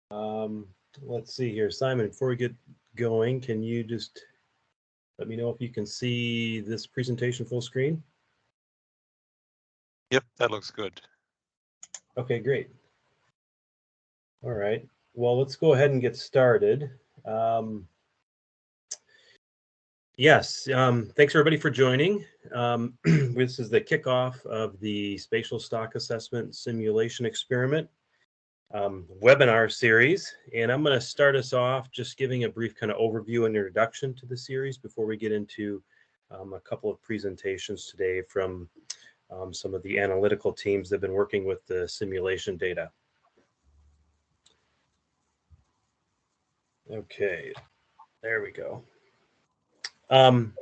Let's see here, Simon, before we get going, can you just let me know if you can see this presentation full screen? Yep, that looks good. Okay, great. All right, well, let's go ahead and get started. Yes, thanks everybody for joining. This is the kickoff of the Spatial Stock Assessment Simulation Experiment webinar series, and I'm going to start us off just giving a brief kind of overview and introduction to the series before we get into a couple of presentations today from some of the analytical teams that have been working with the simulation data. Okay, there we go.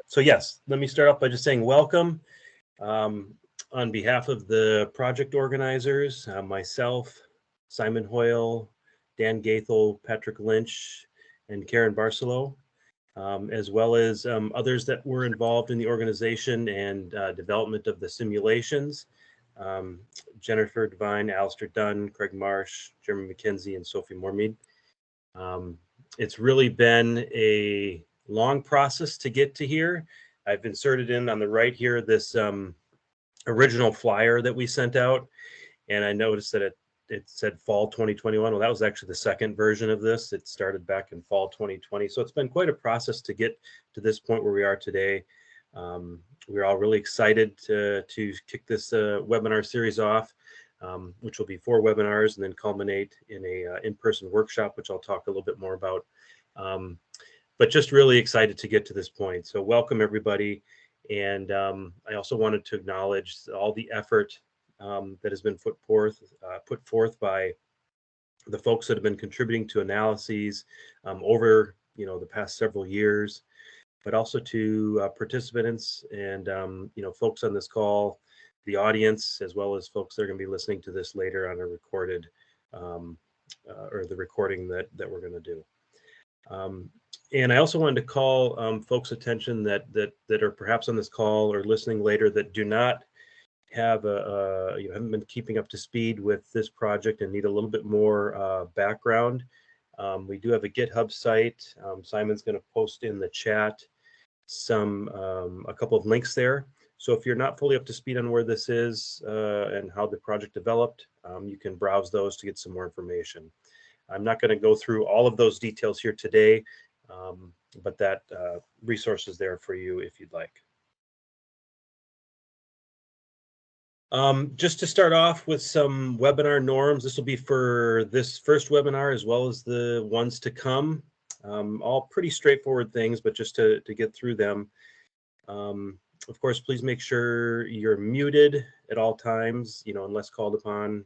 So yes, let me start off by just saying welcome. On behalf of the project organizers, myself, Simon Hoyle, Dan Gaethel, Patrick Lynch, and Karen Barcelo, as well as others that were involved in the organization and development of the simulations. Jennifer Devine, Alistair Dunn, Craig Marsh, Jeremy McKenzie, and Sophie Mormead. It's really been a long process to get to here. I've inserted in on the right here this original flyer that we sent out, and I noticed that it said fall 2021. Well, that was actually the second version of this. It started back in fall 2020. So it's been quite a process to get to this point where we are today. We're all really excited to kick this webinar series off, which will be 4 webinars and then culminate in a in-person workshop, which I'll talk a little bit more about. But just really excited to get to this point. So welcome everybody. And I also wanted to acknowledge all the effort that has been put forth by the folks that have been contributing to analyses over the past several years, but also to participants and folks on this call, the audience, as well as folks that are going to be listening to this later on a recorded or the recording that we're going to do. And I also wanted to call folks' attention that are perhaps on this call or listening later that do not have haven't been keeping up to speed with this project and need a little bit more background. We do have a GitHub site. Simon's going to post in the chat a couple of links there. So if you're not fully up to speed on where this is and how the project developed, you can browse those to get some more information. I'm not going to go through all of those details here today, but that resource is there for you if you'd like. Just to start off with some webinar norms, this will be for this first webinar as well as the ones to come. All pretty straightforward things, but just to get through them. Of course, please make sure you're muted at all times, unless called upon,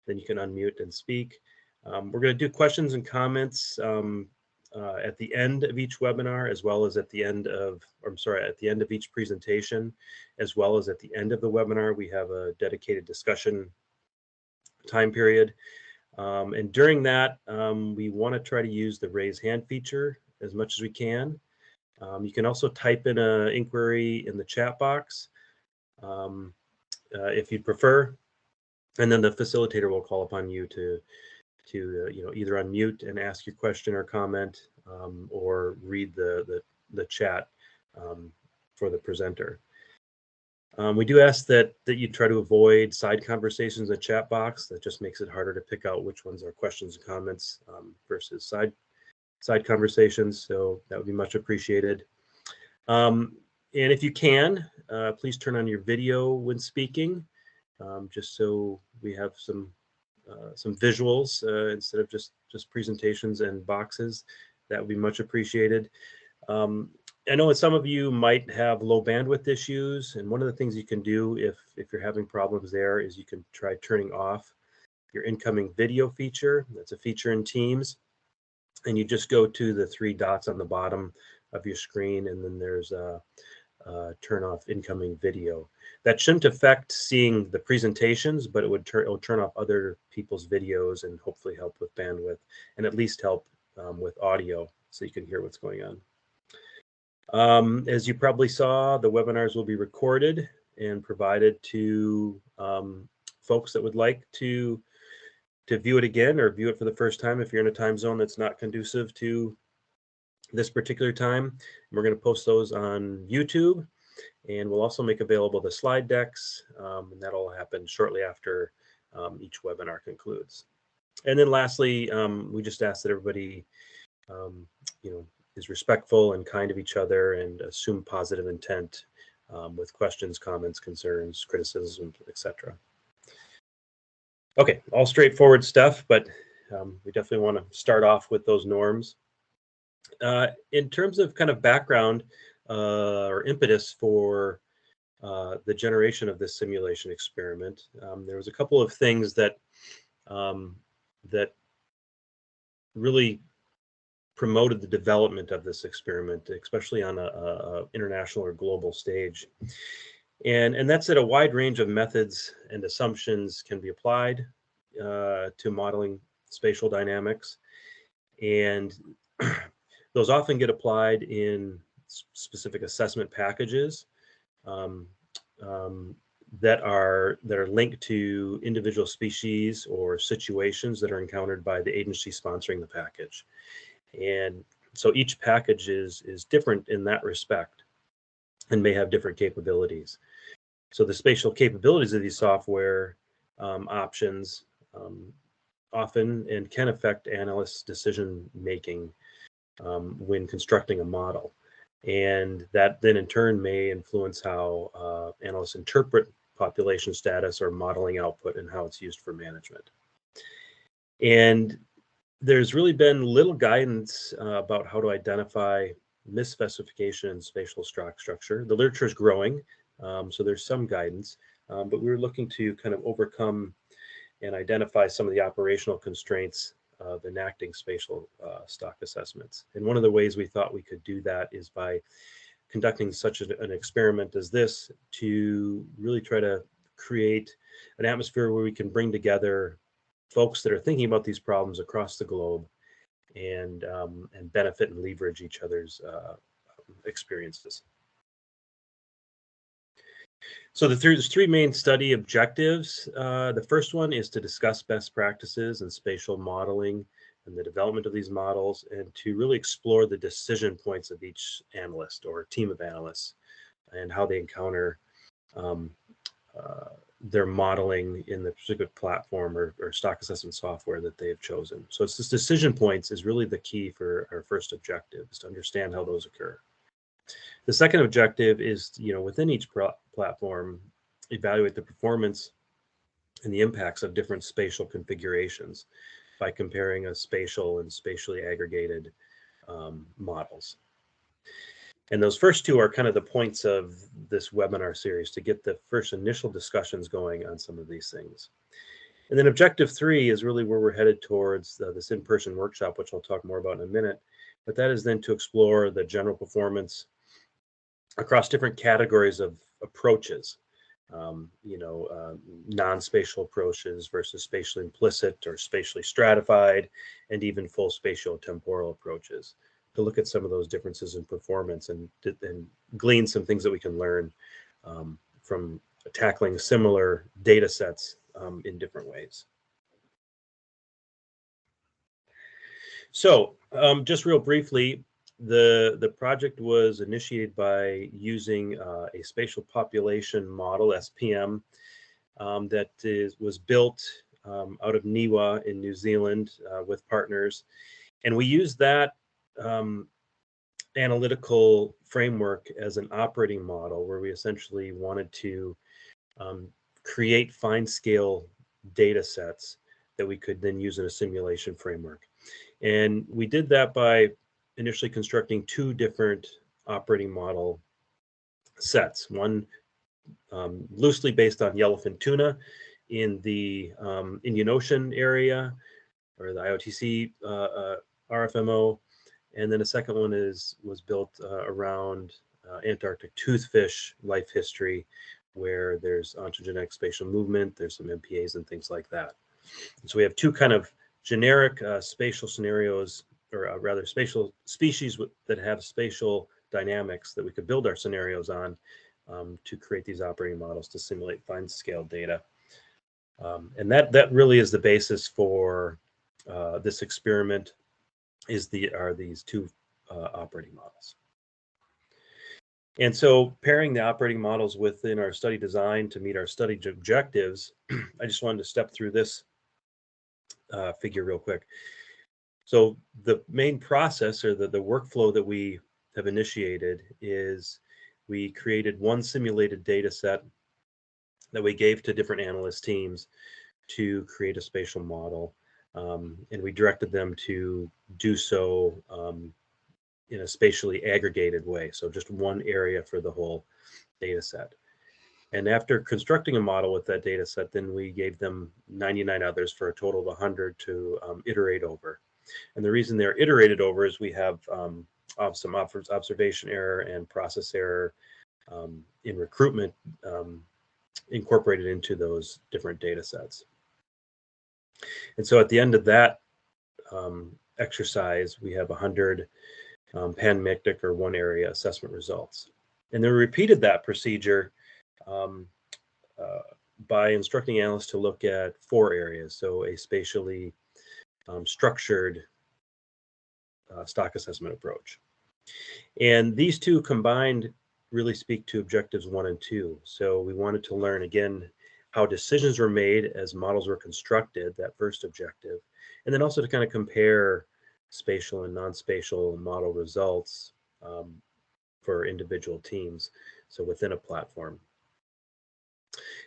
then you can unmute and speak. We're going to do questions and comments at the end of each webinar, as well as at the end of each presentation, as well as at the end of the webinar. We have a dedicated discussion time period. And during that, we want to try to use the raise hand feature as much as we can. You can also type in an inquiry in the chat box if you'd prefer, and then the facilitator will call upon you to either unmute and ask your question or comment, or read the chat for the presenter. We do ask that you try to avoid side conversations in the chat box. That just makes it harder to pick out which ones are questions and comments versus side conversations. So that would be much appreciated. And if you can, please turn on your video when speaking, just so we have some visuals instead of just presentations and boxes. That would be much appreciated. I know that some of you might have low bandwidth issues, and one of the things you can do if you're having problems there is you can try turning off your incoming video feature. That's a feature in Teams, and you just go to the 3 dots on the bottom of your screen, and then there's turn off incoming video. That shouldn't affect seeing the presentations, but it'll turn off other people's videos and hopefully help with bandwidth, and at least help with audio so you can hear what's going on. As you probably saw, the webinars will be recorded and provided to folks that would like to view it again or view it for the first time if you're in a time zone that's not conducive to this particular time. We're going to post those on YouTube, and we'll also make available the slide decks, and that'll happen shortly after each webinar concludes. And then lastly, we just ask that everybody is respectful and kind of each other and assume positive intent with questions, comments, concerns, criticism, etc. Okay, all straightforward stuff, but we definitely want to start off with those norms. In terms of kind of background or impetus for the generation of this simulation experiment, there was a couple of things that that really promoted the development of this experiment, especially on a international or global stage. And that's that a wide range of methods and assumptions can be applied to modeling spatial dynamics. And those often get applied in specific assessment packages that are linked to individual species or situations that are encountered by the agency sponsoring the package. And so each package is different in that respect and may have different capabilities. So the spatial capabilities of these software options often and can affect analysts' decision making when constructing a model. And that then in turn may influence how analysts interpret population status or modeling output and how it's used for management. And there's really been little guidance about how to identify misspecification in spatial structure. The literature is growing, so there's some guidance, but we were looking to kind of overcome and identify some of the operational constraints of enacting spatial stock assessments. And one of the ways we thought we could do that is by conducting such an experiment as this to really try to create an atmosphere where we can bring together folks that are thinking about these problems across the globe and benefit and leverage each other's experiences. So there's three main study objectives. The first one is to discuss best practices in spatial modeling and the development of these models, and to really explore the decision points of each analyst or team of analysts and how they encounter their modeling in the particular platform or stock assessment software that they have chosen. So it's this decision points is really the key for our first objective, is to understand how those occur. The second objective is, within each platform, evaluate the performance and the impacts of different spatial configurations by comparing a spatial and spatially aggregated models. And those first two are kind of the points of this webinar series, to get the first initial discussions going on some of these things. And then objective 3 is really where we're headed towards this in-person workshop, which I'll talk more about in a minute. But that is then to explore the general performance across different categories of approaches, non-spatial approaches versus spatially implicit or spatially stratified, and even full spatial temporal approaches, to look at some of those differences in performance and glean some things that we can learn from tackling similar data sets in different ways. So just real briefly, the project was initiated by using a spatial population model, SPM, that was built out of NIWA in New Zealand with partners. And we used that analytical framework as an operating model, where we essentially wanted to create fine scale data sets that we could then use in a simulation framework. And we did that by initially constructing two different operating model sets. One loosely based on yellowfin tuna in the Indian Ocean area, or the IATTC RFMO, and then a second one was built around Antarctic toothfish life history, where there's ontogenetic spatial movement, there's some MPAs and things like that. And so we have two kind of generic spatial scenarios, or rather spatial species that have spatial dynamics that we could build our scenarios on to create these operating models to simulate fine scale data. And that really is the basis for this experiment. Are these two operating models. And so pairing the operating models within our study design to meet our study objectives, I just wanted to step through this figure real quick. So the main process, or the workflow that we have initiated, is we created one simulated data set that we gave to different analyst teams to create a spatial model. And we directed them to do so in a spatially aggregated way. So just one area for the whole data set. And after constructing a model with that data set, then we gave them 99 others for a total of 100 to iterate over. And the reason they're iterated over is we have some observation error and process error in recruitment incorporated into those different data sets. And so at the end of that exercise, we have 100 pan-MICTIC or one area assessment results. And then we repeated that procedure by instructing analysts to look at 4 areas. So a spatially structured stock assessment approach. And these two combined really speak to objectives 1 and 2. So we wanted to learn, again, how decisions were made as models were constructed, that first objective, and then also to kind of compare spatial and non-spatial model results for individual teams, so within a platform.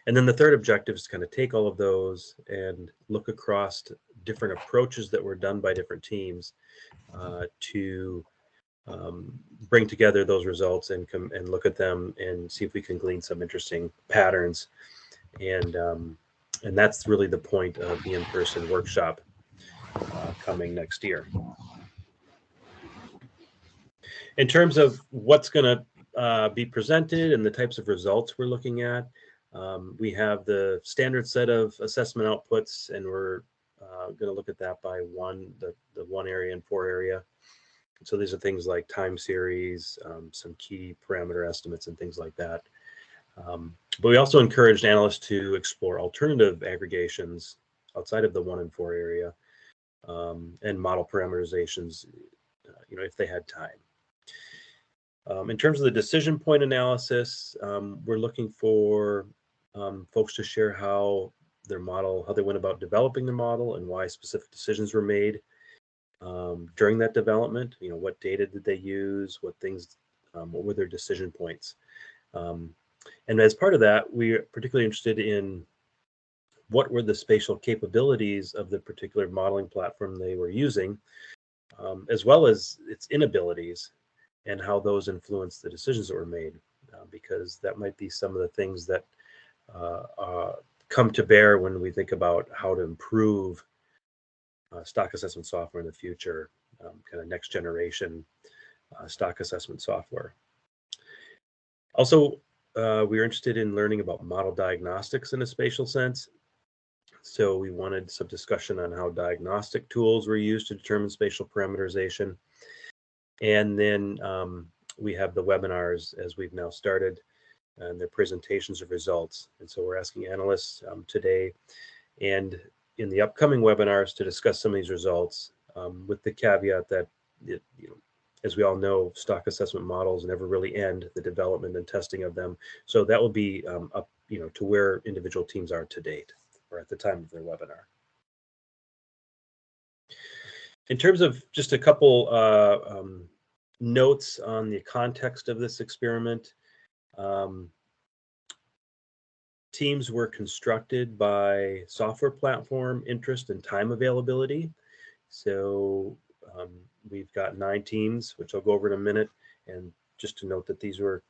And then the third objective is to kind of take all of those and look across different approaches that were done by different teams to bring together those results and look at them and see if we can glean some interesting patterns. And that's really the point of the in-person workshop coming next year. In terms of what's going to be presented and the types of results we're looking at, we have the standard set of assessment outputs, and we're going to look at that by the 1 area and 4 area. So these are things like time series, some key parameter estimates, and things like that. But we also encouraged analysts to explore alternative aggregations outside of the 1 and 4 area and model parameterizations, if they had time. In terms of the decision point analysis, we're looking for folks to share how they went about developing the model and why specific decisions were made during that development. What data did they use? What were their decision points? And as part of that, we're particularly interested in what were the spatial capabilities of the particular modeling platform they were using, as well as its inabilities and how those influenced the decisions that were made, because that might be some of the things that come to bear when we think about how to improve stock assessment software in the future, kind of next generation stock assessment software. Also, we were interested in learning about model diagnostics in a spatial sense. So we wanted some discussion on how diagnostic tools were used to determine spatial parameterization. And then we have the webinars, as we've now started, and their presentations of results. And so we're asking analysts today and in the upcoming webinars to discuss some of these results, with the caveat that, as we all know, stock assessment models never really end the development and testing of them. So that will be up, to where individual teams are to date or at the time of their webinar. In terms of just a couple notes on the context of this experiment, teams were constructed by software platform interest and time availability. So we've got 9 teams, which I'll go over in a minute. And just to note that these were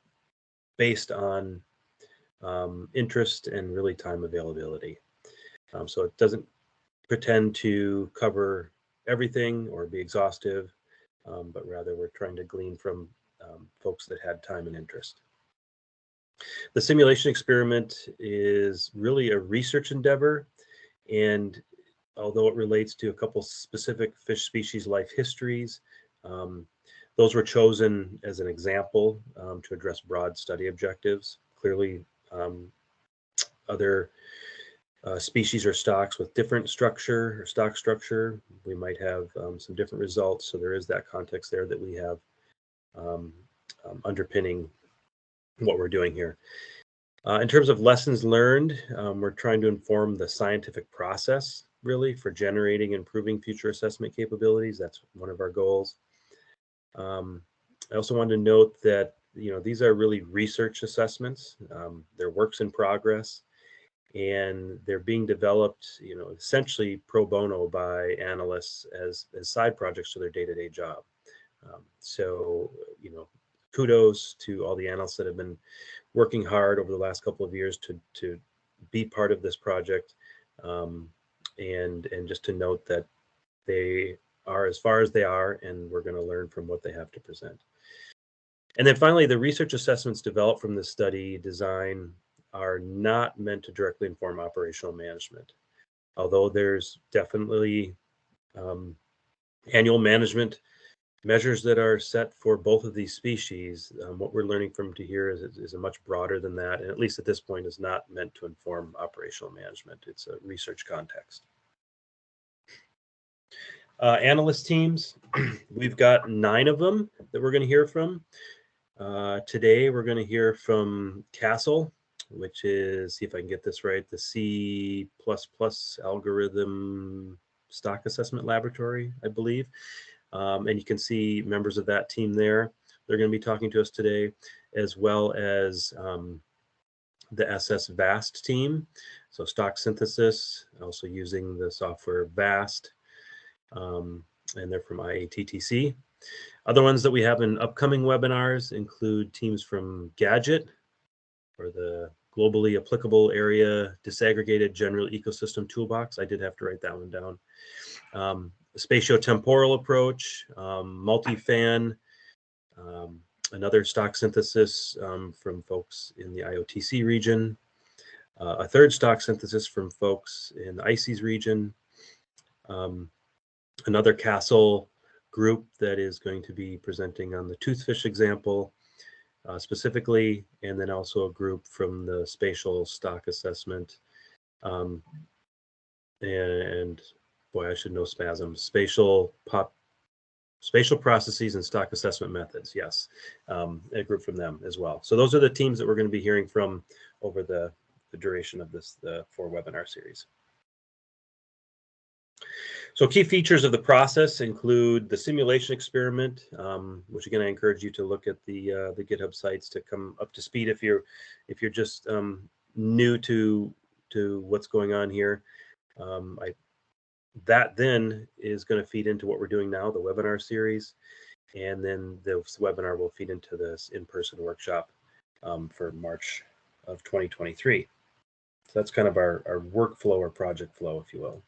based on interest and really time availability. So it doesn't pretend to cover everything or be exhaustive, but rather we're trying to glean from folks that had time and interest. The simulation experiment is really a research endeavor, and although it relates to a couple specific fish species life histories, those were chosen as an example to address broad study objectives. Clearly, other species or stocks with different structure or stock structure, we might have some different results. So there is that context there that we have underpinning what we're doing here. In terms of lessons learned, we're trying to inform the scientific process, really, for generating and improving future assessment capabilities. That's one of our goals. I also wanted to note that, these are really research assessments. They're works in progress, and they're being developed, essentially pro bono by analysts as side projects to their day-to-day job. So, kudos to all the analysts that have been working hard over the last couple of years to be part of this project, and just to note that they are as far as they are, and we're going to learn from what they have to present. And then finally, the research assessments developed from this study design are not meant to directly inform operational management, although there's definitely annual management measures that are set for both of these species. What we're learning from here is a much broader than that, and at least at this point is not meant to inform operational management. It's a research context. Analyst teams, we've got 9 of them that we're going to hear from. Today we're going to hear from CASAL, which is, see if I can get this right, the C++ algorithm stock assessment laboratory, I believe. And you can see members of that team there. They're going to be talking to us today, as well as the SS VAST team. So stock synthesis, also using the software VAST, and they're from IATTC. Other ones that we have in upcoming webinars include teams from Gadget, or the Globally Applicable Area Disaggregated General Ecosystem Toolbox. I did have to write that one down. Spatiotemporal approach, multi-fan, another stock synthesis from folks in the IATTC region, a third stock synthesis from folks in the ICES region, another CASAL group that is going to be presenting on the toothfish example specifically, and then also a group from the spatial stock assessment, and boy, I should know spasm. Spatial processes and stock assessment methods. Yes, a group from them as well. So those are the teams that we're going to be hearing from over the duration of the 4 webinar series. So key features of the process include the simulation experiment, which again I encourage you to look at the GitHub sites to come up to speed if you're just new to what's going on here. That then is going to feed into what we're doing now, the webinar series, and then this webinar will feed into this in-person workshop for March of 2023. So that's kind of our workflow or project flow, if you will.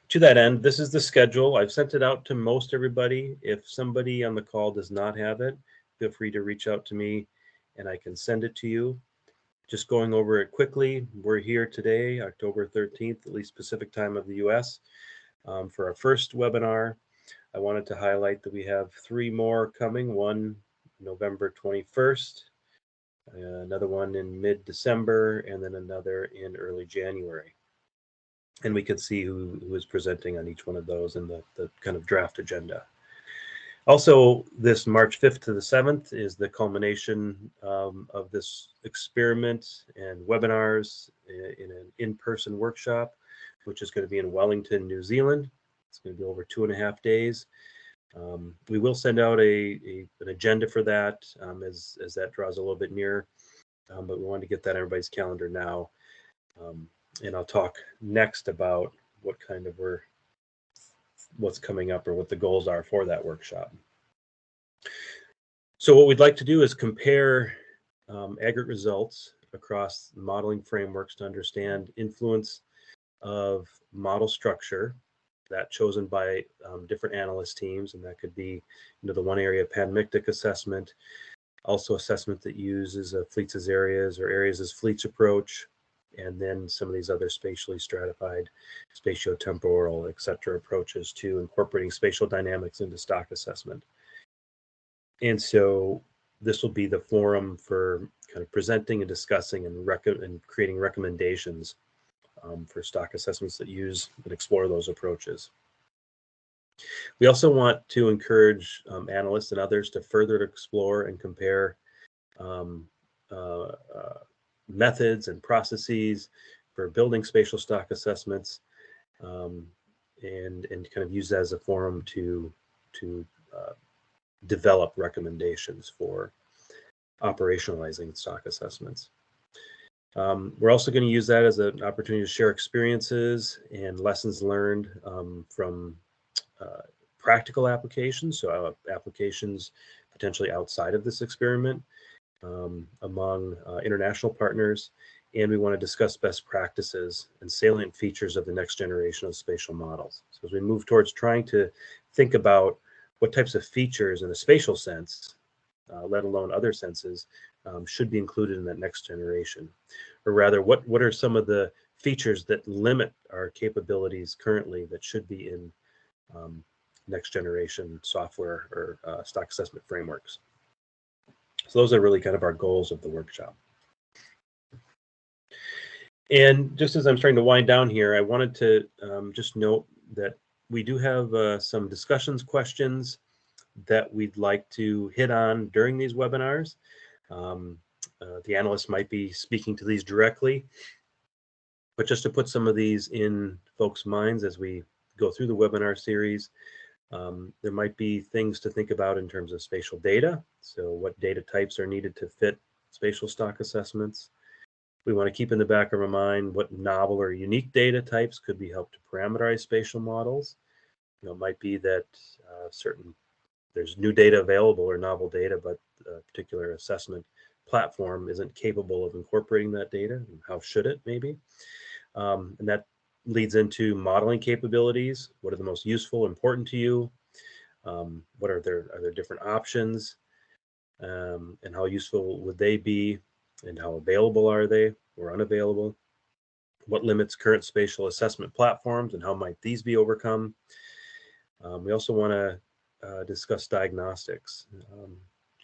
To that end, this is the schedule. I've sent it out to most everybody. If somebody on the call does not have it, feel free to reach out to me and I can send it to you. Just going over it quickly, we're here today, October 13th, at least Pacific time of the US, for our first webinar. I wanted to highlight that we have 3 more coming, one November 21st, another one in mid-December, and then another in early January. And we can see who is presenting on each one of those in the kind of draft agenda. Also, this March 5th to the 7th is the culmination of this experiment and webinars in an in-person workshop, which is going to be in Wellington, New Zealand. It's going to be over 2.5 days. We will send out an agenda for that as that draws a little bit nearer, but we wanted to get that on everybody's calendar now. And I'll talk next about what's coming up or what the goals are for that workshop. So what we'd like to do is compare aggregate results across modeling frameworks to understand influence of model structure that chosen by different analyst teams, and that could be the one area panmictic assessment, also assessment that uses a fleets as areas or areas as fleets approach, and then some of these other spatially stratified, spatiotemporal, etc. approaches to incorporating spatial dynamics into stock assessment. And so this will be the forum for kind of presenting and discussing and creating recommendations for stock assessments that use and explore those approaches. We also want to encourage analysts and others to further explore and compare methods and processes for building spatial stock assessments, and kind of use that as a forum to develop recommendations for operationalizing stock assessments. We're also going to use that as an opportunity to share experiences and lessons learned from practical applications, so applications potentially outside of this experiment, among international partners, and we want to discuss best practices and salient features of the next generation of spatial models. So as we move towards trying to think about what types of features in a spatial sense, let alone other senses, should be included in that next generation, or rather, what are some of the features that limit our capabilities currently that should be in next generation software or stock assessment frameworks. So those are really kind of our goals of the workshop. And just as I'm starting to wind down here, I wanted to just note that we do have some discussions questions that we'd like to hit on during these webinars. The analysts might be speaking to these directly, but just to put some of these in folks' minds as we go through the webinar series, there might be things to think about in terms of spatial data. So what data types are needed to fit spatial stock assessments? We want to keep in the back of our mind what novel or unique data types could be helped to parameterize spatial models. It might be that there's new data available or novel data, but a particular assessment platform isn't capable of incorporating that data. And how should it, maybe? And that leads into modeling capabilities. What are the most useful, important to you? What are there different options? And how useful would they be? And how available are they or unavailable? What limits current spatial assessment platforms and how might these be overcome? We also want to discuss diagnostics.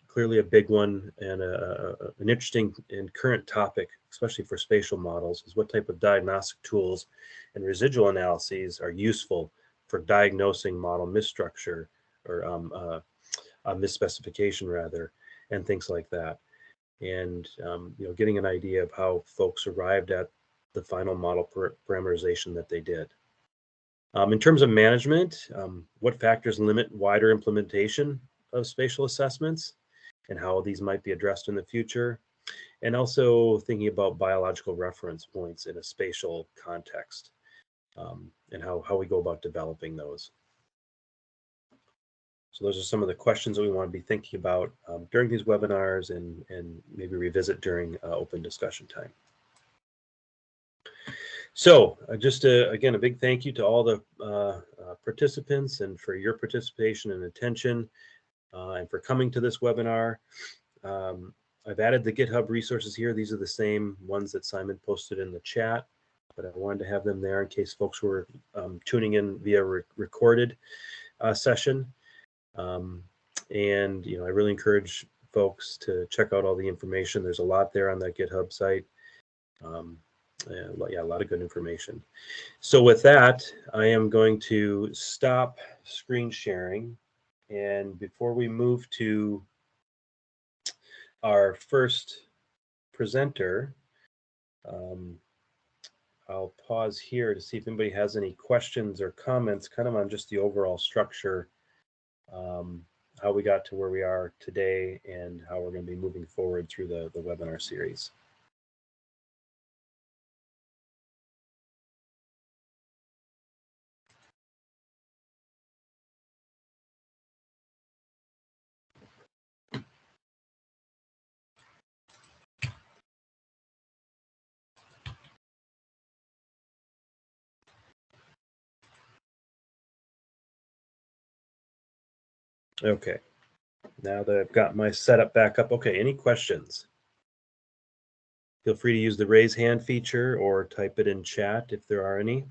Clearly a big one and an interesting and current topic, especially for spatial models, is what type of diagnostic tools and residual analyses are useful for diagnosing model misstructure or misspecification rather, and things like that. And getting an idea of how folks arrived at the final model parameterization that they did. In terms of management, what factors limit wider implementation of spatial assessments and how these might be addressed in the future, and also thinking about biological reference points in a spatial context, and how we go about developing those. So those are some of the questions that we want to be thinking about during these webinars and maybe revisit during open discussion time. So just again, a big thank you to all the participants and for your participation and attention and for coming to this webinar. I've added the GitHub resources here. These are the same ones that Simon posted in the chat, but I wanted to have them there in case folks were tuning in via recorded session. And I really encourage folks to check out all the information. There's a lot there on that GitHub site. Yeah, a lot of good information. So with that, I am going to stop screen sharing. And before we move to our first presenter, I'll pause here to see if anybody has any questions or comments kind of on just the overall structure, how we got to where we are today and how we're going to be moving forward through the webinar series. Okay, now that I've got my setup back up, okay, any questions? Feel free to use the raise hand feature or type it in chat if there are any.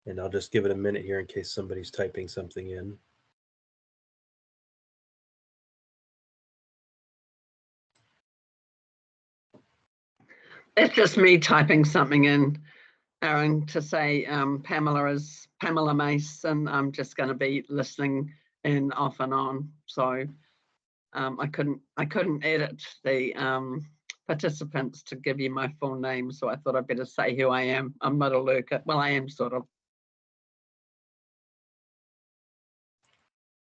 And I'll just give it a minute here in case somebody's typing something in. It's just me typing something in, Aaron, to say Pamela is Pamela Mace, and I'm just going to be listening in off and on. So I couldn't edit the participants to give you my full name, so I thought I'd better say who I am. I'm not a lurker. Well, I am sort of.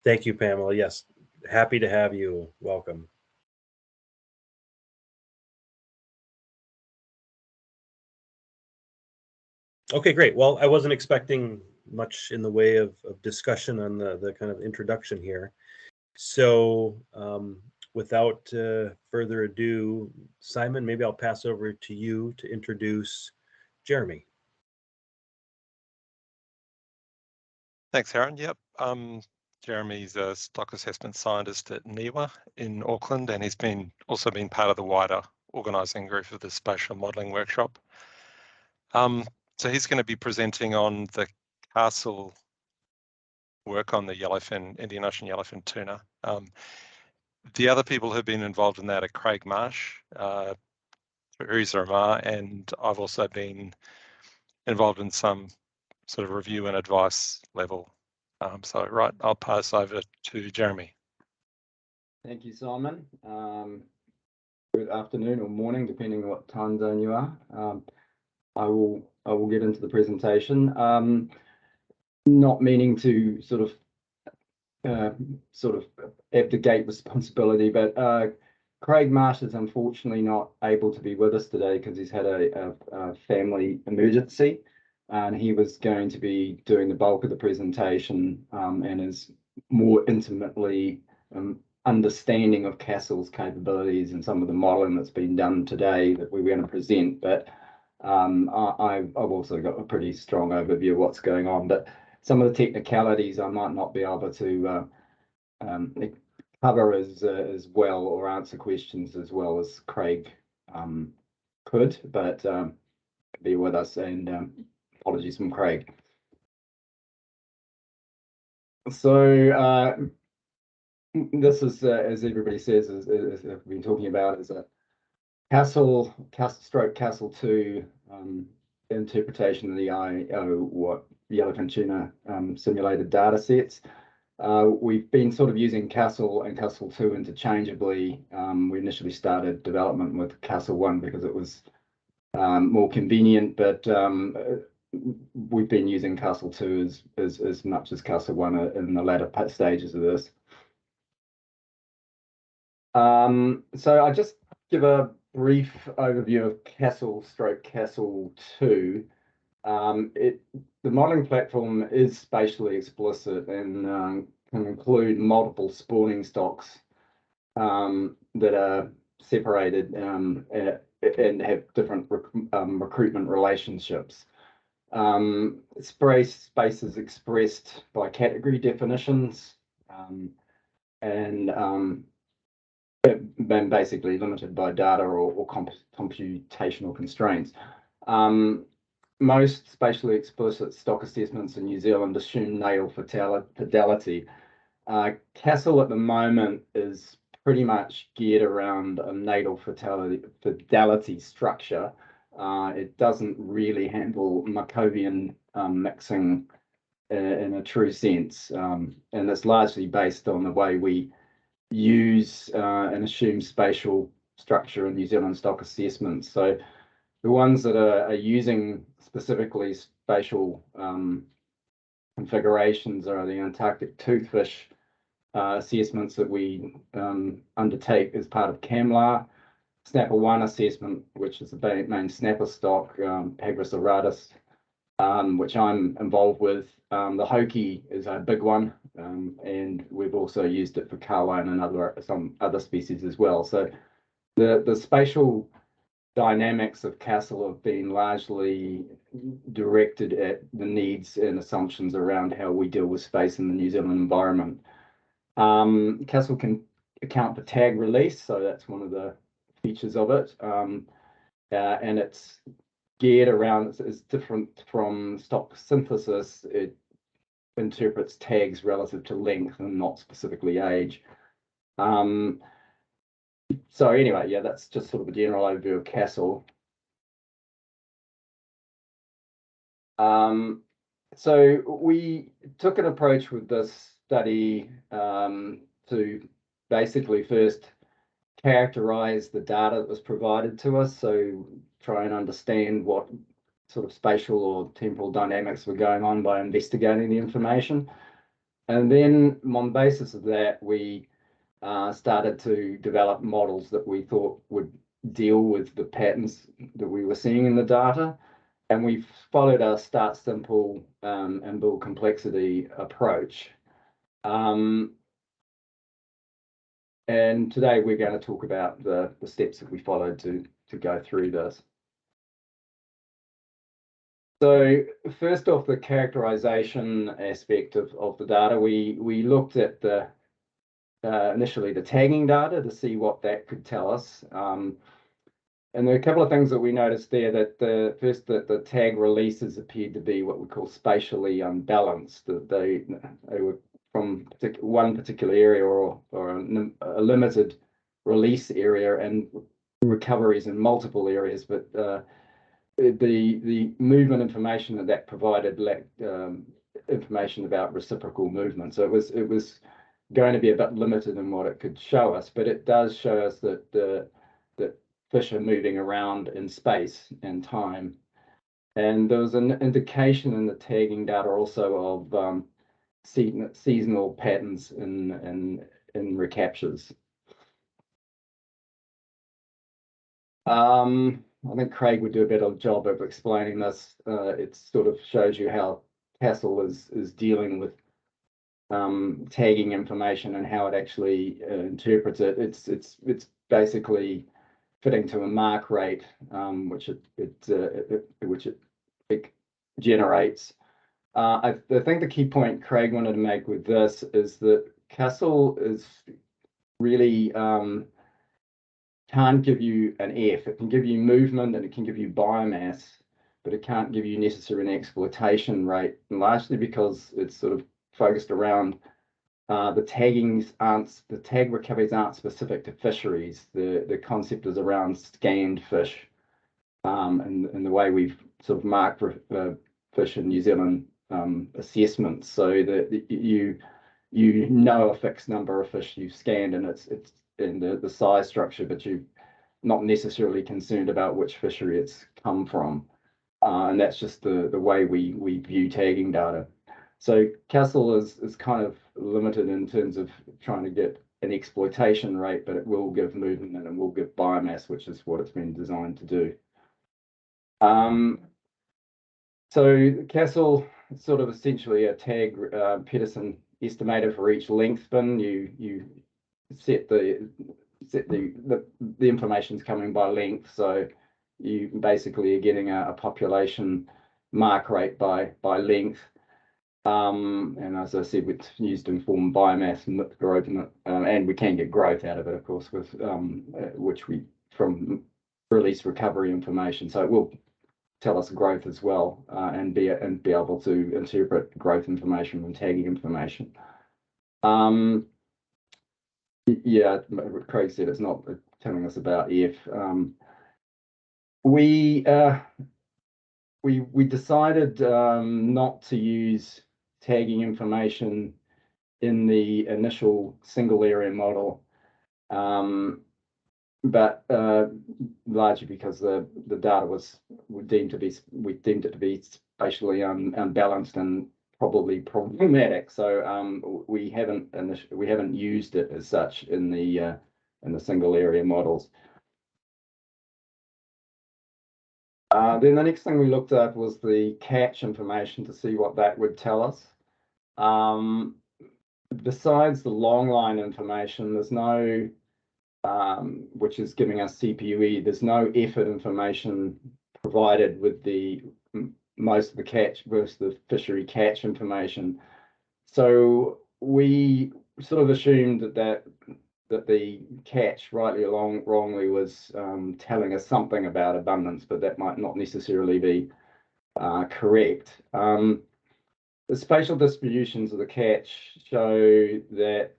Thank you, Pamela. Yes, happy to have you. Welcome. Okay, great. Well, I wasn't expecting much in the way of discussion on the kind of introduction here. So without further ado, Simon, maybe I'll pass over to you to introduce Jeremy. Thanks, Aaron. Yep. Jeremy's a stock assessment scientist at NIWA in Auckland, and he's also been part of the wider organising group of the Spatial Modelling Workshop. So he's going to be presenting on the CASAL work on the yellowfin, Indian Ocean yellowfin tuna. The other people who've been involved in that are Craig Marsh, Teresa Amar, and I've also been involved in some sort of review and advice level. So right, I'll pass over to Jeremy. Thank you, Simon. Good afternoon or morning, depending on what time zone you are. I will get into the presentation. Not meaning to sort of abdicate responsibility, but Craig Marsh is unfortunately not able to be with us today because he's had a family emergency, and he was going to be doing the bulk of the presentation and is more intimately understanding of CASAL's capabilities and some of the modelling that's been done today that we were going to present. But I've also got a pretty strong overview of what's going on, but some of the technicalities I might not be able to cover as well, or answer questions as well as Craig could, but be with us, and apologies from Craig. So this is, as everybody says, as we've been talking about, is a CASAL stroke CASAL 2 interpretation of the IATTC yellowfin tuna simulated data sets. We've been sort of using CASAL and CASAL 2 interchangeably. We initially started development with CASAL 1 because it was more convenient, but we've been using CASAL 2 as much as CASAL 1 in the latter stages of this. So I just give a brief overview of CASAL stroke CASAL 2. The modelling platform is spatially explicit and can include multiple spawning stocks that are separated and have different recruitment relationships. Space is expressed by category definitions and been basically limited by data or computational constraints. Most spatially explicit stock assessments in New Zealand assume natal fidelity. CASAL at the moment is pretty much geared around a natal fidelity structure. It doesn't really handle Markovian mixing in a true sense, and it's largely based on the way we use and assume spatial structure in New Zealand stock assessments. So the ones that are using specifically spatial configurations are the Antarctic toothfish assessments that we undertake as part of CAMLAR, Snapper 1 assessment, which is the main snapper stock, Pagris auratus, which I'm involved with. The Hoki is a big one, and we've also used it for Carline and some other species as well. So the spatial dynamics of CASAL have been largely directed at the needs and assumptions around how we deal with space in the New Zealand environment. CASAL can account for tag release, so that's one of the features of it, and it's geared around, is different from stock synthesis. It interprets tags relative to length and not specifically age. So anyway, yeah, that's just sort of a general overview of CASAL. So we took an approach with this study to basically first characterize the data that was provided to us, so try and understand what sort of spatial or temporal dynamics were going on by investigating the information. And then on the basis of that, we started to develop models that we thought would deal with the patterns that we were seeing in the data. And we followed a start simple and build complexity approach. And today we're going to talk about the steps that we followed to go through this. So first off, the characterization aspect of the data, we looked at the initially the tagging data to see what that could tell us. And there are a couple of things that we noticed there, that the tag releases appeared to be what we call spatially unbalanced. That they were from one particular area or a limited release area, and recoveries in multiple areas, but the movement information that provided lacked information about reciprocal movement. So it was going to be a bit limited in what it could show us, but it does show us that that fish are moving around in space and time. And there was an indication in the tagging data also of seasonal patterns in recaptures. I think Craig would do a better job of explaining this. It sort of shows you how CASAL is dealing with tagging information and how it actually interprets it. It's basically fitting to a mark rate, which it generates. I think the key point Craig wanted to make with this is that CASAL is really can't give you an F. It can give you movement and it can give you biomass, but it can't give you necessarily an exploitation rate, largely because it's sort of focused around the tag recoveries aren't specific to fisheries. The concept is around scanned fish, and the way we've sort of marked fish in New Zealand assessments, so that you know a fixed number of fish you've scanned, and it's in the size structure, but you're not necessarily concerned about which fishery it's come from, and that's just the way we view tagging data. So CASAL is kind of limited in terms of trying to get an exploitation rate, but it will give movement and it will give biomass, which is what it's been designed to do. So CASAL is sort of essentially a tag Peterson estimator for each length bin. You set the information's coming by length, so you basically are getting a population mark rate by length. And as I said, it's used to inform biomass and growth, and we can get growth out of it, of course, with from release recovery information. So it will tell us growth as well, and be able to interpret growth information and tagging information. Yeah, Craig said it's not telling us about F. We decided not to use tagging information in the initial single area model, but largely because the data we deemed it to be spatially unbalanced and probably problematic. So we haven't used it as such in the single area models. Then the next thing we looked at was the catch information to see what that would tell us. Besides the long line information, there's no, which is giving us CPUE, there's no effort information provided with most of the fishery catch information. So we sort of assumed that that the catch, rightly or wrongly, was telling us something about abundance, but that might not necessarily be correct. The spatial distributions of the catch show that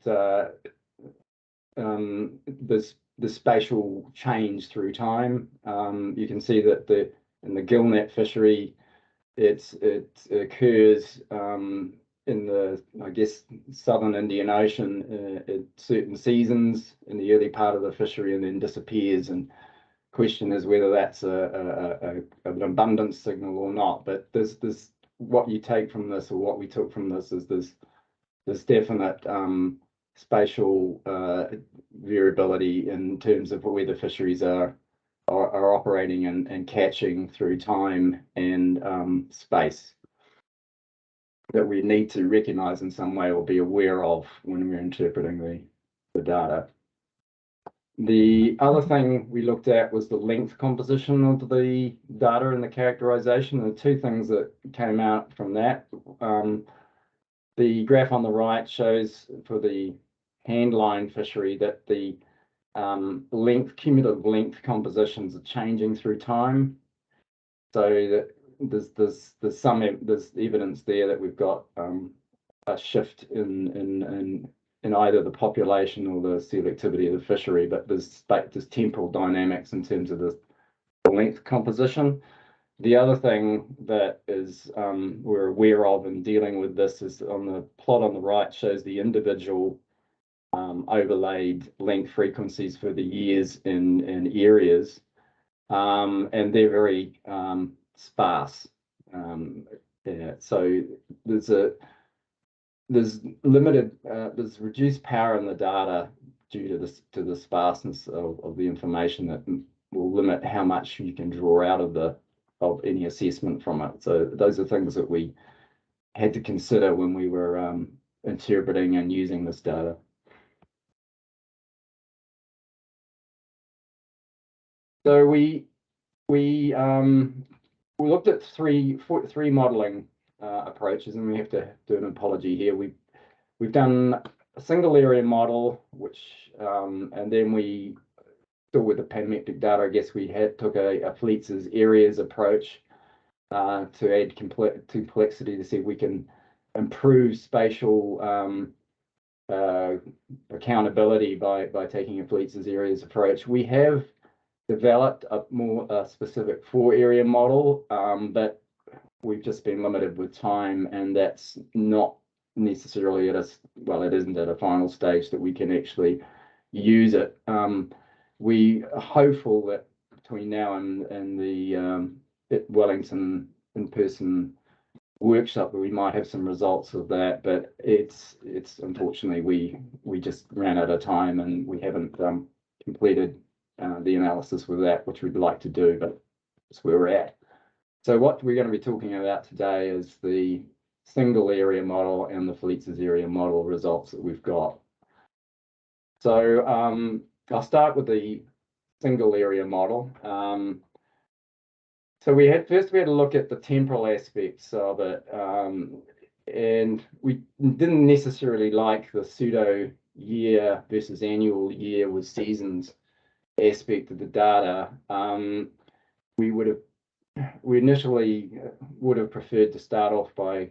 the spatial change through time. You can see that in the gillnet fishery, it occurs in the, I guess, southern Indian Ocean at certain seasons in the early part of the fishery and then disappears. And question is whether that's an abundance signal or not. But there's what you take from this, or what we took from this, is this definite spatial variability in terms of where the fisheries are operating and catching through time and space, that we need to recognize in some way or be aware of when we're interpreting the data. The other thing we looked at was the length composition of the data and the characterization. The two things that came out from that. The graph on the right shows for the handline fishery that the cumulative length compositions are changing through time. So that there's evidence there that we've got a shift in either the population or the selectivity of the fishery, but there's temporal dynamics in terms of the length composition. The other thing that is we're aware of in dealing with this is on the plot on the right shows the individual overlaid length frequencies for the years in areas, and they're very sparse. Yeah, so there's reduced power in the data due to the sparseness of the information that will limit how much you can draw out of any assessment from it. So those are things that we had to consider when we were interpreting and using this data. So we looked at three modeling approaches, and we have to do an apology here. We've done a single area model, which and then we still with the panmetric data, I guess we took a Fleetz's areas approach to add complexity to see if we can improve spatial accountability by taking a Fleetz's areas approach. We have developed a more specific 4-area model, but we've just been limited with time, and that's not necessarily it isn't at a final stage that we can actually use it. We are hopeful that between now and the Wellington in-person workshop that we might have some results of that, but it's unfortunately we just ran out of time and we haven't completed the analysis with that, which we'd like to do, but that's where we're at. So what we're going to be talking about today is the single area model and the Fleetz's area model results that we've got. So I'll start with the single area model. So we had to look at the temporal aspects of it, and we didn't necessarily like the pseudo year versus annual year with seasons aspect of the data. We initially would have preferred to start off by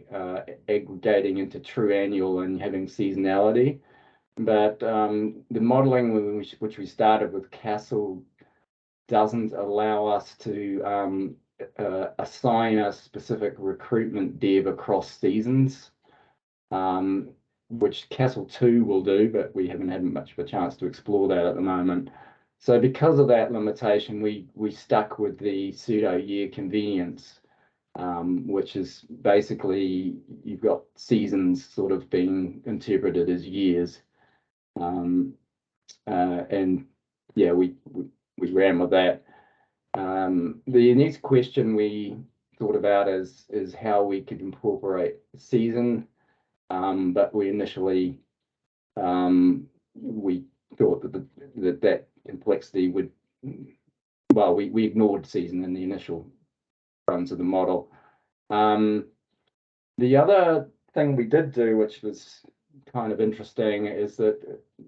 aggregating into true annual and having seasonality, but the modeling which we started with CASAL doesn't allow us to assign a specific recruitment dev across seasons, which CASAL 2 will do, but we haven't had much of a chance to explore that at the moment. So because of that limitation, we stuck with the pseudo year convenience, which is basically you've got seasons sort of being interpreted as years, and yeah, we ran with that. The next question we thought about is how we could incorporate season, but we initially we thought that complexity would, well, we ignored season in the initial runs of the model. The other thing we did do, which was kind of interesting is that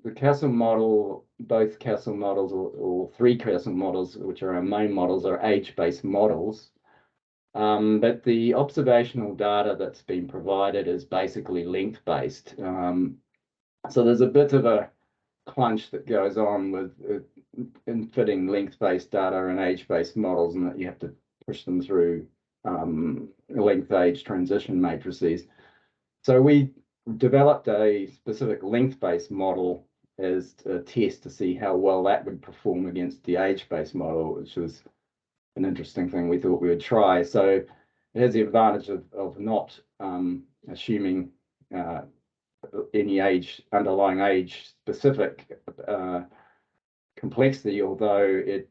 the CASAL model, both CASAL models or three CASAL models, which are our main models, are age-based models. But the observational data that's been provided is basically length-based. So there's a bit of a crunch that goes on with in fitting length-based data and age-based models, and that you have to push them through length-age transition matrices. So we developed a specific length-based model as a test to see how well that would perform against the age-based model, which was an interesting thing we thought we would try. So it has the advantage of not assuming any underlying age specific complexity, although it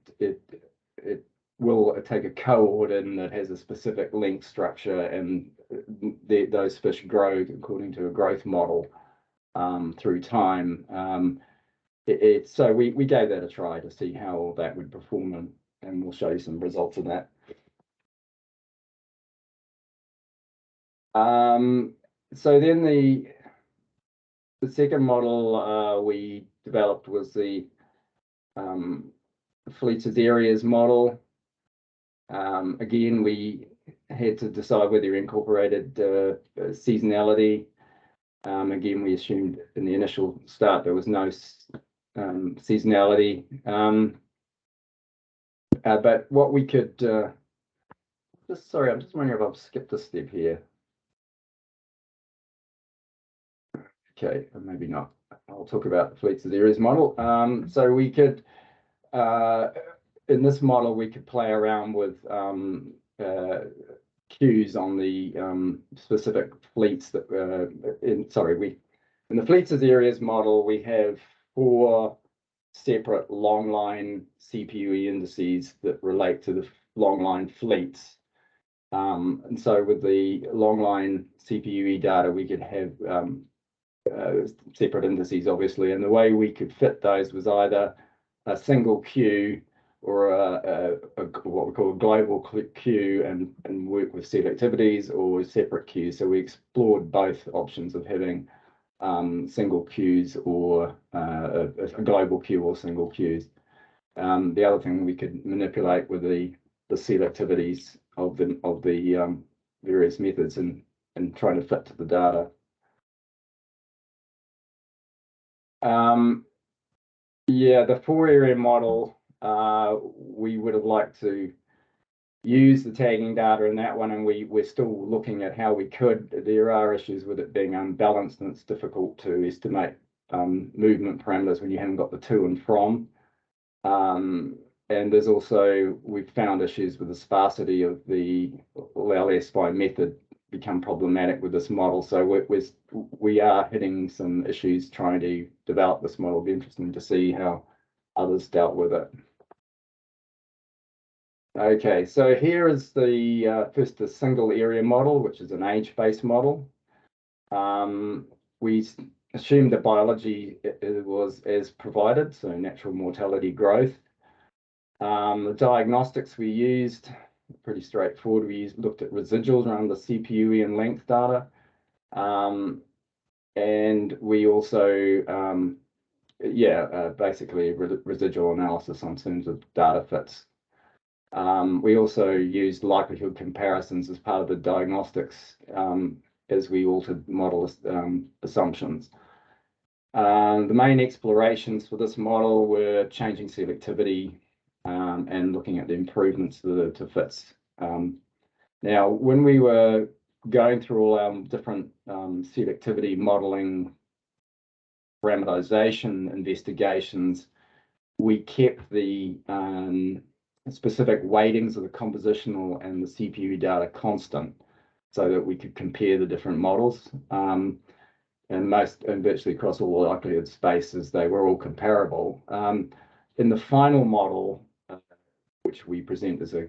will take a cohort in that has a specific length structure, and those fish grow according to a growth model through time. So we gave that a try to see how that would perform, and we'll show you some results of that. So then the second model we developed was the fleets as areas model. Again, we had to decide whether you incorporated seasonality. Again, we assumed in the initial start there was no seasonality. But what we could sorry, I'm just wondering if I've skipped a step here. Okay, maybe not. I'll talk about the fleets as areas model. So we could, in this model, we could play around with queues on the specific fleets that in the fleets as areas model, we have 4 separate long-line CPU indices that relate to the long-line fleets. And so with the long-line CPU data, we could have separate indices, obviously, and the way we could fit those was either a single queue or what we call a global queue and work with selectivities, or separate queues. So we explored both options of having single queues or a global queue or single queues. The other thing we could manipulate were the selectivities of the various methods and trying to fit to the data. Yeah, the 4-area model, we would have liked to use the tagging data in that one, and we're still looking at how we could. There are issues with it being unbalanced, and it's difficult to estimate movement parameters when you haven't got the to and from. And there's also, we've found issues with the sparsity of the LSY method become problematic with this model. So we are hitting some issues trying to develop this model. It'll be interesting to see how others dealt with it. Okay, so here is the first the single area model, which is an age-based model. We assumed that biology was as provided, so natural mortality growth. The diagnostics we used, pretty straightforward. We looked at residuals around the CPU and length data. And we also, basically residual analysis on terms of data fits. We also used likelihood comparisons as part of the diagnostics as we altered model assumptions. The main explorations for this model were changing selectivity and looking at the improvements to fits. Now, when we were going through all our different selectivity modeling parameterization investigations, we kept the specific weightings of the compositional and the CPU data constant so that we could compare the different models. And virtually across all the likelihood spaces, they were all comparable. In the final model, which we present as our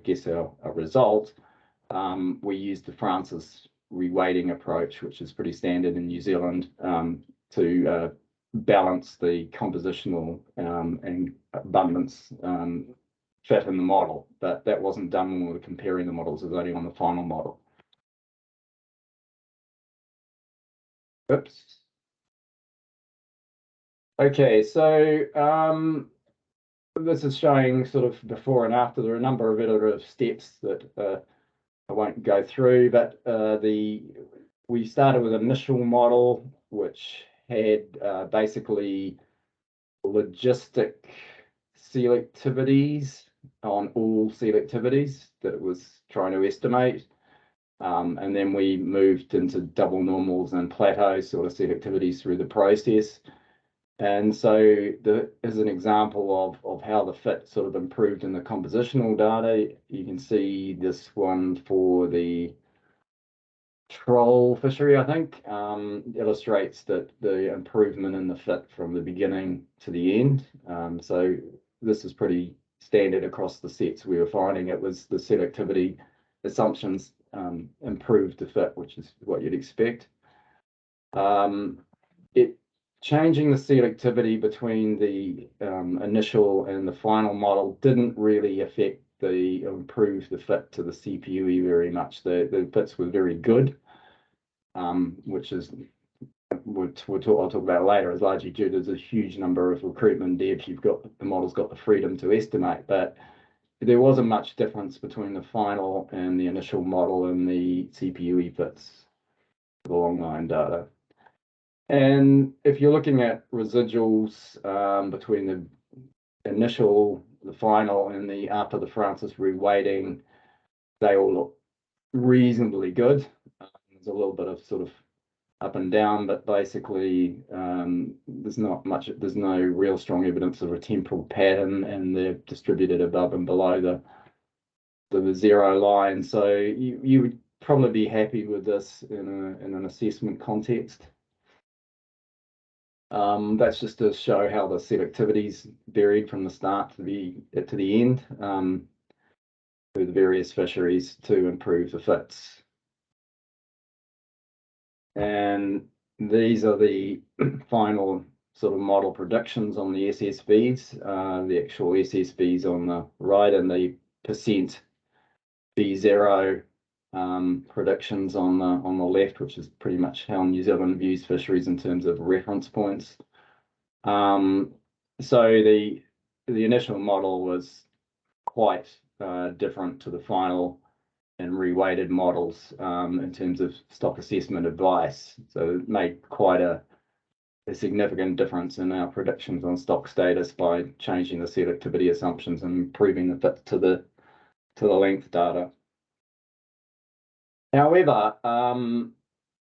result, we used the Francis reweighting approach, which is pretty standard in New Zealand, to balance the compositional and abundance fit in the model. But that wasn't done when we were comparing the models, it was only on the final model. Oops. Okay, so this is showing sort of before and after. There are a number of iterative steps that I won't go through, but we started with an initial model which had basically logistic selectivities on all selectivities that it was trying to estimate. And then we moved into double normals and plateau sort of selectivities through the process. And so as an example of how the fit sort of improved in the compositional data, you can see this one for the troll fishery, I think, illustrates that the improvement in the fit from the beginning to the end. So this is pretty standard across the sets we were finding. It was the selectivity assumptions improved the fit, which is what you'd expect. Changing the selectivity between the initial and the final model didn't really improve the fit to the CPU very much. The fits were very good, which is I'll talk about later, is largely due to the huge number of recruitment devs. The model's got the freedom to estimate, but there wasn't much difference between the final and the initial model and the CPU fits for the long line data. And if you're looking at residuals between the initial, the final, and the after the Francis reweighting, they all look reasonably good. There's a little bit of sort of up and down, but basically there's no real strong evidence of a temporal pattern, and they're distributed above and below the zero line. So you would probably be happy with this in an assessment context. That's just to show how the selectivities varied from the start to the end through the various fisheries to improve the fits. And these are the final sort of model predictions on the SSVs, the actual SSVs on the right, and the percent B0 predictions on the left, which is pretty much how New Zealand views fisheries in terms of reference points. So the initial model was quite different to the final and reweighted models in terms of stock assessment advice. So it made quite a significant difference in our predictions on stock status by changing the selectivity assumptions and improving the fit to the length data. However,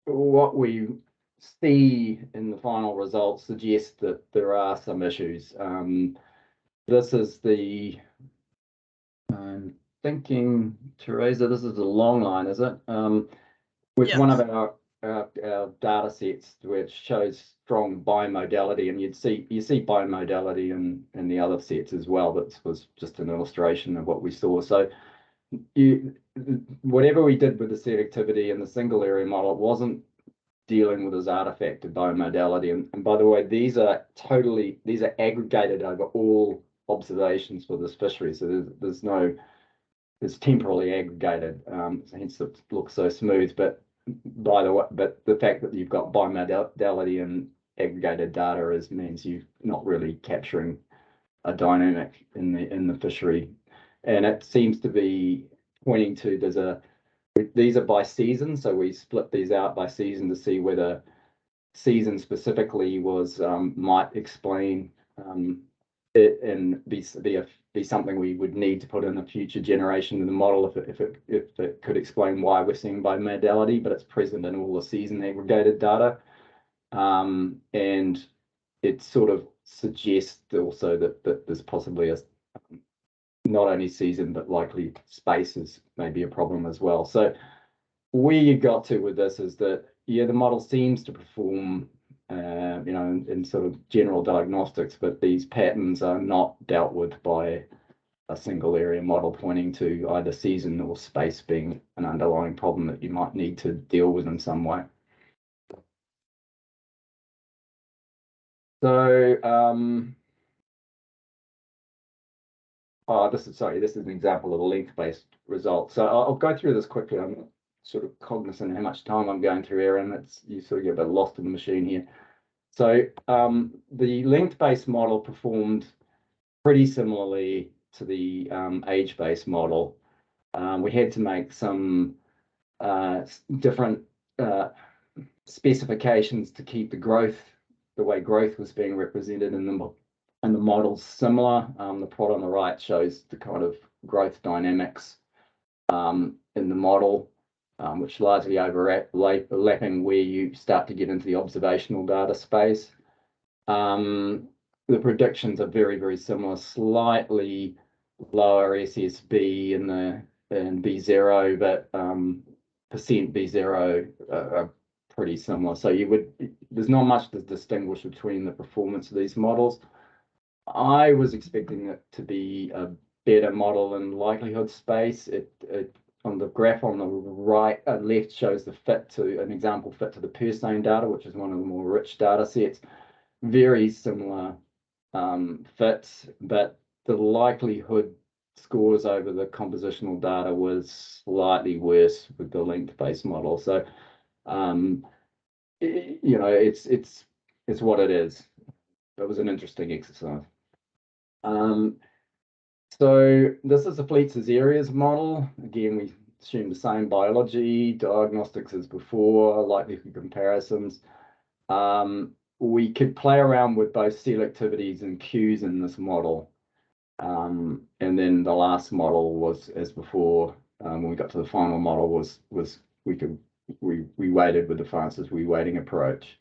what we see in the final results suggests that there are some issues. This is I'm thinking, Teresa, this is the long line, is it? With Yes. one of our data sets which shows strong bimodality, and you see bimodality in the other sets as well. That was just an illustration of what we saw. So whatever we did with the selectivity in the single area model, it wasn't dealing with this artifact of bimodality. And by the way, these are aggregated over all observations for this fishery. So it's temporally aggregated, hence it looks so smooth. But the fact that you've got bimodality and aggregated data means you're not really capturing a dynamic in the fishery. And it seems to be pointing to these are by season, so we split these out by season to see whether season specifically might explain it and be something we would need to put in a future generation of the model if it could explain why we're seeing bimodality, but it's present in all the season aggregated data, and it sort of suggests also that there's possibly not only season but likely spaces may be a problem as well. So where you got to with this is that the model seems to perform in sort of general diagnostics, but these patterns are not dealt with by a single area model, pointing to either season or space being an underlying problem that you might need to deal with in some way. So this is an example of a length-based result. So I'll go through this quickly. I'm not sort of cognizant of how much time I'm going through, Aaron. You sort of get a bit lost in the machine here. So the length-based model performed pretty similarly to the age-based model. We had to make some different specifications to keep the way growth was being represented in the models similar. The plot on the right shows the kind of growth dynamics in the model, which largely overlapping where you start to get into the observational data space. The predictions are very, very similar, slightly lower SSB in B0, but percent B0 are pretty similar. So there's not much to distinguish between the performance of these models. I was expecting it to be a better model in likelihood space. On the graph on the right, left shows the an example fit to the Persane data, which is one of the more rich data sets. Very similar fits, but the likelihood scores over the compositional data was slightly worse with the length-based model. So, you know, it's what it is. It was an interesting exercise. So this is the fleets as areas model. Again, we assume the same biology, diagnostics as before, likelihood comparisons. We could play around with both selectivities and queues in this model. And then the last model was, as before, when we got to the final model, was we weighted with the fastest reweighting approach.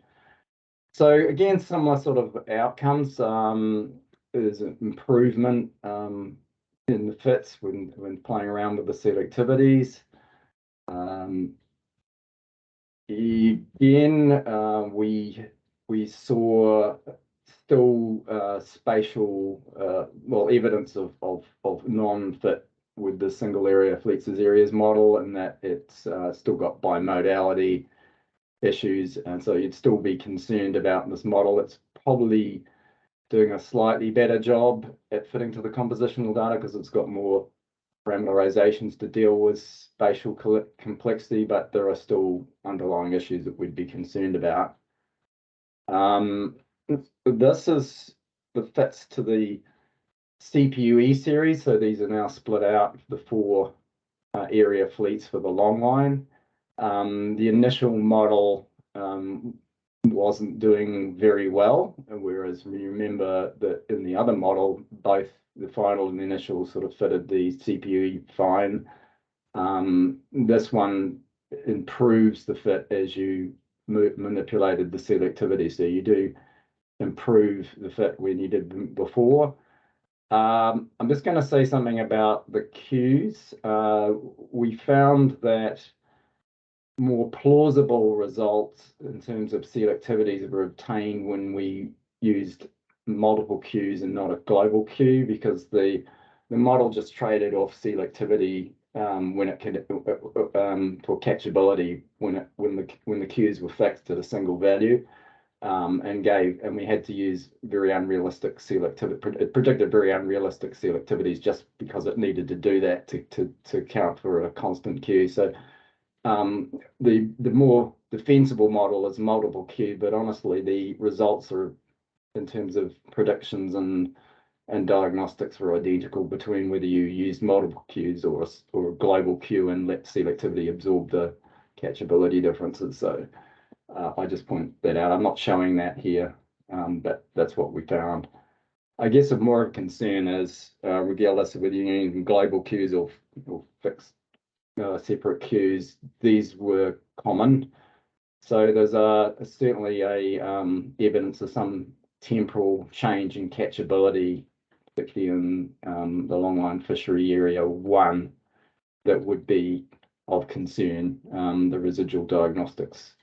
So again, similar sort of outcomes. There's an improvement in the fits when playing around with the selectivities. Again, we saw still spatial, well, evidence of non-fit with the single area fleets as areas model, and that it's still got bimodality issues, and so you'd still be concerned about this model. It's probably doing a slightly better job at fitting to the compositional data because it's got more parameterizations to deal with spatial complexity, but there are still underlying issues that we'd be concerned about. This is the fits to the CPU-E series. So these are now split out, the 4 area fleets for the long line. The initial model wasn't doing very well, whereas we remember that in the other model, both the final and the initial sort of fitted the CPU fine. This one improves the fit as you manipulated the selectivity. So you do improve the fit when you did before. I'm just going to say something about the queues. We found that more plausible results in terms of selectivities were obtained when we used multiple queues and not a global queue, because the model just traded off selectivity when it could for catchability when the queues were fixed at a single value, and we had to use very unrealistic selectivity. It predicted very unrealistic selectivities just because it needed to do that to account for a constant queue. So the more defensible model is multiple queue, but honestly, the results are, in terms of predictions and diagnostics, are identical between whether you use multiple queues or a global queue and let selectivity absorb the catchability differences. So I just point that out. I'm not showing that here, but that's what we found. I guess of more of concern is regardless of whether you're using global queues or fixed separate queues, these were common. So there's certainly evidence of some temporal change in catchability, particularly in the longline fishery area 1, that would be of concern. The residual diagnostics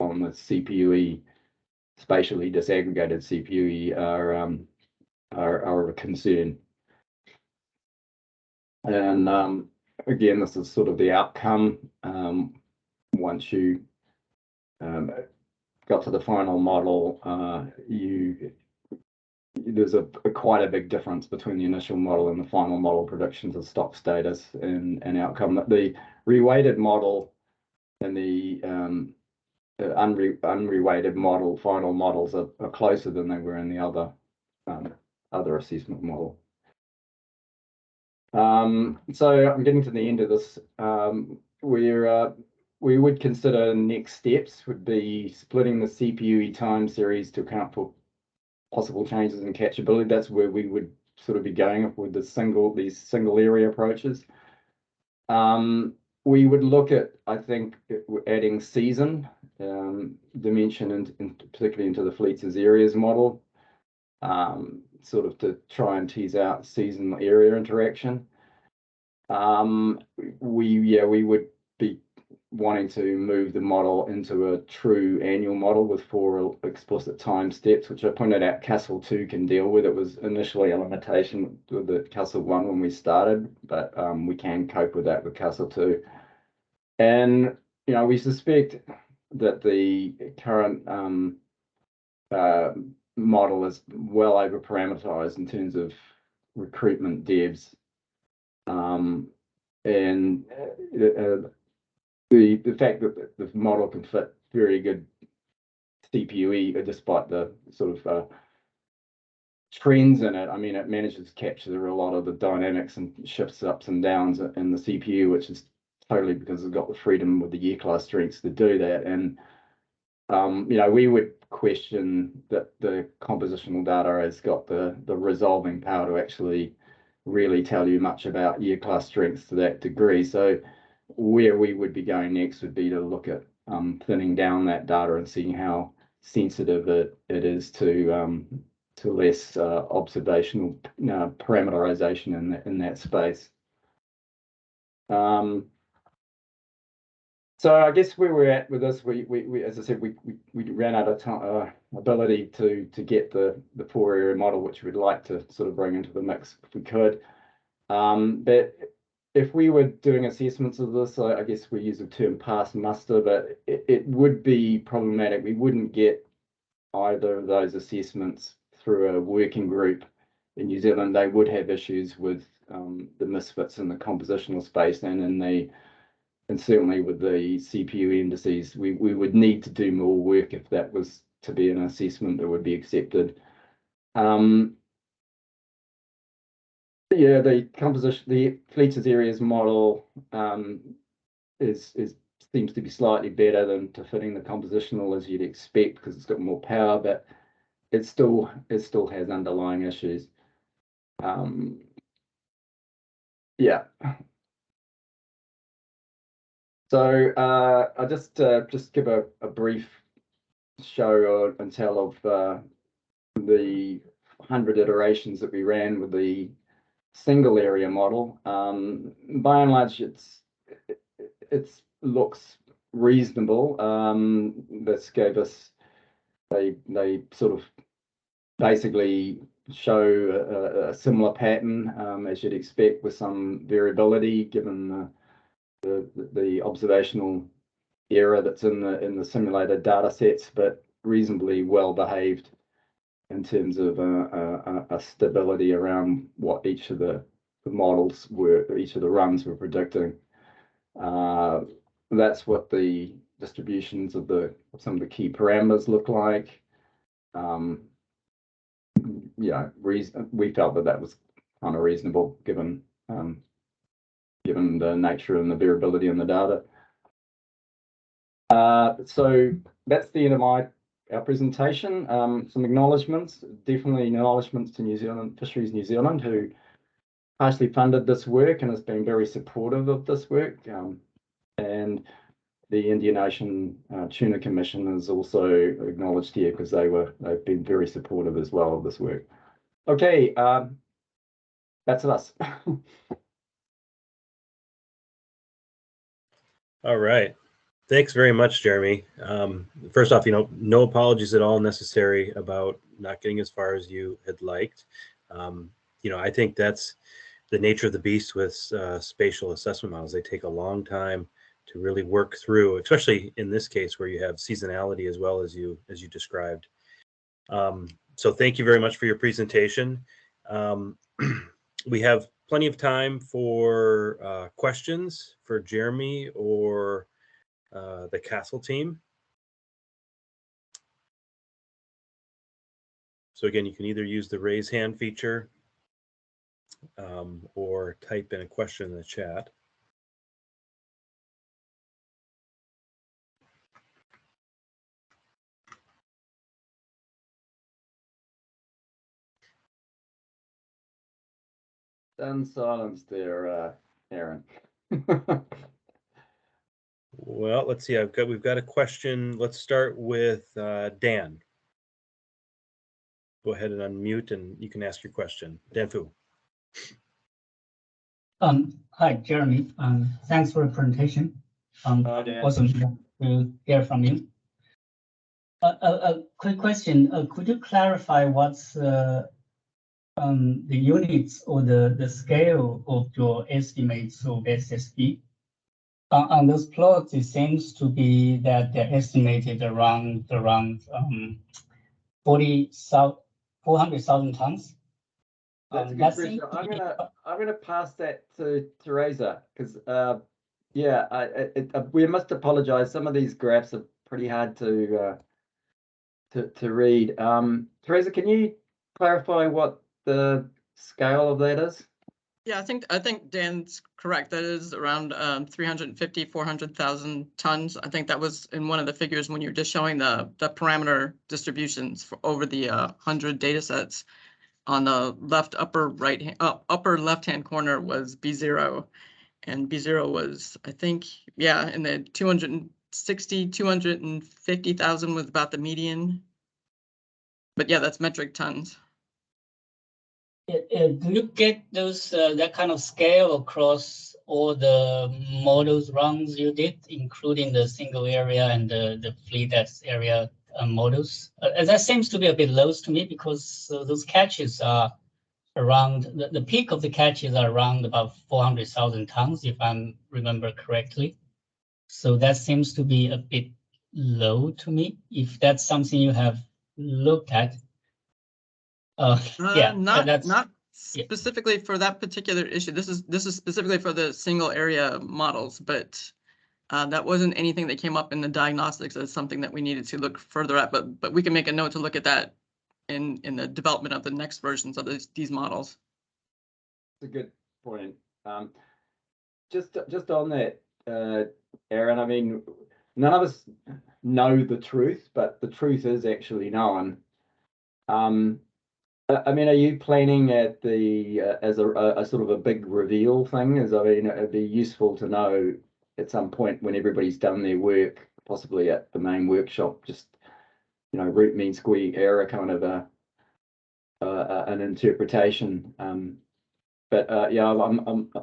on the CPU-E, spatially disaggregated CPU-E, are a concern. And again, this is sort of the outcome. Once you got to the final model, there's quite a big difference between the initial model and the final model predictions of stock status and outcome. The reweighted model and the unreweighted model, final models are closer than they were in the other assessment model. So I'm getting to the end of this. We would consider next steps would be splitting the CPU time series to account for possible changes in catchability. That's where we would sort of be going with these single area approaches. We would look at, I think, adding season dimension, particularly into the fleets as areas model, sort of to try and tease out season area interaction. We would be wanting to move the model into a true annual model with 4 explicit time steps, which I pointed out CASAL 2 can deal with. It was initially a limitation with the CASAL 1 when we started, but we can cope with that with CASAL 2. And, we suspect that the current model is well over parameterized in terms of recruitment devs. And the fact that the model can fit very good CPU-E, despite the sort of trends in it. I mean, it manages to capture a lot of the dynamics and shifts ups and downs in the CPU, which is totally because it's got the freedom with the year class strengths to do that. And we would question that the compositional data has got the resolving power to actually really tell you much about year class strengths to that degree. So where we would be going next would be to look at thinning down that data and seeing how sensitive it is to less observational parameterization in that space. So I guess where we're at with this, we as I said, we ran out of time, ability to get the 4 area model, which we'd like to sort of bring into the mix if we could. But if we were doing assessments of this, I guess we use the term pass muster, but it would be problematic. We wouldn't get either of those assessments through a working group in New Zealand. They would have issues with the misfits in the compositional space and certainly with the CPU indices. We would need to do more work if that was to be an assessment that would be accepted. The composition, the fleets as areas model seems to be slightly better than to fitting the compositional as you'd expect, because it's got more power, but it still has underlying issues. So I'll just give a brief show and tell of the 100 iterations that we ran with the single area model. By and large, it looks reasonable. This gave us, they sort of basically show a similar pattern as you'd expect, with some variability given the observational error that's in the simulated data sets, but reasonably well behaved in terms of a stability around what each of the models were, each of the runs were predicting. That's what the distributions of some of the key parameters look like. We felt that was kind of reasonable given the nature and the variability in the data. So that's the end of our presentation. Some acknowledgements, definitely acknowledgements to New Zealand, Fisheries New Zealand, who partially funded this work and has been very supportive of this work. And the Indian Ocean Tuna Commission is also acknowledged here because they've been very supportive as well of this work. Okay, that's us. All right. Thanks very much, Jeremy. First off, no apologies at all necessary about not getting as far as you had liked. I think that's the nature of the beast with spatial assessment models. They take a long time to really work through, especially in this case where you have seasonality as well as you described. So thank you very much for your presentation. We have plenty of time for questions for Jeremy or the CASAL team. So again, you can either use the raise hand feature or type in a question in the chat. Done silence there, Aaron. Well, let's see. We've got a question. Let's start with Dan. Go ahead and unmute, and you can ask your question. Dan Fu. Hi, Jeremy. Thanks for the presentation. Hi, Dan. Awesome to hear from you. A quick question. Could you clarify what's the units or the scale of your estimates of SSB? On those plots, it seems to be that they're estimated around 400,000 tons. That's a good question. I'm gonna pass that to Teresa because yeah, we must apologize. Some of these graphs are pretty hard to read. Teresa, can you clarify what the scale of that is? Yeah, I think Dan's correct. That is around 350, 400,000 tons. I think that was in one of the figures when you were just showing the parameter distributions for over the 100 data sets. On the left upper left hand corner was B0, and B0 was, I think, yeah, in the 260, 250,000 was about the median. But yeah, that's metric tons. Do you get those that kind of scale across all the models runs you did, including the single area and the fleet area models? That seems to be a bit low to me because those catches are around the peak of the catches are around about 400,000 tons, if I remember correctly. So that seems to be a bit low to me. If that's something you have looked at. Yeah, not specifically for that particular issue. This is specifically for the single area models, but that wasn't anything that came up in the diagnostics as something that we needed to look further at. But we can make a note to look at that in the development of the next versions of these models. That's a good point. Just on that, Aaron. I mean, none of us know the truth, but the truth is actually known. I mean, are you planning at the as a sort of a big reveal thing? I mean, it'd be useful to know at some point when everybody's done their work, possibly at the main workshop, just root mean square error kind of an interpretation. But yeah,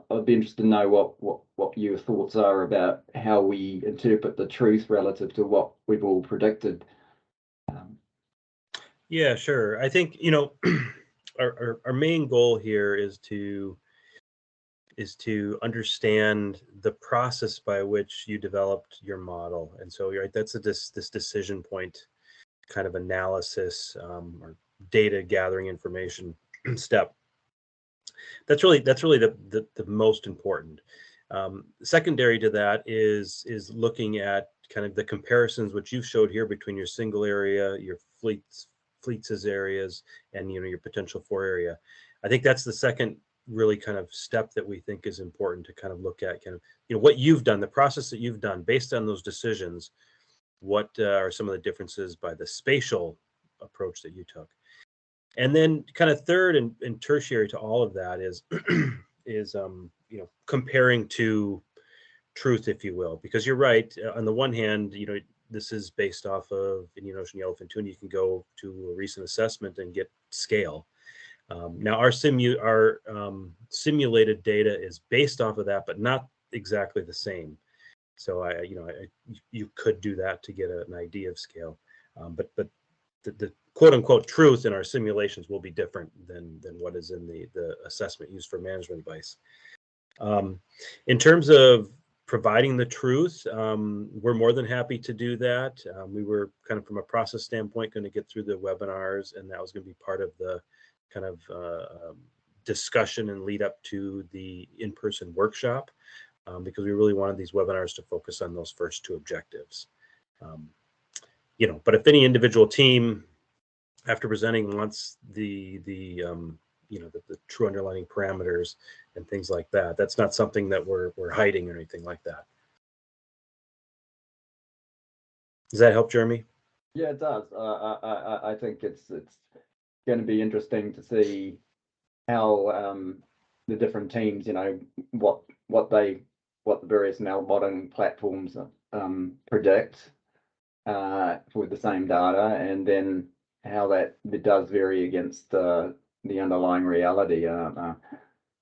I'd be interested to know what your thoughts are about how we interpret the truth relative to what we've all predicted. Yeah, sure. I think our main goal here is to understand the process by which you developed your model, and so right, that's this decision point kind of analysis or data gathering information step. That's really the most important. Secondary to that is looking at kind of the comparisons which you showed here between your single area, your fleets as areas, and your potential for area. I think that's the second really kind of step that we think is important to kind of look at kind of what you've done, the process that you've done based on those decisions. What are some of the differences by the spatial approach that you took? And then kind of third and tertiary to all of that is comparing to truth, if you will, because you're right. On the one hand, this is based off of Indian Ocean yellowfin tuna. You can go to a recent assessment and get scale. Now our simulated data is based off of that, but not exactly the same. So you could do that to get an idea of scale, but the quote unquote truth in our simulations will be different than what is in the assessment used for management advice. In terms of providing the truth, we're more than happy to do that. We were kind of from a process standpoint going to get through the webinars, and that was going to be part of the kind of discussion and lead up to the in-person workshop, because we really wanted these webinars to focus on those first two objectives. But if any individual team after presenting once the true underlying parameters and things like that. That's not something that we're hiding or anything like that. Does that help, Jeremy? Yeah, it does. I think it's going to be interesting to see how the different teams, what the various modeling platforms predict with the same data, and then how that does vary against the underlying reality.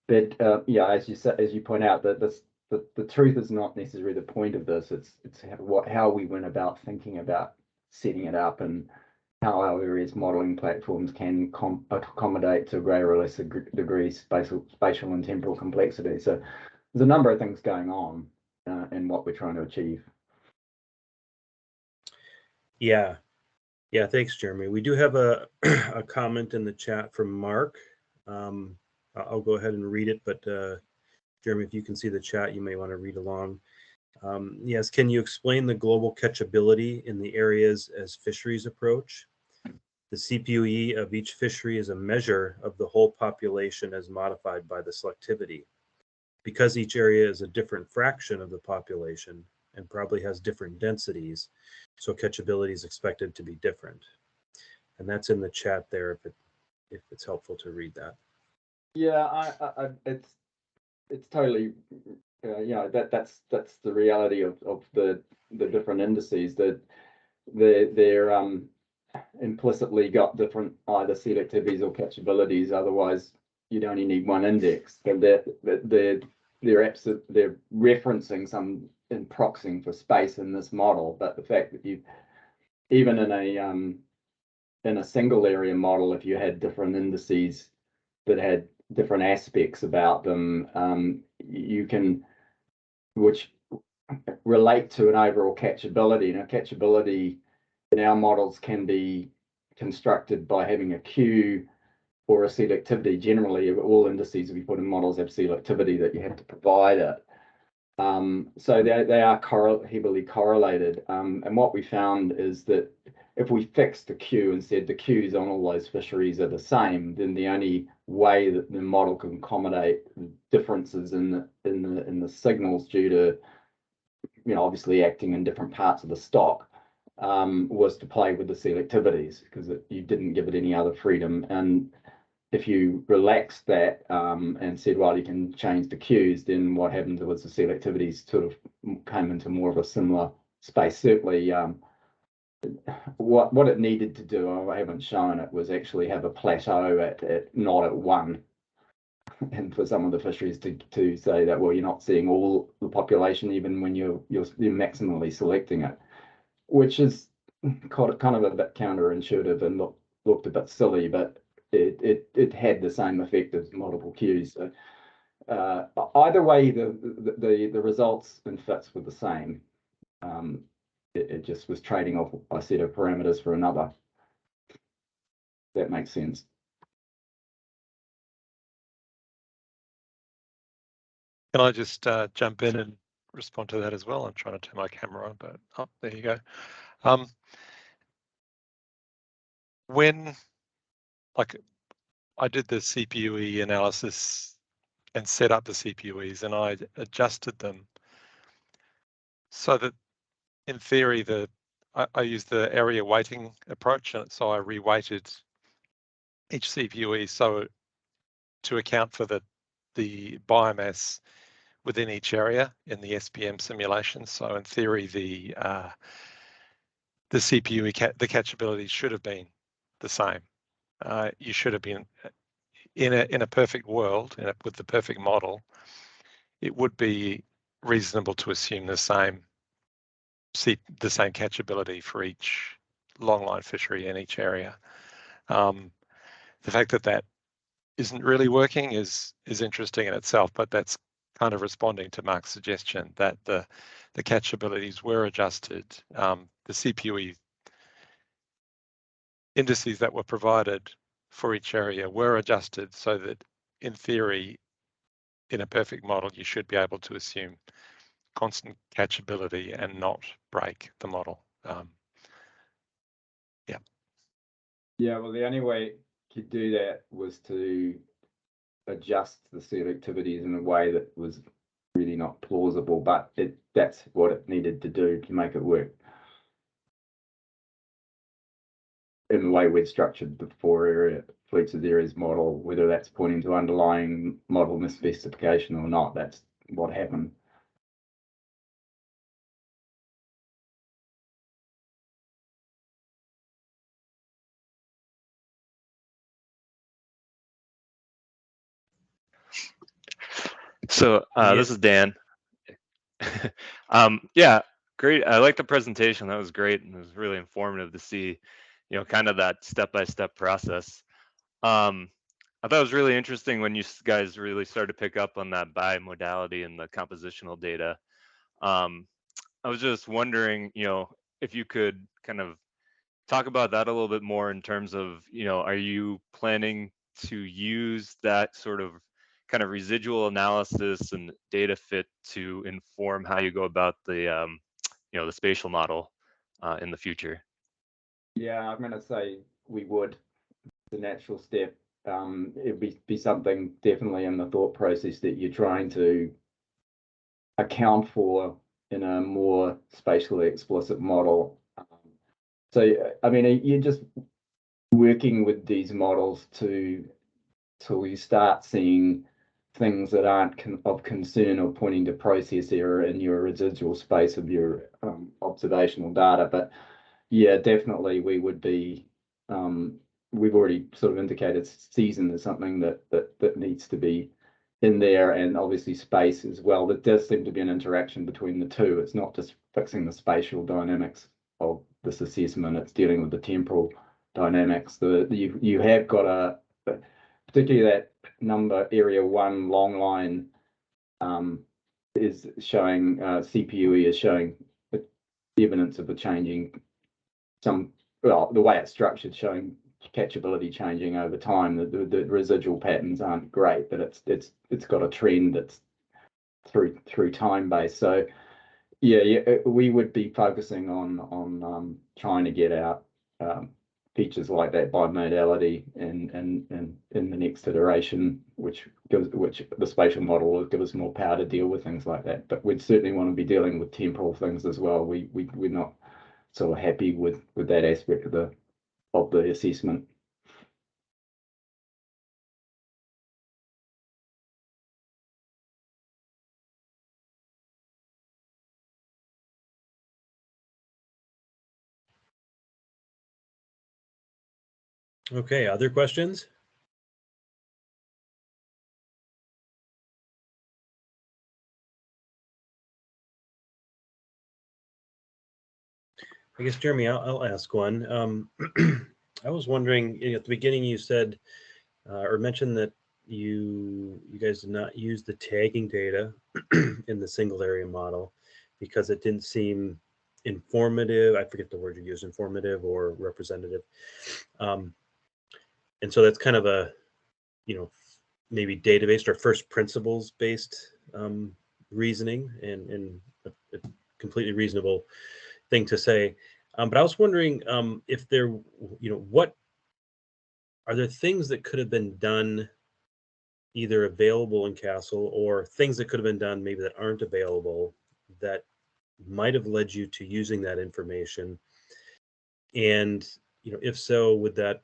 But yeah, as you point out, that the truth is not necessarily the point of this. It's how we went about thinking about setting it up, and how our various modeling platforms can accommodate to a greater or lesser degree spatial and temporal complexity. So there's a number of things going on in what we're trying to achieve. Yeah, thanks, Jeremy. We do have a comment in the chat from Mark. I'll go ahead and read it, but Jeremy, if you can see the chat, you may want to read along. Yes, can you explain the global catchability in the areas as fisheries approach? The CPUE of each fishery is a measure of the whole population as modified by the selectivity. Because each area is a different fraction of the population and probably has different densities, so catchability is expected to be different. And that's in the chat there if it's helpful to read that. Yeah, it's totally that's the reality of the different indices, that they're implicitly got different either selectivities or catchabilities. Otherwise, you'd only need one index. But they're referencing some in proxying for space in this model. But the fact that you even in a single area model, if you had different indices that had different aspects about them, which relate to an overall catchability. Now, catchability in our models can be constructed by having a Q or a selectivity. Generally, all indices we put in models have selectivity that you have to provide it. So they are heavily correlated. And what we found is that if we fixed the Q and said the Qs on all those fisheries are the same, then the only way that the model can accommodate differences in the signals due to obviously acting in different parts of the stock was to play with the selectivities, because you didn't give it any other freedom. And if you relaxed that and said, well, you can change the Qs, then what happened was the selectivities sort of came into more of a similar space. Certainly, what it needed to do, I haven't shown it, was actually have a plateau at not at 1. And for some of the fisheries to say that, well, you're not seeing all the population even when you're maximally selecting it, which is kind of a bit counterintuitive and looked a bit silly, but it had the same effect as multiple Qs. So either way, the results and fits were the same. It just was trading off a set of parameters for another. That makes sense. Can I just jump in and respond to that as well? I'm trying to turn my camera on, but there you go. When I did the CPUE analysis and set up the CPUEs, and I adjusted them so that, in theory, I used the area weighting approach, and so I reweighted each CPUE so to account for the biomass within each area in the SPM simulation. So in theory, the CPUE the catchability should have been the same. You should have been in a perfect world, with the perfect model. It would be reasonable to assume the same catchability for each longline fishery in each area. The fact that isn't really working is interesting in itself, but that's kind of responding to Mark's suggestion that the catchabilities were adjusted. The CPUE indices that were provided for each area were adjusted so that, in theory, in a perfect model, you should be able to assume constant catchability and not break the model. Yeah. Yeah, well, the only way to do that was to adjust the selectivities in a way that was really not plausible, but that's what it needed to do to make it work. In the way we'd structured the 4 fleets of areas model, whether that's pointing to underlying model misspecification or not, that's what happened. So this is Dan. Yeah, great. I like the presentation. That was great, and it was really informative to see, kind of that step-by-step process. I thought it was really interesting when you guys really started to pick up on that by modality and the compositional data. I was just wondering, if you could kind of talk about that a little bit more in terms of, are you planning to use that sort of kind of residual analysis and data fit to inform how you go about the, the spatial model in the future? Yeah, I'm going to say we would. The natural step. It'd be something definitely in the thought process that you're trying to account for in a more spatially explicit model. So, I mean, you're just working with these models till you start seeing things that aren't of concern or pointing to process error in your residual space of your observational data. But yeah, definitely we would be. We've already sort of indicated season is something that needs to be in there, and obviously space as well. There does seem to be an interaction between the two. It's not just fixing the spatial dynamics of this assessment, it's dealing with the temporal dynamics. You have got particularly that number area 1 long line is showing CPUE is showing evidence of a changing the way it's structured, showing catchability changing over time. The residual patterns aren't great, but it's got a trend that's through time base. So yeah, we would be focusing on trying to get out features like that by modality in the next iteration, which the spatial model will give us more power to deal with things like that. But we'd certainly want to be dealing with temporal things as well. We're not sort of happy with that aspect of the assessment. Okay, other questions? I guess, Jeremy, I'll ask one. I was wondering, at the beginning you said or mentioned that you guys did not use the tagging data in the single area model because it didn't seem informative. I forget the word you used, informative or representative. And so that's kind of a, maybe database or first principles based reasoning, and a completely reasonable thing to say. But I was wondering if there, what are there things that could have been done either available in CASAL or things that could have been done maybe that aren't available that might have led you to using that information? And, if so, would that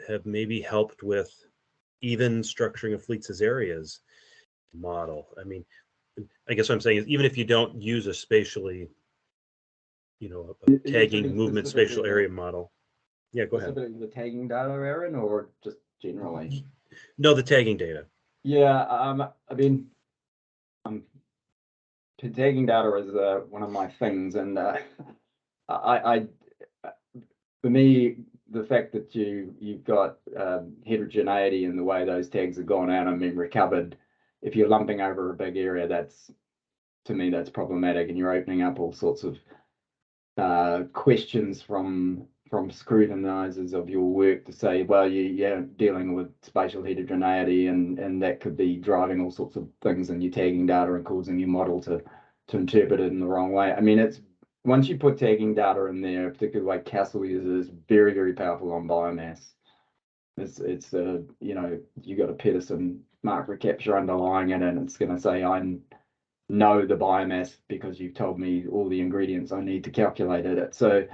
have maybe helped with even structuring a fleets as areas model? I mean, I guess what I'm saying is even if you don't use a spatially, a tagging movement spatial area model. Yeah, go ahead. The tagging data, Aaron, or just generally? No, the tagging data. Yeah, I mean, tagging data is one of my things, and I for me, the fact that you've got heterogeneity in the way those tags have gone out and been recovered, if you're lumping over a big area, to me that's problematic, and you're opening up all sorts of questions from scrutinizers of your work to say, well, you're dealing with spatial heterogeneity, and that could be driving all sorts of things in your tagging data and causing your model to interpret it in the wrong way. I mean, once you put tagging data in there, particularly like CASAL uses, very, very powerful on biomass. It's you know, you got a Peterson mark recapture underlying it, and it's going to say I know the biomass because you've told me all the ingredients I need to calculate it. So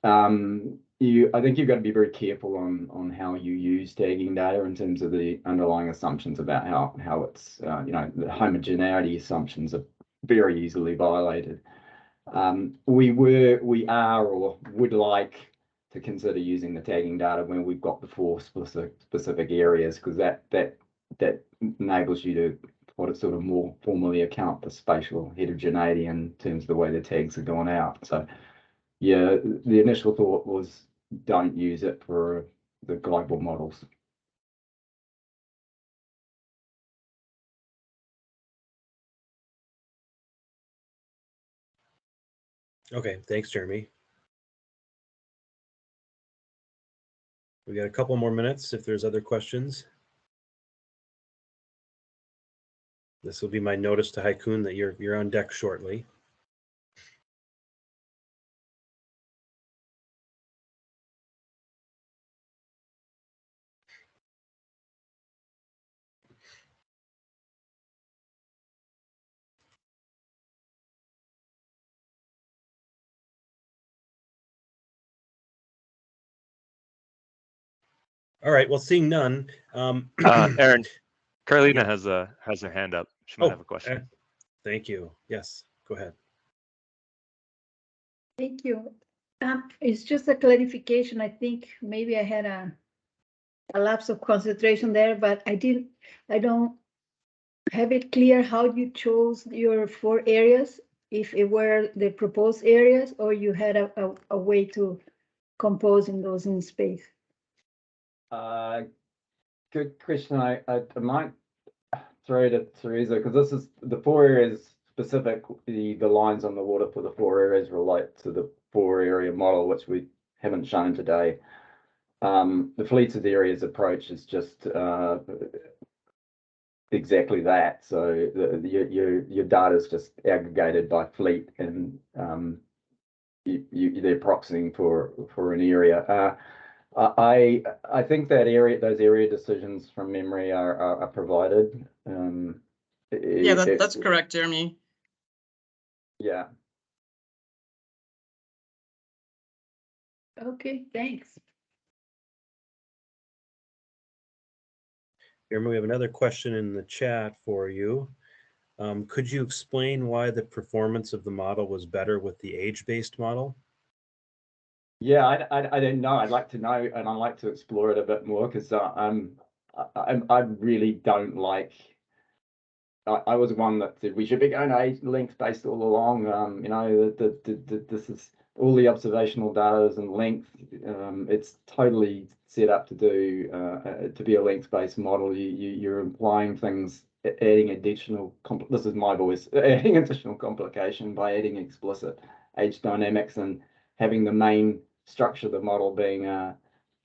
I think you've got to be very careful on how you use tagging data in terms of the underlying assumptions about how it's you know, the homogeneity assumptions are very easily violated. We are or would like to consider using the tagging data when we've got the 4 specific areas, because that enables you to what sort of more formally account for spatial heterogeneity in terms of the way the tags are going out. So yeah, the initial thought was don't use it for the global models. Okay, thanks, Jeremy. We got a couple more minutes if there's other questions. This will be my notice to Haikun that you're on deck shortly. All right. Well, seeing none. Aaron, Carolina Yeah. has her hand up. She might have a question. Thank you. Yes, go ahead. Thank you. It's just a clarification. I think maybe I had a lapse of concentration there, but I don't have it clear how you chose your 4 areas, if it were the proposed areas or you had a way to composing those in space. Good question. I might throw it at Teresa, because this is the 4 areas specific. The lines on the water for the 4 areas relate to the 4 area model, which we haven't shown today. The fleets of areas approach is just exactly that. So your data is just aggregated by fleet, and they're proxying for an area. I think that those area decisions from memory are provided. Yeah, that's correct, Jeremy. Yeah. Okay, thanks. Jeremy, we have another question in the chat for you. Could you explain why the performance of the model was better with the age-based model? Yeah, I don't know. I'd like to know, and I'd like to explore it a bit more, because I really don't like. I was one that said we should be going age length based all along. You know, this is all the observational data is in length. It's totally set up to do to be a length based model. You're implying things, adding additional. This is my voice. Adding additional complication by adding explicit age dynamics and having the main structure of the model being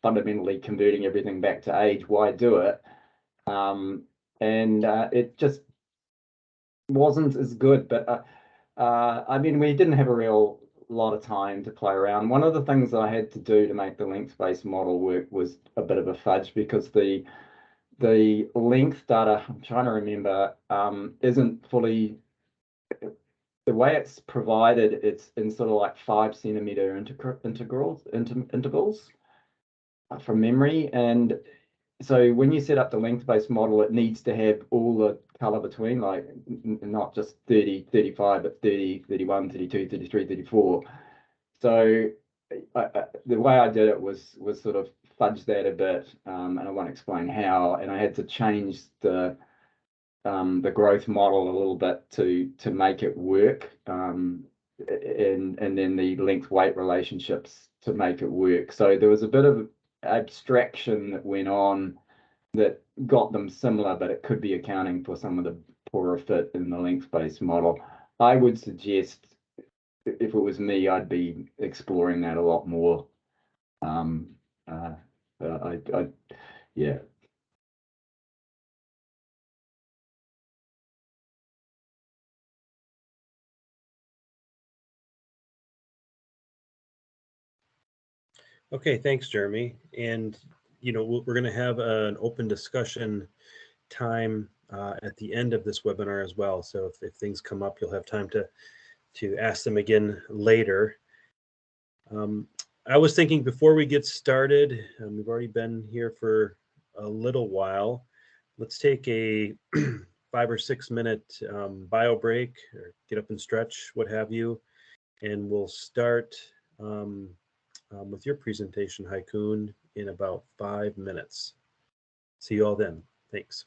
fundamentally converting everything back to age. Why do it? It just wasn't as good. But I mean, we didn't have a real lot of time to play around. One of the things that I had to do to make the length-based model work was a bit of a fudge, because the length data, I'm trying to remember, isn't fully. The way it's provided, it's in sort of like 5 centimeter intervals from memory. And so when you set up the length-based model, it needs to have all the color between, like not just 30, 35, but 30, 31, 32, 33, 34. So the way I did it was sort of fudge that a bit, and I won't explain how. And I had to change the growth model a little bit to make it work, and then the length weight relationships to make it work. So there was a bit of abstraction that went on that got them similar, but it could be accounting for some of the poorer fit in the length-based model. I would suggest, if it was me, I'd be exploring that a lot more. Yeah. Okay, thanks, Jeremy. And, we're going to have an open discussion time at the end of this webinar as well. So if things come up, you'll have time to ask them again later. I was thinking before we get started, we've already been here for a little while. Let's take a 5 or 6 minute bio break, or get up and stretch, what have you. And we'll start with your presentation, Haikun, in about 5 minutes. See you all then. Thanks.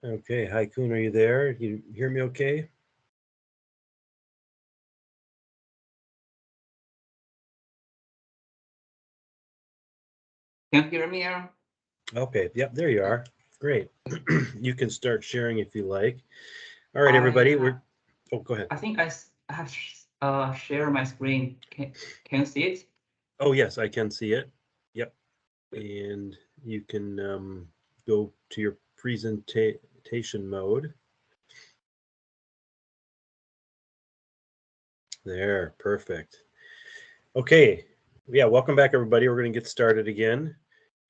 Okay, Haikun, are you there? You hear me okay? Can you hear me, Aaron? Okay, yep, there you are. Great. You can start sharing if you like. All right, everybody, oh, go ahead. I think I have shared my screen. Can you see it? Oh, yes, I can see it. Yep. And you can go to your presentation mode. There, perfect. Okay, yeah, welcome back, everybody. We're going to get started again.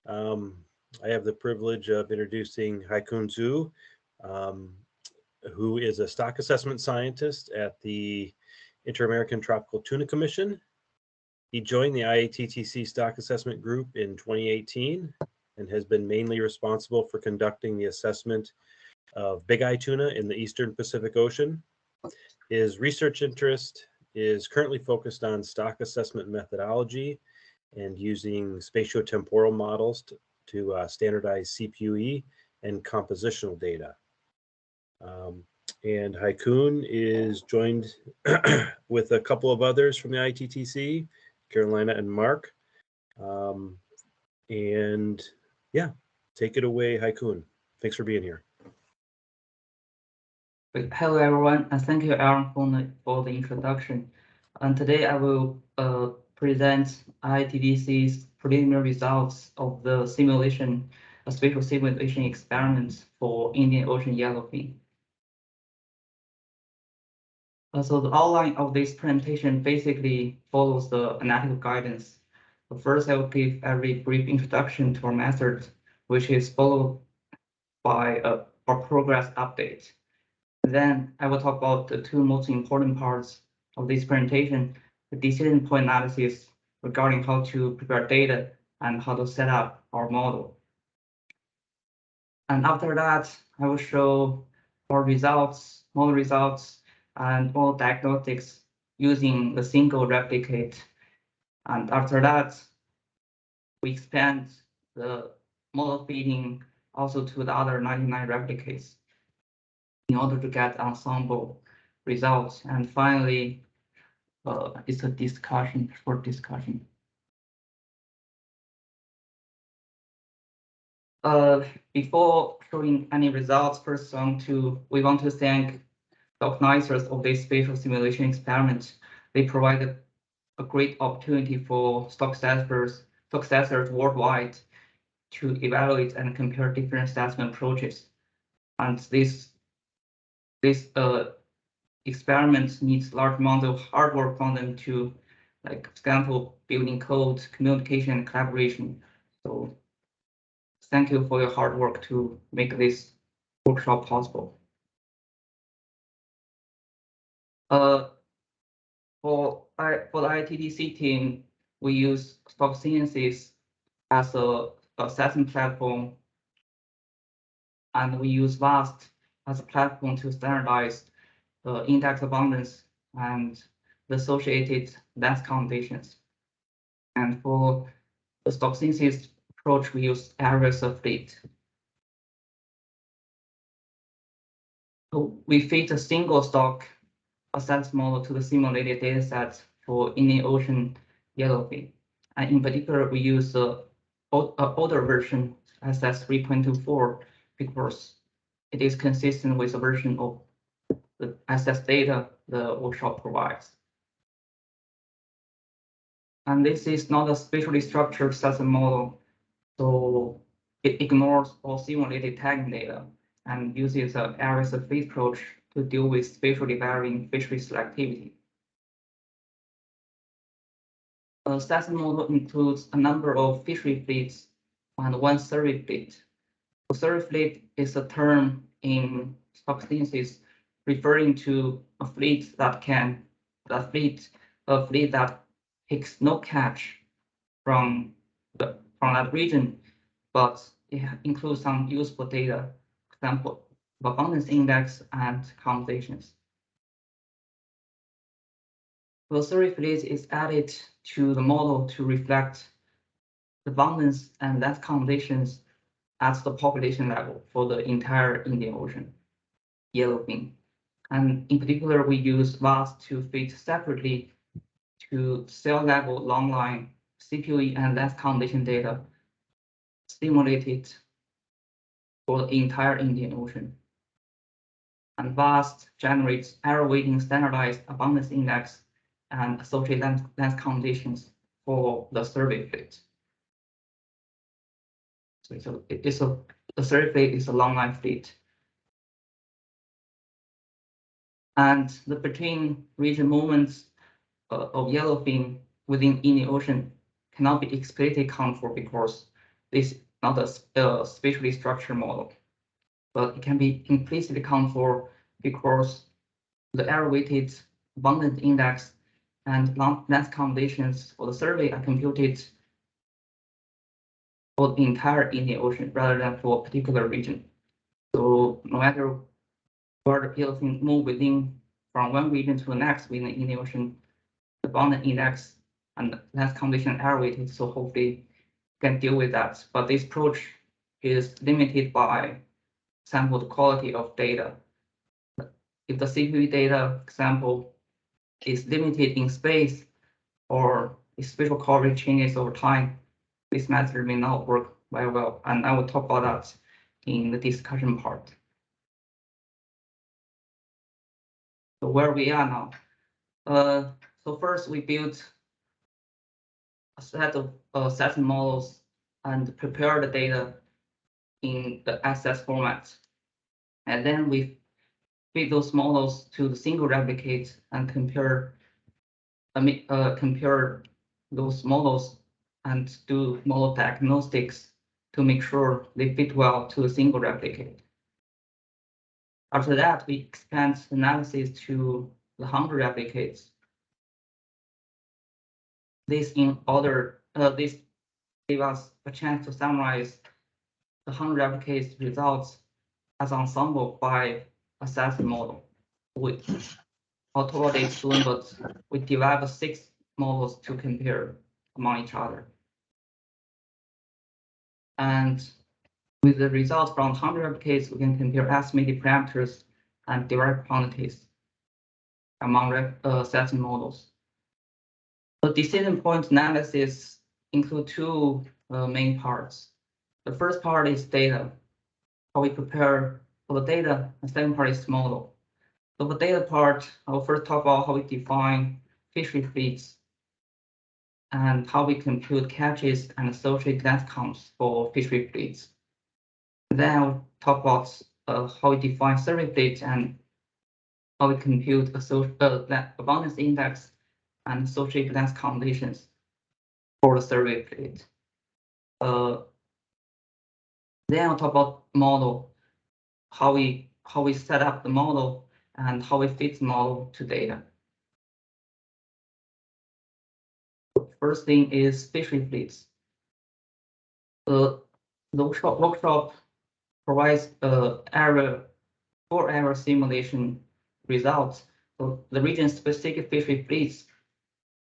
I have the privilege of introducing Haikun Zhu, who is a stock assessment scientist at the Inter-American Tropical Tuna Commission. He joined the IATTC stock assessment group in 2018 and has been mainly responsible for conducting the assessment of big eye tuna in the Eastern Pacific Ocean. His research interest is currently focused on stock assessment methodology and using spatiotemporal models to standardize CPUE and compositional data. And Haikun is joined with a couple of others from the IATTC, Carolina and Mark. And yeah, take it away, Haikun. Thanks for being here. Hello, everyone, and thank you, Aaron, for the introduction. And today I will present IATTC's preliminary results of the simulation, a spatial simulation experiment for Indian Ocean yellowfin. So the outline of this presentation basically follows the analytical guidance. But first, I will give a very brief introduction to our method, which is followed by a progress update. Then I will talk about the two most important parts of this presentation, the decision point analysis regarding how to prepare data and how to set up our model. And after that, I will show our results, model results, and model diagnostics using the single replicate. And after that, we expand the model fitting also to the other 99 replicates in order to get ensemble results. And finally, it's a discussion, short discussion. Before showing any results, first we want to thank the organizers of this spatial simulation experiment. They provided a great opportunity for stock assessors worldwide to evaluate and compare different assessment approaches. And this experiment needs large amount of hard work from them to, like, for example, building code, communication, and collaboration. So thank you for your hard work to make this workshop possible. For the IATTC team, we use stock synthesis as a assessment platform, and we use VAST as a platform to standardize the index abundance and the associated length conditions. And for the stock synthesis approach, we use areas of fleet. So we fit a single stock assessment model to the simulated dataset for Indian Ocean yellowfin. And in particular, we use the older version, SS 3.24, because it is consistent with the version of the SS data the workshop provides. And this is not a spatially structured assessment model, so it ignores all simulated tagging data and uses an areas of fleet approach to deal with spatially varying fishery selectivity. The assessment model includes a number of fishery fleets and one survey fleet. A survey fleet is a term in stock synthesis referring to a fleet that takes no catch from that region, but it includes some useful data, for example, abundance index and compensations. The survey fleet is added to the model to reflect the abundance and length conditions at the population level for the entire Indian Ocean yellowfin. And in particular, we use VAST to fit separately to cell level long-line CPUE and lens condition data stimulated for the entire Indian Ocean. And VAST generates error weighting standardized abundance index and associated lens conditions for the survey fleet. So the survey fleet is a long line fleet. And the between region movements of yellowfin within Indian Ocean cannot be explicitly accounted for because this is not a spatially structured model, but it can be implicitly accounted for because the error-weighted abundance index and lens conditions for the survey are computed for the entire Indian Ocean rather than for a particular region. So no matter where the yellowfin move within from one region to the next within the Indian Ocean, the abundance index and lens condition error weighted. So hopefully can deal with that. But this approach is limited by sampled quality of data. If the CPUE data example is limited in space or if spatial coverage changes over time, this method may not work very well. And I will talk about that in the discussion part. So where we are now. So first we built a set of assessment models and prepare the data in the SS format. And then we feed those models to the single replicate and compare those models and do model diagnostics to make sure they fit well to a single replicate. After that, we expand analysis to the 100 replicates. This gave us a chance to summarize the 100 replicates results as ensemble by assessment model. I'll talk about it soon, but we developed 6 models to compare among each other. And with the results from 100 replicates, we can compare estimated parameters and derived quantities among assessment models. The decision point analysis include 2 main parts. The first part is data, how we prepare for the data. The second part is model. So the data part, I'll first talk about how we define fishery fleets and how we compute catches and associated lens counts for fishery fleets. Then I'll talk about how we define survey fleets and how we compute abundance index and associated lens conditions for the survey fleet. Then I'll talk about model, how we set up the model and how we fit the model to data. First thing is fishery fleets. The workshop provides full error simulation results. So the region-specific fishery fleets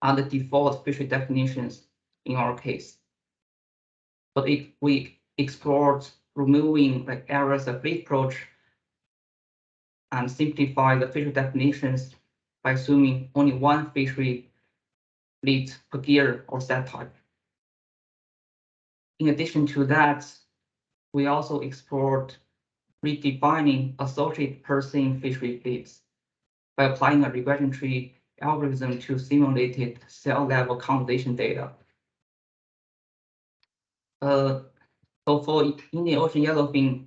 are the default fishery definitions in our case. But if we explored removing like errors of fleet approach and simplify the fishery definitions by assuming only one fishery fleet per gear or set type. In addition to that, we also explored redefining associated per-scene fishery fleets by applying a regression tree algorithm to simulated cell level conservation data. So for Indian Ocean yellowfin,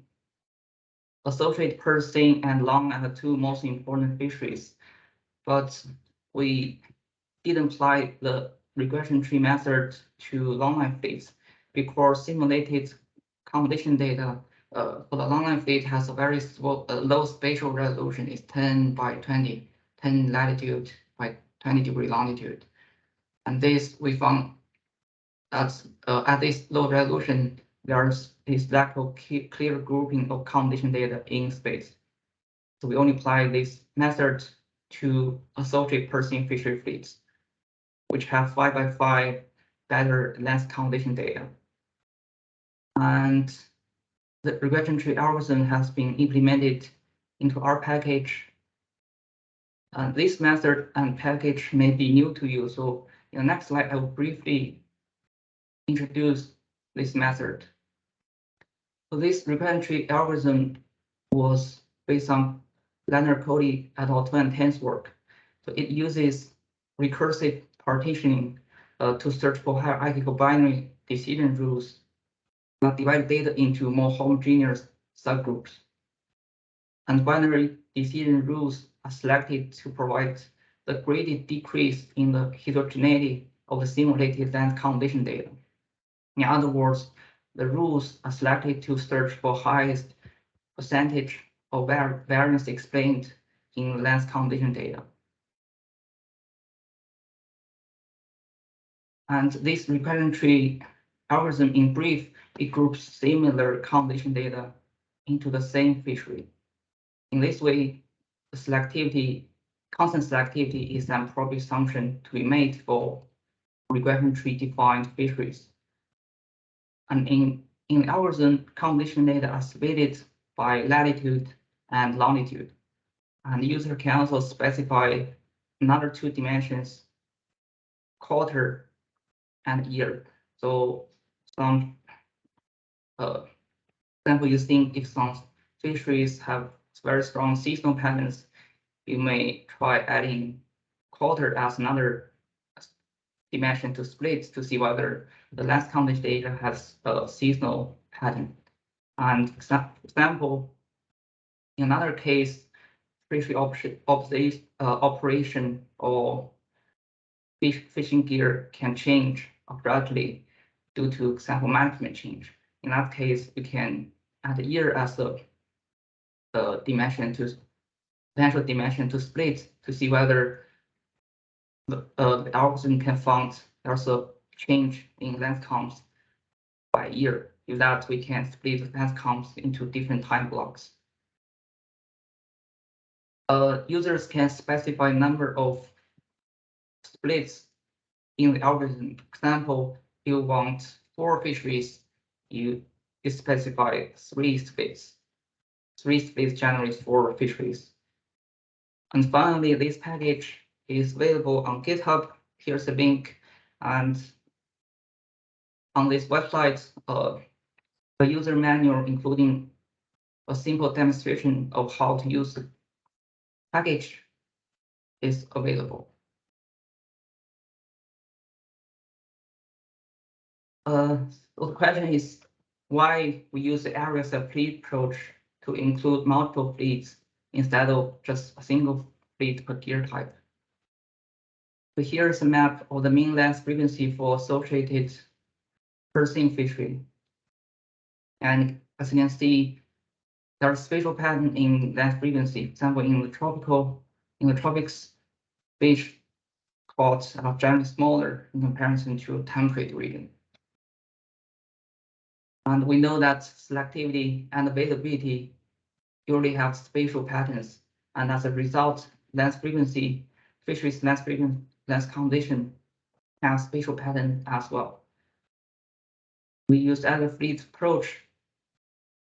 associated per-scene and long are the 2 most important fisheries, but we didn't apply the regression tree method to longline fleets because simulated conservation data for the longline fleet has a very low spatial resolution. It's 10 by 20, 10 latitude by 20 degree longitude. And this we found that at this low resolution, there's this lack of clear grouping of condition data in space. So we only apply this method to associate per-scene fishery fleets, which have 5 by 5 better lens condition data. And the regression tree algorithm has been implemented into our package. This method and package may be new to you, so in the next slide, I will briefly introduce this method. So this regression tree algorithm was based on Leonard Cody et al. 2010's work. So it uses recursive partitioning to search for hierarchical binary decision rules that divide data into more homogeneous subgroups. And binary decision rules are selected to provide the greatest decrease in the heterogeneity of the simulated lens condition data. In other words, the rules are selected to search for highest percentage of variance explained in lens condition data. And this regression tree algorithm, in brief, it groups similar condition data into the same fishery. In this way, the selectivity, constant selectivity is an appropriate assumption to be made for regression tree defined fisheries. And in the algorithm, condition data are split by latitude and longitude. And the user can also specify another 2 dimensions, quarter and year. So some example, you think if some fisheries have very strong seasonal patterns, you may try adding quarter as another dimension to split to see whether the last condition data has a seasonal pattern. And example, in another case, fishery operation or fishing gear can change abruptly due to sample management change. In that case, we can add a year as a dimension to potential dimension to split to see whether the algorithm can find there's a change in length counts by year. With that, we can split the length counts into different time blocks. Users can specify a number of splits in the algorithm. Example, you want 4 fisheries, you specify 3 splits. 3 splits generates 4 fisheries. And finally, this package is available on GitHub. Here's a link. And on this website, the user manual, including a simple demonstration of how to use the package, is available. So the question is why we use the areas of fleet approach to include multiple fleets instead of just a single fleet per gear type. So here is a map of the mean lens frequency for associated Persian fishery. And as you can see, there are spatial pattern in lens frequency. For example, in the tropics, fish spots are generally smaller in comparison to temperate region. And we know that selectivity and availability usually have spatial patterns, and as a result, lens frequency, fisheries lens frequency, lens condition have spatial pattern as well. We use other fleet approach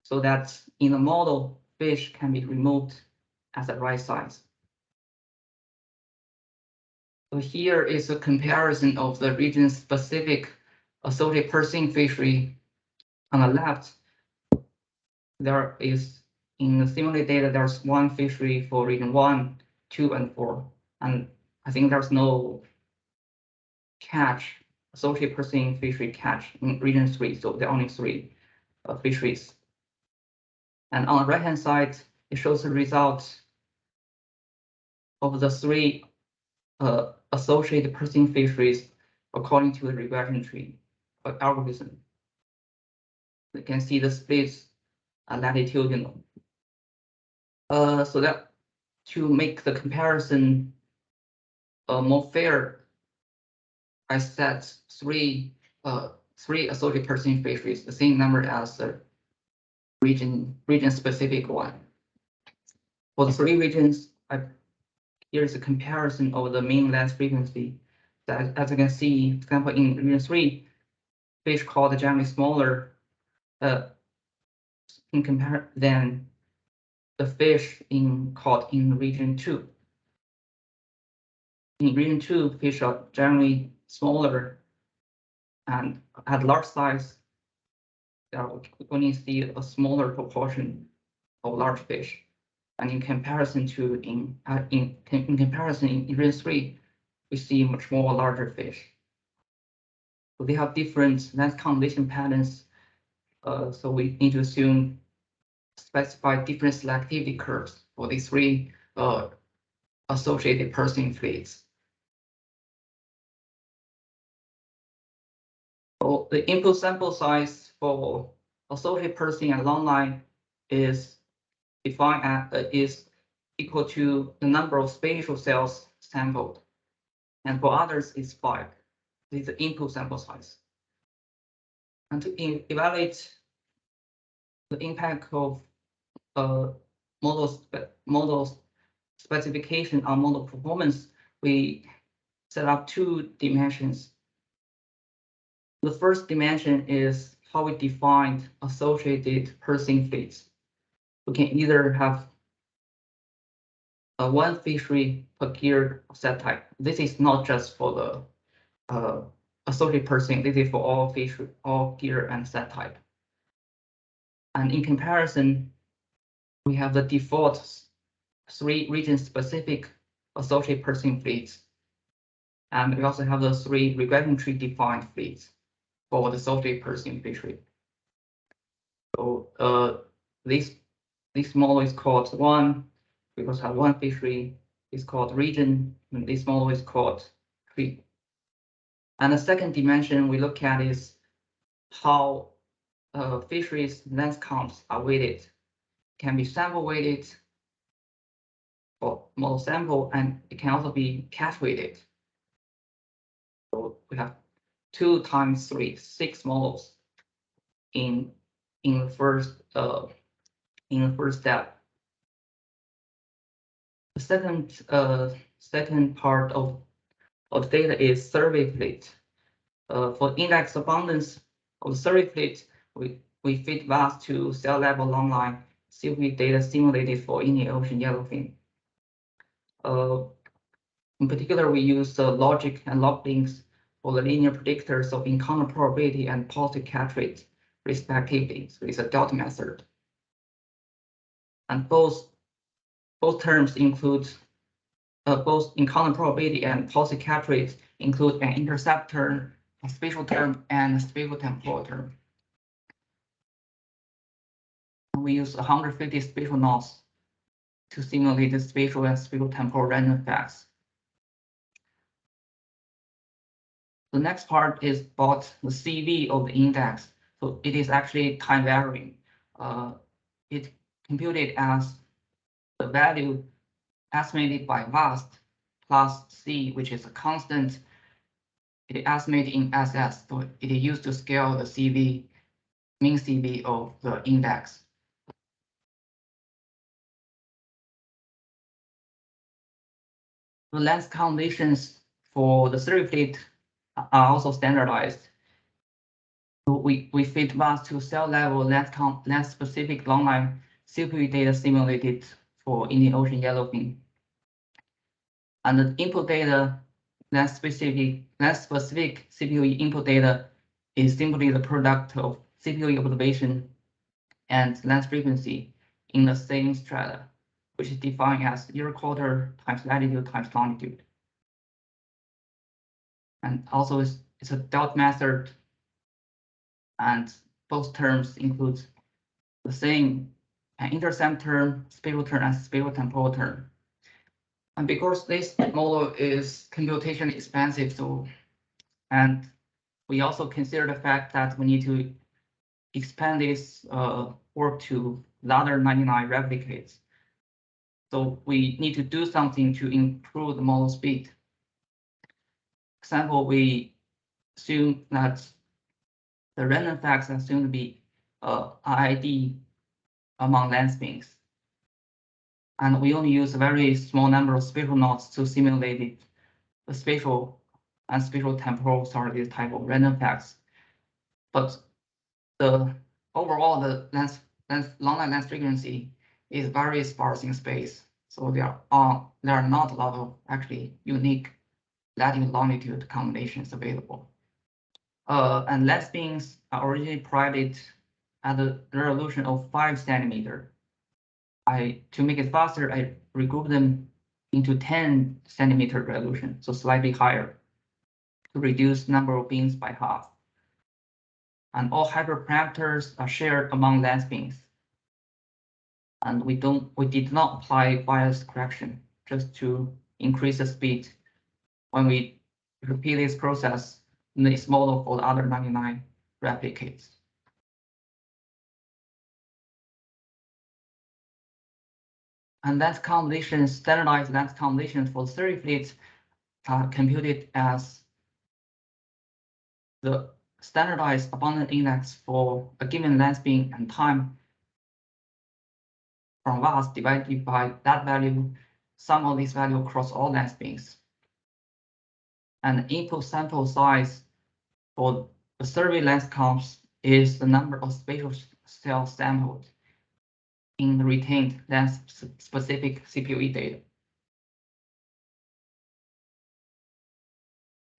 so that in the model, fish can be removed at the right size. So here is a comparison of the region-specific associated Persian fishery. On the left, there is in the simulated data, there's 1 fishery for region 1, 2, and 4. And I think there's no catch, associated Persian fishery catch in region 3. So there are only 3 fisheries. And on the right-hand side, it shows the results of the 3 associated Persian fisheries according to the regression tree algorithm. You can see the splits are latitudinal. So that to make the comparison more fair, I set 3 associated Persian fisheries, the same number as the region-specific one. For the 3 regions, here is a comparison of the mean lens frequency. That, as you can see, for example, in region 3, fish caught generally smaller, than the fish caught in region 2. In region 2, fish are generally smaller and at large size. We're going to see a smaller proportion of large fish, and in comparison in region 3, we see much more larger fish. So they have different lens condition patterns. So we need to specify different selectivity curves for these 3 associated Pershing fleets. So the input sample size for associated Pershing and longline is defined as is equal to the number of spatial cells sampled, and for others it's 5. This is the input sample size. And to evaluate the impact of model specification on model performance, we set up 2 dimensions. The first dimension is how we defined associated Pershing fleets. We can either have one fishery per gear set type. This is not just for the associated Pershing. This is for all fish, all gear and set type. And in comparison, we have the default 3 region-specific associated Pershing fleets, and we also have the 3 regression tree defined fleets for the associated Pershing fishery. So this model is called 1 because have 1 fishery is called region, and this model is called tree. And the second dimension we look at is how fisheries lens counts are weighted. Can be sample weighted for model sample, and it can also be catch weighted. So we have 2 times 3, 6 models in the first step. The second part of the data is survey fleet. For index abundance of the survey fleet, we fit VAS to cell level longline CP data simulated for Indian Ocean yellowfin. In particular, we use logic and log links for the linear predictors of encounter probability and positive catch rate, respectively. So it's a delta method. And both terms include both encounter probability and positive catch rate include an intercept term, a spatial term, and a spatial temporal term. And we use 150 spatial knots to simulate the spatial and spatial temporal random effects. The next part is about the CV of the index. So it is actually time varying. It computed as the value estimated by VAST plus C, which is a constant. It is estimated in SS, so it is used to scale the CV, mean CV of the index. The lens conditions for the survey fleet are also standardized. So we fit VAS to cell level lens specific longline CPE data simulated for Indian Ocean yellowfin. And the input data, lens specific CPE input data is simply the product of CPE observation and lens frequency in the same strata, which is defined as year quarter times latitude times longitude. And also it's a delta method, and both terms include the same intercept term, spatial term, and spatial temporal term. And because this model is computationally expensive, and we also consider the fact that we need to expand this work to the other 99 replicates. So we need to do something to improve the model speed. For example, we assume that the random facts are assumed to be IID among lens beams. And we only use a very small number of spatial knots to simulate the spatial and spatial temporal this type of random facts. But overall, the long-line lens frequency is very sparse in space. So there are not a lot of actually unique latitude-longitude combinations available. And lens beams are originally provided at a resolution of 5 centimeter. To make it faster, I regrouped them into 10 centimeter resolution, so slightly higher, to reduce number of beams by half. And all hyperparameters are shared among lens beams. And we did not apply bias correction just to increase the speed. When we repeat this process in this model for the other 99 replicates. And lens combinations, standardized lens combinations for 30 fleets are computed as the standardized abundant index for a given lens beam and time from VAS divided by that value, sum of this value across all lens beams. And input sample size for the survey lens comps is the number of spatial cells sampled in the retained lens-specific CPUE data.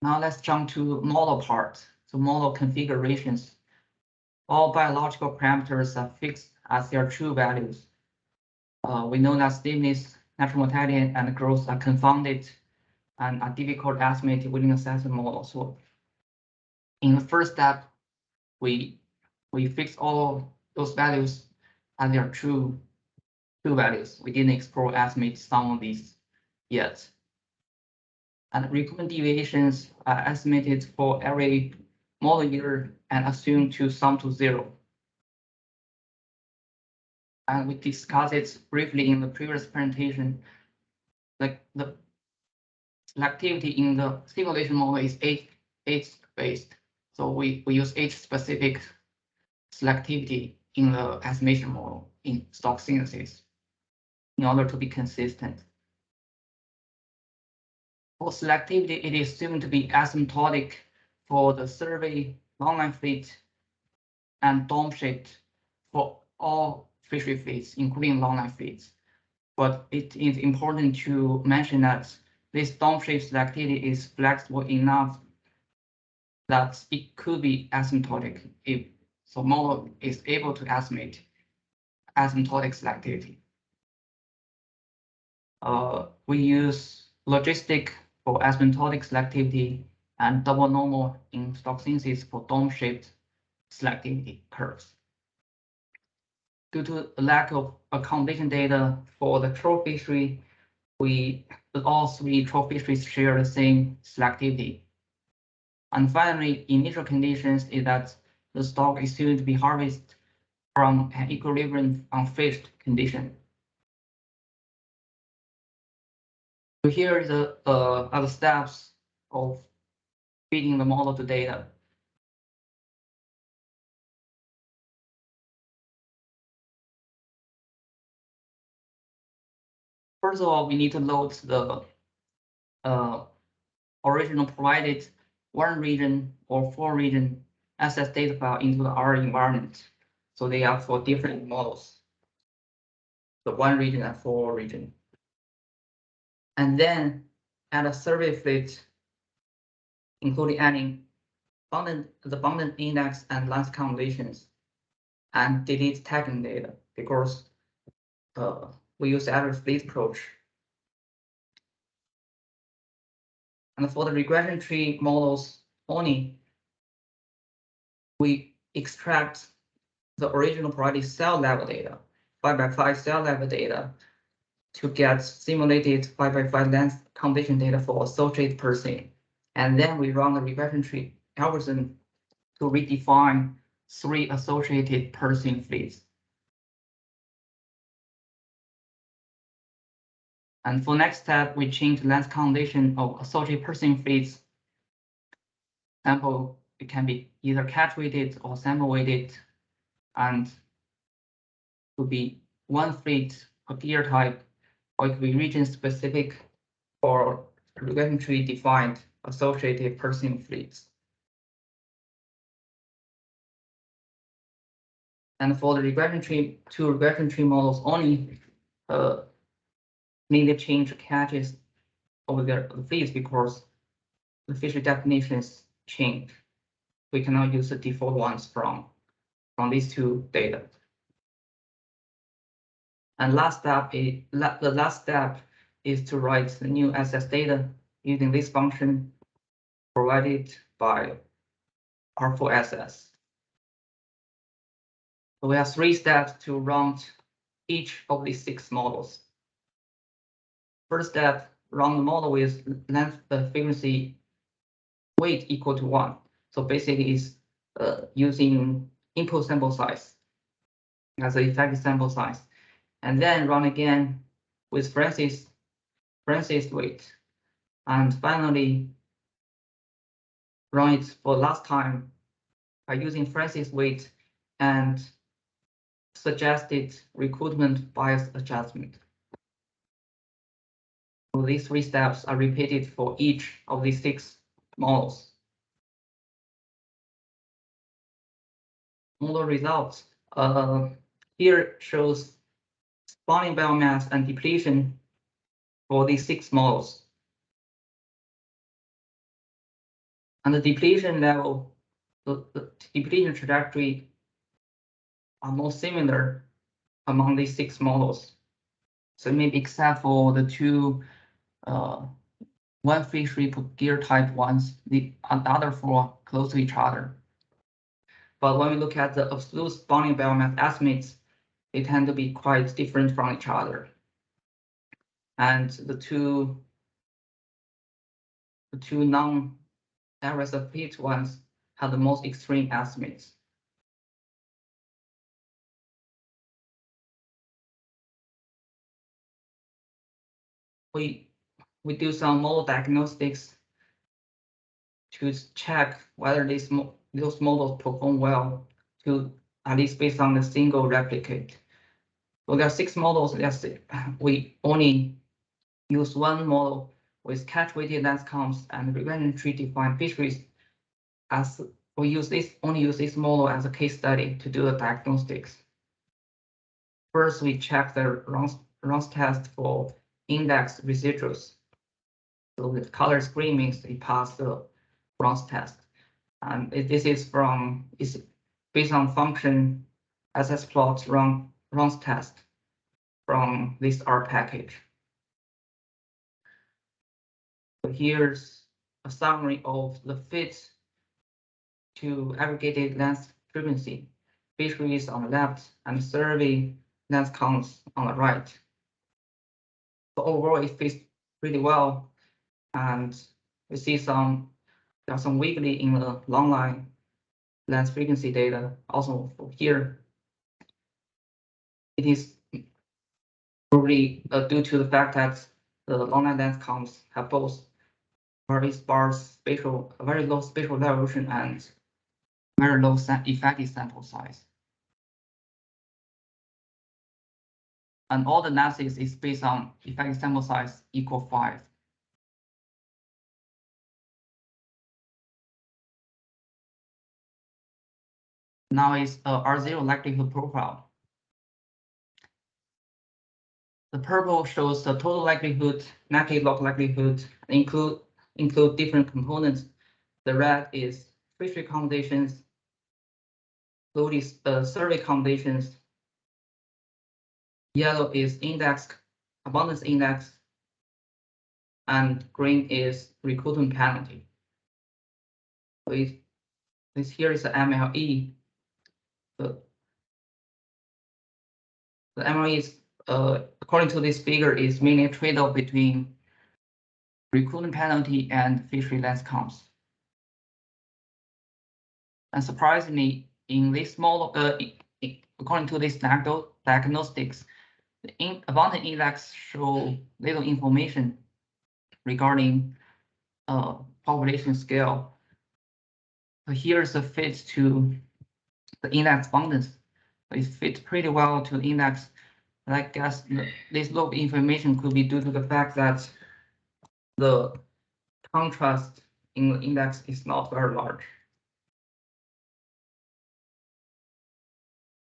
Now let's jump to model part. So model configurations. All biological parameters are fixed as their true values. We know that stiffness, natural mortality, and growth are confounded and are difficult to estimate within a assessment model. So in the first step, we fix all those values as their true values. We didn't explore estimate some of these yet. And recruitment deviations are estimated for every model year and assumed to sum to 0. And we discussed it briefly in the previous presentation. Like the selectivity in the simulation model is age-based. So we use age-specific selectivity in the estimation model in stock synthesis in order to be consistent. For selectivity, it is assumed to be asymptotic for the survey long-line fleet and dome-shaped for all fishery fleets, including long-line fleets. But it is important to mention that this dome-shaped selectivity is flexible enough that it could be asymptotic if the model is able to estimate asymptotic selectivity. We use logistic for asymptotic selectivity and double normal in stock synthesis for dome-shaped selectivity curves. Due to the lack of accommodation data for the trout fishery, all 3 trout fisheries share the same selectivity. And finally, initial conditions is that the stock is assumed to be harvested from an equilibrium unfished condition. So here is the other steps of feeding the model to data. First of all, we need to load the original provided 1 region or 4 region SS data file into the R environment. So they are for different models, the 1 region and 4 region. And then add a survey fleet, including adding the abundant index and lens combinations, and delete tagging data because we use average fleet approach. And for the regression tree models only, we extract the original provided cell level data, 5x5 cell level data, to get simulated 5x5 lens combination data for associated person. And then we run the regression tree algorithm to redefine 3 associated person fleets. And for next step, we change the lens combination of associated person fleets. Sample, it can be either catch weighted or sample weighted, and to be 1 fleet per gear type, or it could be region specific or regression tree defined associated person fleets. And for the regression tree, two regression tree models only need to change caches over the feeds because the feature definitions change. We cannot use the default ones from these two data. And the last step is to write the new SS data using this function provided by R4SS. So we have 3 steps to run each of these 6 models. First step, run the model with length frequency weight equal to 1. So basically it's using input sample size as the effective sample size. And then run again with Francis weight. And finally, run it for last time by using Francis weight and suggested recruitment bias adjustment. So these 3 steps are repeated for each of these 6 models. Model results. Here shows spawning biomass and depletion for these 6 models. And the depletion level, the depletion trajectory are more similar among these 6 models. So maybe except for the 2 1-3 gear type ones, the other 4 close to each other. But when we look at the absolute spawning biomass estimates, they tend to be quite different from each other. And the two non-areas of fit ones have the most extreme estimates. We do some model diagnostics to check whether those models perform well, to at least based on the single replicate. So there are 6 models. We only use 1 model with catch-weighted lens counts and regression tree defined fisheries. As we only use this model as a case study to do the diagnostics. First, we check the runs test for index residuals. So the color screen means it passed the runs test. And this is based on function SS plots runs test from this R package. So here's a summary of the fit to aggregated lens frequency, fisheries on the left and survey lens counts on the right. So overall, it fits pretty well, and we see there's some wiggly in the long line lens frequency data. Also here, it is probably due to the fact that the long line lens counts have both very low spatial resolution and very low effective sample size. And all the analysis is based on effective sample size equal 5. Now is R0 likelihood profile. The purple shows the total likelihood, negative log likelihood, include different components. The red is fishery accommodations, blue is survey accommodations, yellow is abundance index, and green is recruitment penalty. So this here is the MLE. The MLE is, according to this figure, is mainly a trade-off between recruitment penalty and fishery lens counts. And surprisingly, in this model, according to this diagnostics, the abundant index show little information regarding population scale. So here's a fit to the index abundance. It fits pretty well to the index. And I guess this low information could be due to the fact that the contrast in the index is not very large.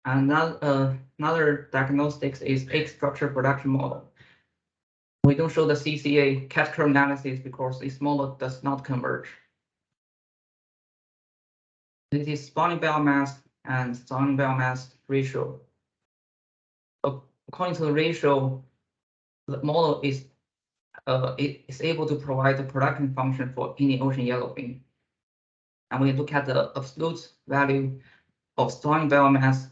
And another diagnostics is egg structure production model. We don't show the CCA cat curve analysis because this model does not converge. This is spawning biomass and spawning biomass ratio. According to the ratio, the model is able to provide the production function for Indian Ocean yellowfin. And we look at the absolute value of spawning biomass.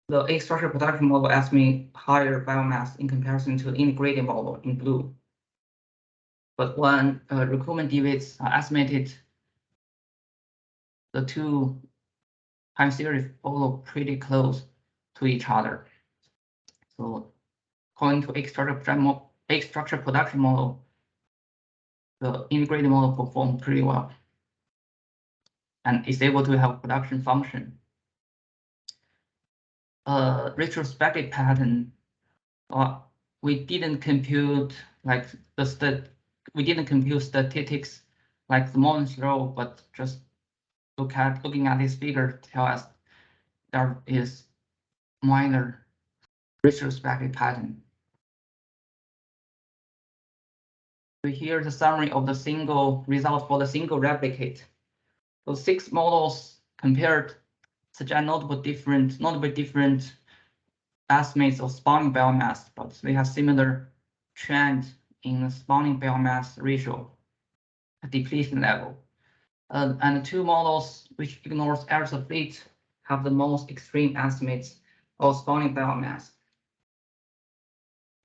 The egg structure production model estimates higher biomass in comparison to the integrated model in blue. But when recruitment deviates are estimated, the two time series follow pretty close to each other. So according to egg structure production model, the integrated model performed pretty well and is able to have production function. Retrospective pattern, we didn't compute like we didn't compute statistics like the Morton's rule, but just looking at this figure tell us there is minor retrospective pattern. So here's a summary of the single result for the single replicate. So 6 models compared suggest notably different estimates of spawning biomass, but they have similar trend in the spawning biomass ratio at depletion level. And the 2 models which ignores errors of fleet have the most extreme estimates of spawning biomass.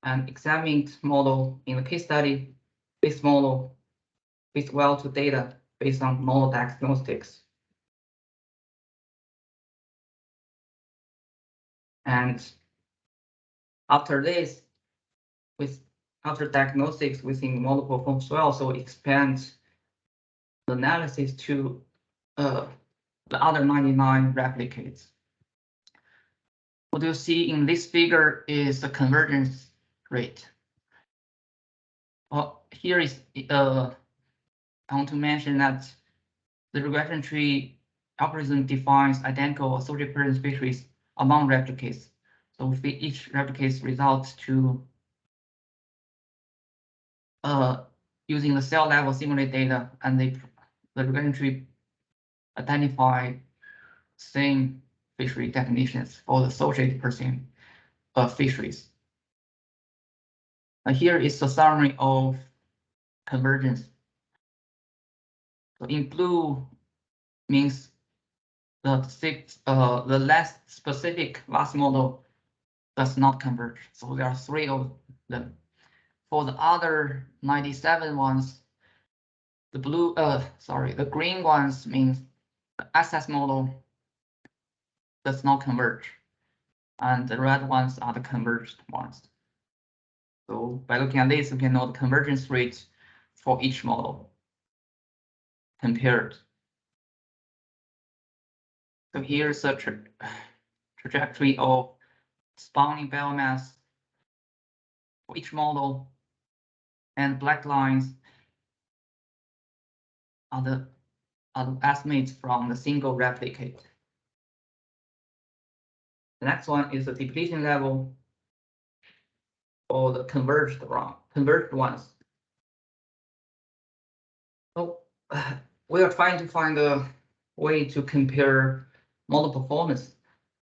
And examined model in the case study, this model fits well to data based on model diagnostics. And after this, after diagnostics, we think model performs well, so expand the analysis to the other 99 replicates. What you see in this figure is the convergence rate. Well, here is I want to mention that the regression tree algorithm defines identical associated parent species among replicates. So we fit each replicate's results to using the cell level simulate data, and the regression tree identify same fishery definitions for the associated person of fisheries. And here is the summary of convergence. So in blue means the less specific last model does not converge. So there are 3 of them. For the other 97 ones, the green ones means the SS model does not converge, and the red ones are the converged ones. So by looking at this, you can know the convergence rate for each model compared. So here's a trajectory of spawning biomass for each model, and black lines are the estimates from the single replicate. The next one is the depletion level for the converged ones. So we are trying to find a way to compare model performance,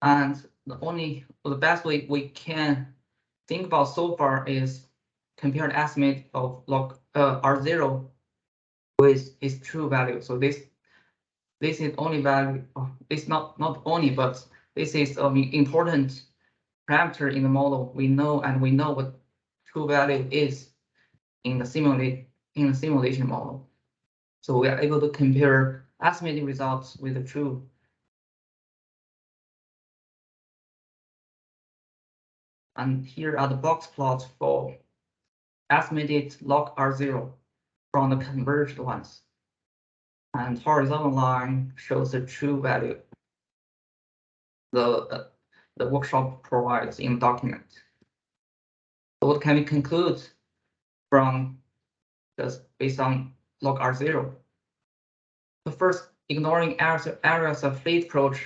and the best way we can think about so far is compare the estimate of log R0 with its true value. So this is only value. It's not only, but this is an important parameter in the model. We know what true value is in the simulation model. So we are able to compare estimated results with the true. And here are the box plots for estimated log R0 from the converged ones. And horizontal line shows the true value the workshop provides in the document. So what can we conclude from just based on log R0? The first, ignoring areas of fleet approach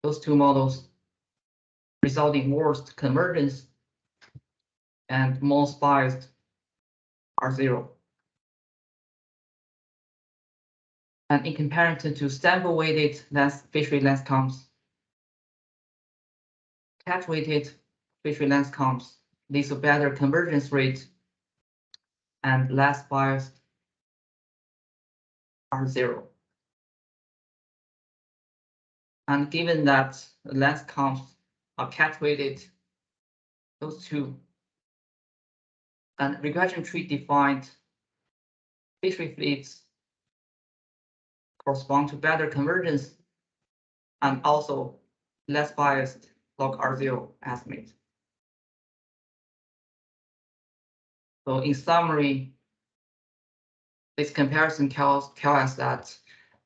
those two models result in worst convergence and most biased are 0. And in comparison to sample-weighted fish-weight lens counts, catch-weighted fish-weight lens counts leads to better convergence rate and less biased are 0. And given that the lens counts are catch-weighted, those two, and regression tree defined fish-weight fleets correspond to better convergence and also less biased log R0 estimate. So in summary, this comparison tells us that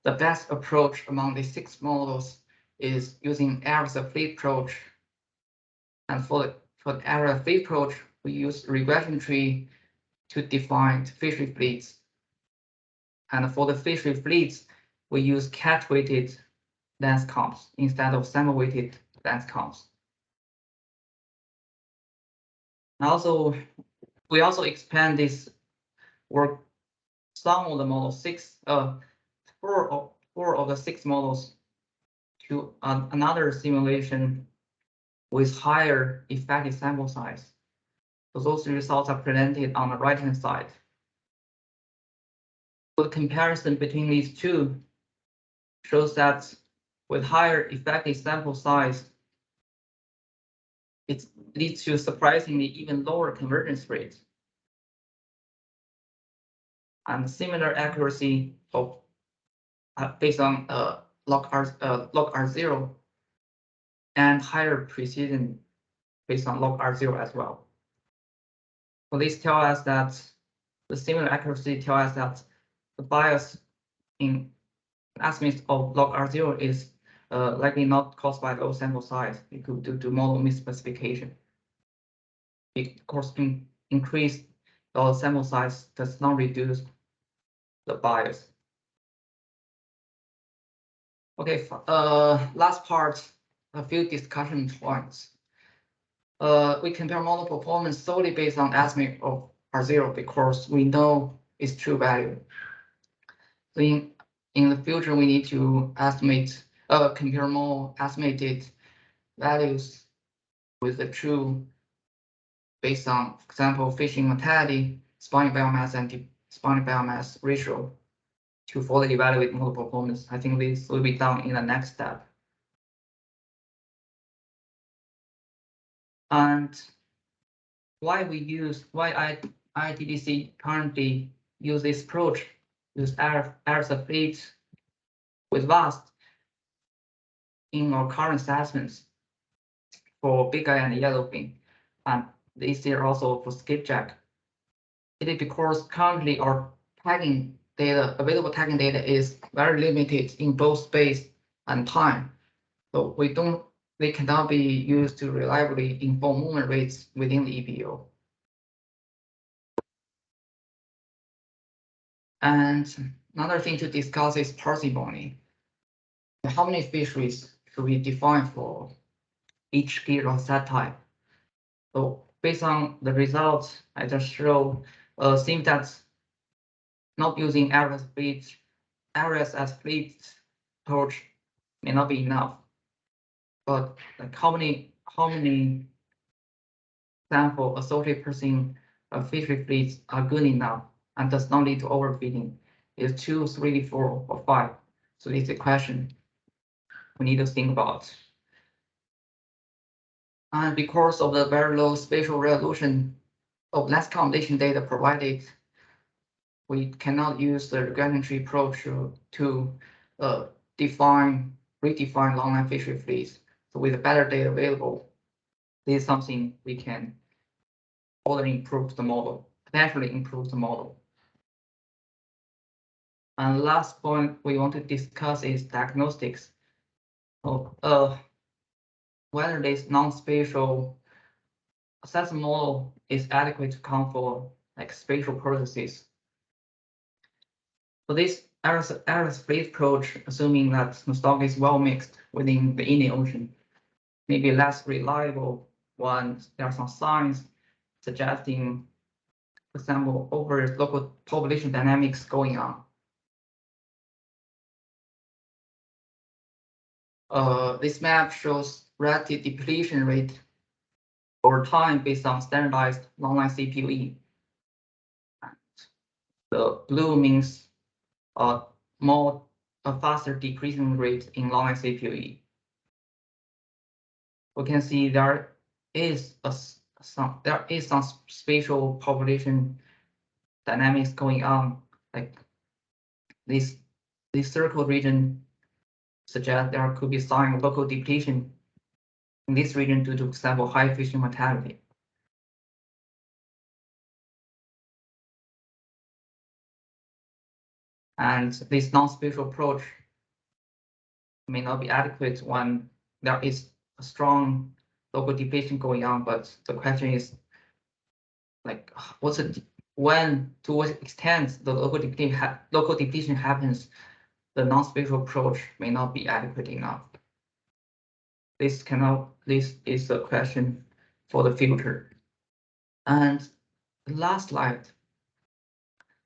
the best approach among the 6 models is using average of fleet approach. And for the average of fleet approach, we use regression tree to define fishery fleets. And for the fishery fleets, we use catch-weighted lens counts instead of sample-weighted lens counts. Also, we also expand this work. Some of the models, 4 of the 6 models, to another simulation with higher effective sample size. So those results are presented on the right-hand side. So the comparison between these two shows that with higher effective sample size, it leads to surprisingly even lower convergence rate and similar accuracy of based on log R0 and higher precision based on log R0 as well. So this tells us that the similar accuracy tells us that the bias in estimates of log R0 is likely not caused by low sample size due to model misspecification. Of course, increased sample size does not reduce the bias. Okay, last part, a few discussion points. We compare model performance solely based on estimate of R0 because we know its true value. So in the future, we need to compare more estimated values with the true based on, for example, fishing mortality, spawning biomass, and spawning biomass ratio to fully evaluate model performance. I think this will be done in the next step. And why IATTC currently use this approach, use errors of fleet with VAST in our current assessments for big eye and yellowfin, and this year also for skipjack. It is because currently our tagging data, available tagging data is very limited in both space and time. So they cannot be used to reliably inform movement rates within the EBO. And another thing to discuss is parsimony. How many fisheries should we define for each gear or set type? So based on the results I just showed, seems that not using areas as fleet approach may not be enough. But like how many sample associated person fishery fleets are good enough and does not lead to overfeeding? Is 2, 3, 4, or 5? So it's a question we need to think about. And because of the very low spatial resolution of less combination data provided, we cannot use the regression tree approach to redefine long-line fishery fleets. So with the better data available, this is something we can further improve the model, potentially improve the model. And last point we want to discuss is diagnostics. Whether this non-spatial assessment model is adequate to account for like spatial processes. So this error split approach, assuming that the stock is well mixed within the Indian Ocean, may be less reliable when there are some signs suggesting, for example, over local population dynamics going on. This map shows relative depletion rate over time based on standardized long-line CPUE. The blue means a faster decreasing rate in long-line CPUE. We can see there is some spatial population dynamics going on, like this circled region suggests there could be sign of local depletion in this region due to, for example, high fishing mortality. And this non-spatial approach may not be adequate when there is a strong local depletion going on, but the question is, like, to what extent the local depletion happens, the non-spatial approach may not be adequate enough. This is the question for the future. And the last slide.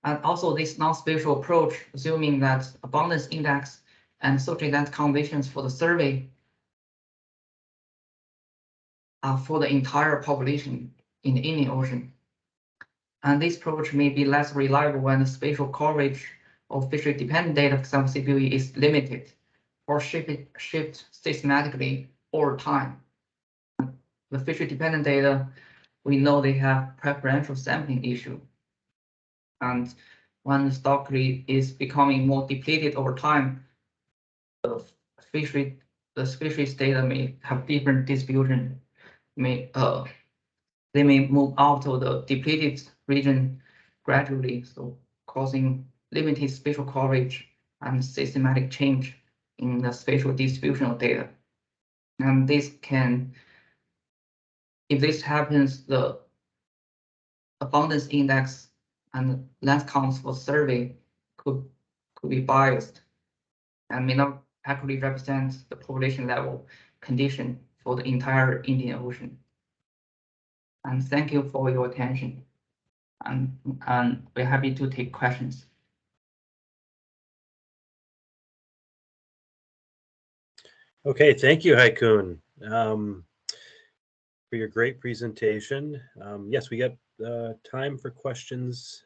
And also this non-spatial approach, assuming that abundance index and social event conditions for the survey are for the entire population in the Indian Ocean. And this approach may be less reliable when the spatial coverage of fishery-dependent data, for example, CPUE, is limited or shift systematically over time. The fishery-dependent data, we know they have preferential sampling issue. And when the stock is becoming more depleted over time, the fisheries data may have different distribution. They may move out of the depleted region gradually, so causing limited spatial coverage and systematic change in the spatial distribution of data. And this can, if this happens, the abundance index and length counts for survey could be biased and may not accurately represent the population level condition for the entire Indian Ocean. And thank you for your attention. And we're happy to take questions. Okay, thank you, Haikun, for your great presentation. Yes, we got time for questions.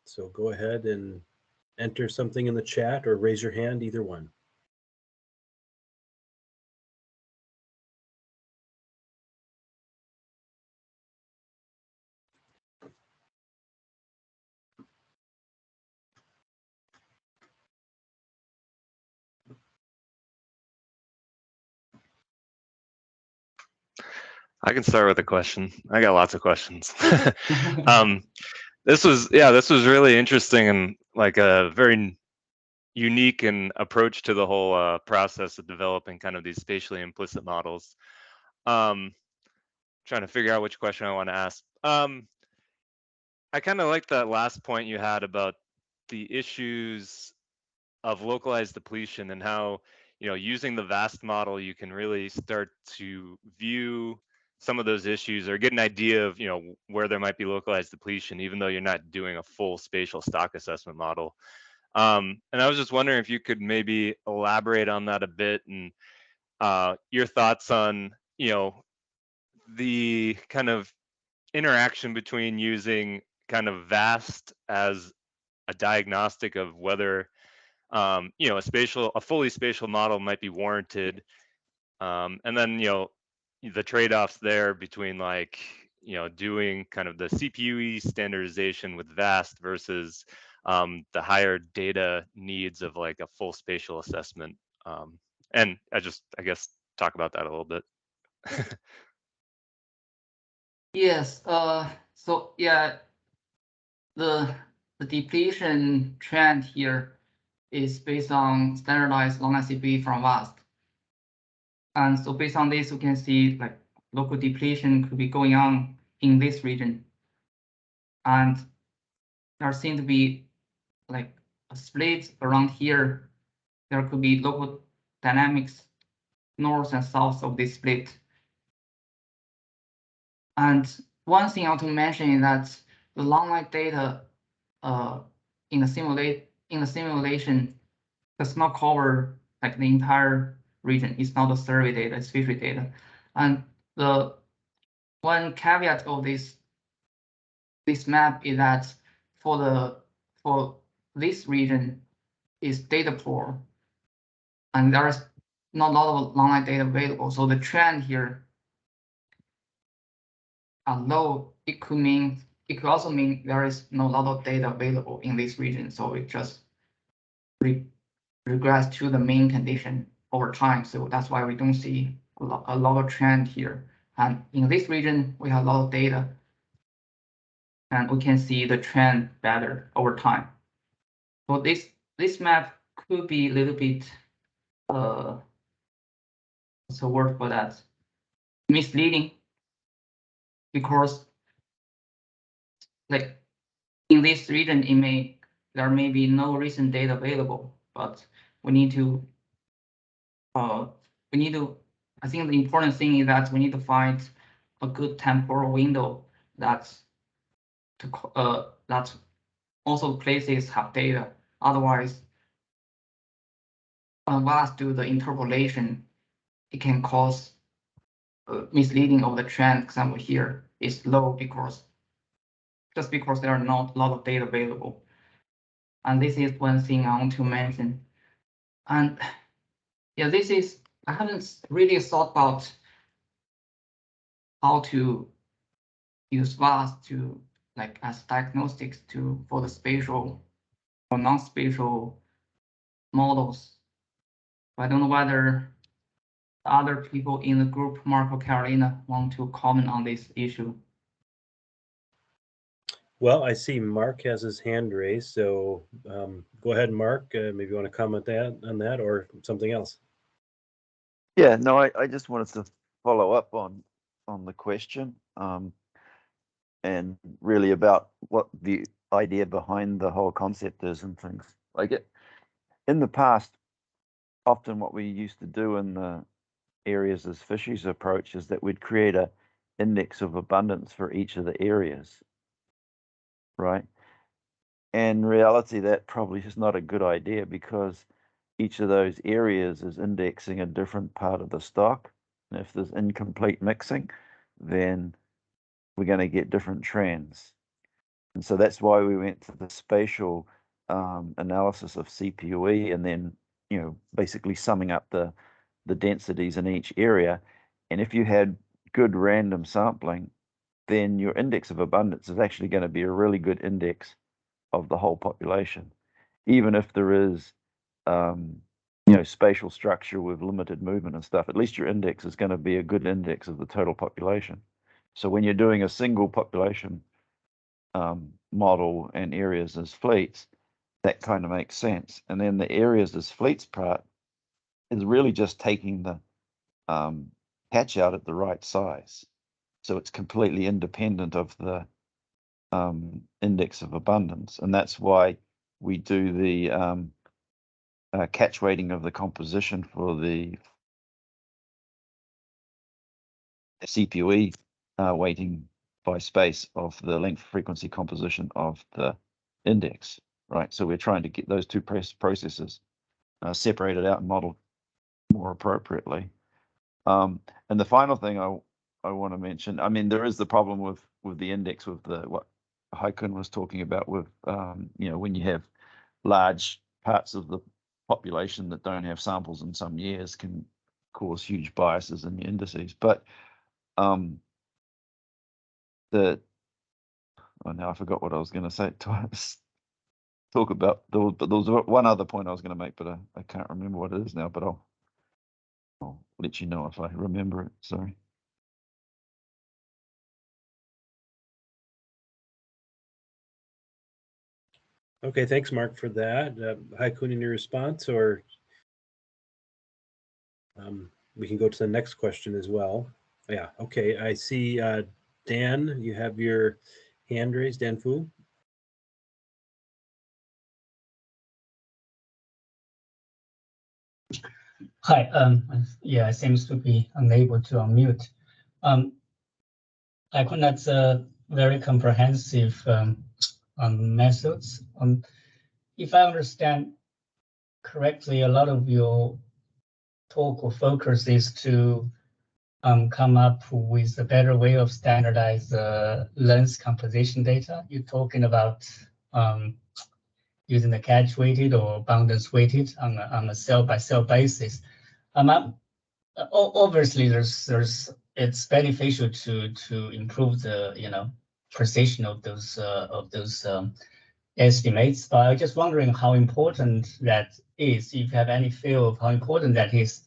So go ahead and enter something in the chat or raise your hand, either one. I can start with a question. I got lots of questions. This was really interesting and like a very unique and approach to the whole process of developing kind of these spatially implicit models. Trying to figure out which question I want to ask. I kind of like that last point you had about the issues of localized depletion and how, using the VAST model, you can really start to view some of those issues or get an idea of, where there might be localized depletion, even though you're not doing a full spatial stock assessment model. And I was just wondering if you could maybe elaborate on that a bit and your thoughts on, the kind of interaction between using kind of VAST as a diagnostic of whether a fully spatial model might be warranted, and then the trade-offs there between doing kind of the CPUE standardization with VAST versus the higher data needs of like a full spatial assessment, and I guess talk about that a little bit. Yes. So yeah, the depletion trend here is based on standardized long CPUE from VAST. And so based on this, you can see like local depletion could be going on in this region. And there seem to be like split around here, there could be local dynamics north and south of this split. And one thing I want to mention is that the long line data in the simulation does not cover like the entire region. It's not the survey data, it's fishery data. And the one caveat of this map is that for this region is data poor, and there is not a lot of long line data available. So the trend here are low. It could also mean there is no lot of data available in this region. So it just regress to the mean condition over time. So that's why we don't see a lot of trend here. And in this region, we have a lot of data, and we can see the trend better over time. So this map could be a little bit what's the word for that? Misleading, because like in this region, there may be no recent data available, but we need to I think the important thing is that we need to find a good temporal window that also places have data. Otherwise, while us do the interpolation, it can cause misleading of the trend. Example here is low because there are not a lot of data available. And this is one thing I want to mention. And yeah, I haven't really thought about how to use VAS to like as diagnostics for the spatial or non-spatial models. I don't know whether other people in the group, Mark or Carolina, want to comment on this issue. Well, I see Mark has his hand raised, so go ahead, Mark. Maybe you want to comment on that or something else. Yeah, no, I just wanted to follow up on the question, and really about what the idea behind the whole concept is and things like it. In the past, often what we used to do in the areas as fisheries approach is that we'd create a index of abundance for each of the areas, right? In reality, that probably is not a good idea, because each of those areas is indexing a different part of the stock. And if there's incomplete mixing, then we're going to get different trends. And so that's why we went to the spatial analysis of CPOE, and then, basically summing up the densities in each area. And if you had good random sampling, then your index of abundance is actually going to be a really good index of the whole population. Even if there is, spatial structure with limited movement and stuff, at least your index is going to be a good index of the total population. So when you're doing a single population model and areas as fleets, that kind of makes sense. And then the areas as fleets part is really just taking the catch out at the right size. So it's completely independent of the index of abundance. And that's why we do the catch weighting of the composition for the CPOE weighting by space of the length frequency composition of the index, right? So we're trying to get those two processes separated out and modeled more appropriately. And the final thing I want to mention, I mean, there is the problem with the index, with what Haikun was talking about with, when you have large parts of the population that don't have samples in some years, can cause huge biases in the indices. But now I forgot what I was going to say. Talk about there was one other point I was going to make, but I can't remember what it is now. But I'll let you know if I remember it. Sorry. Okay, thanks, Mark, for that. Haikun, any response, or we can go to the next question as well. Yeah, okay, I see Dan, you have your hand raised, Dan Fu. Hi. Yeah, it seems to be unable to unmute. I think that's a very comprehensive methods. If I understand correctly, a lot of your talk or focus is to come up with a better way of standardize lens composition data. You're talking about using the catch weighted or abundance weighted on a cell by cell basis. Obviously, it's beneficial to improve the precision of those estimates. But I was just wondering how important that is. If you have any feel of how important that is,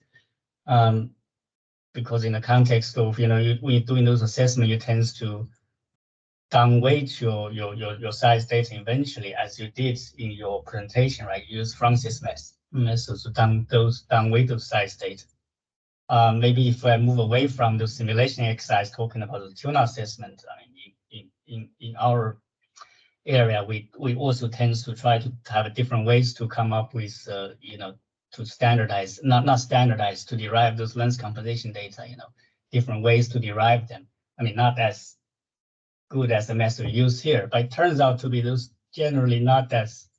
because in the context of when you're doing those assessments, you tend to downweight your size data eventually, as you did in your presentation, right? You use Francis method to downweight those size data. Maybe if I move away from the simulation exercise, talking about the tuna assessment, I mean, in our area, we also tend to try to have different ways to come up with, to standardize, not standardize, to derive those lens composition data, different ways to derive them. I mean, not as good as the method used here, but it turns out to be those generally not as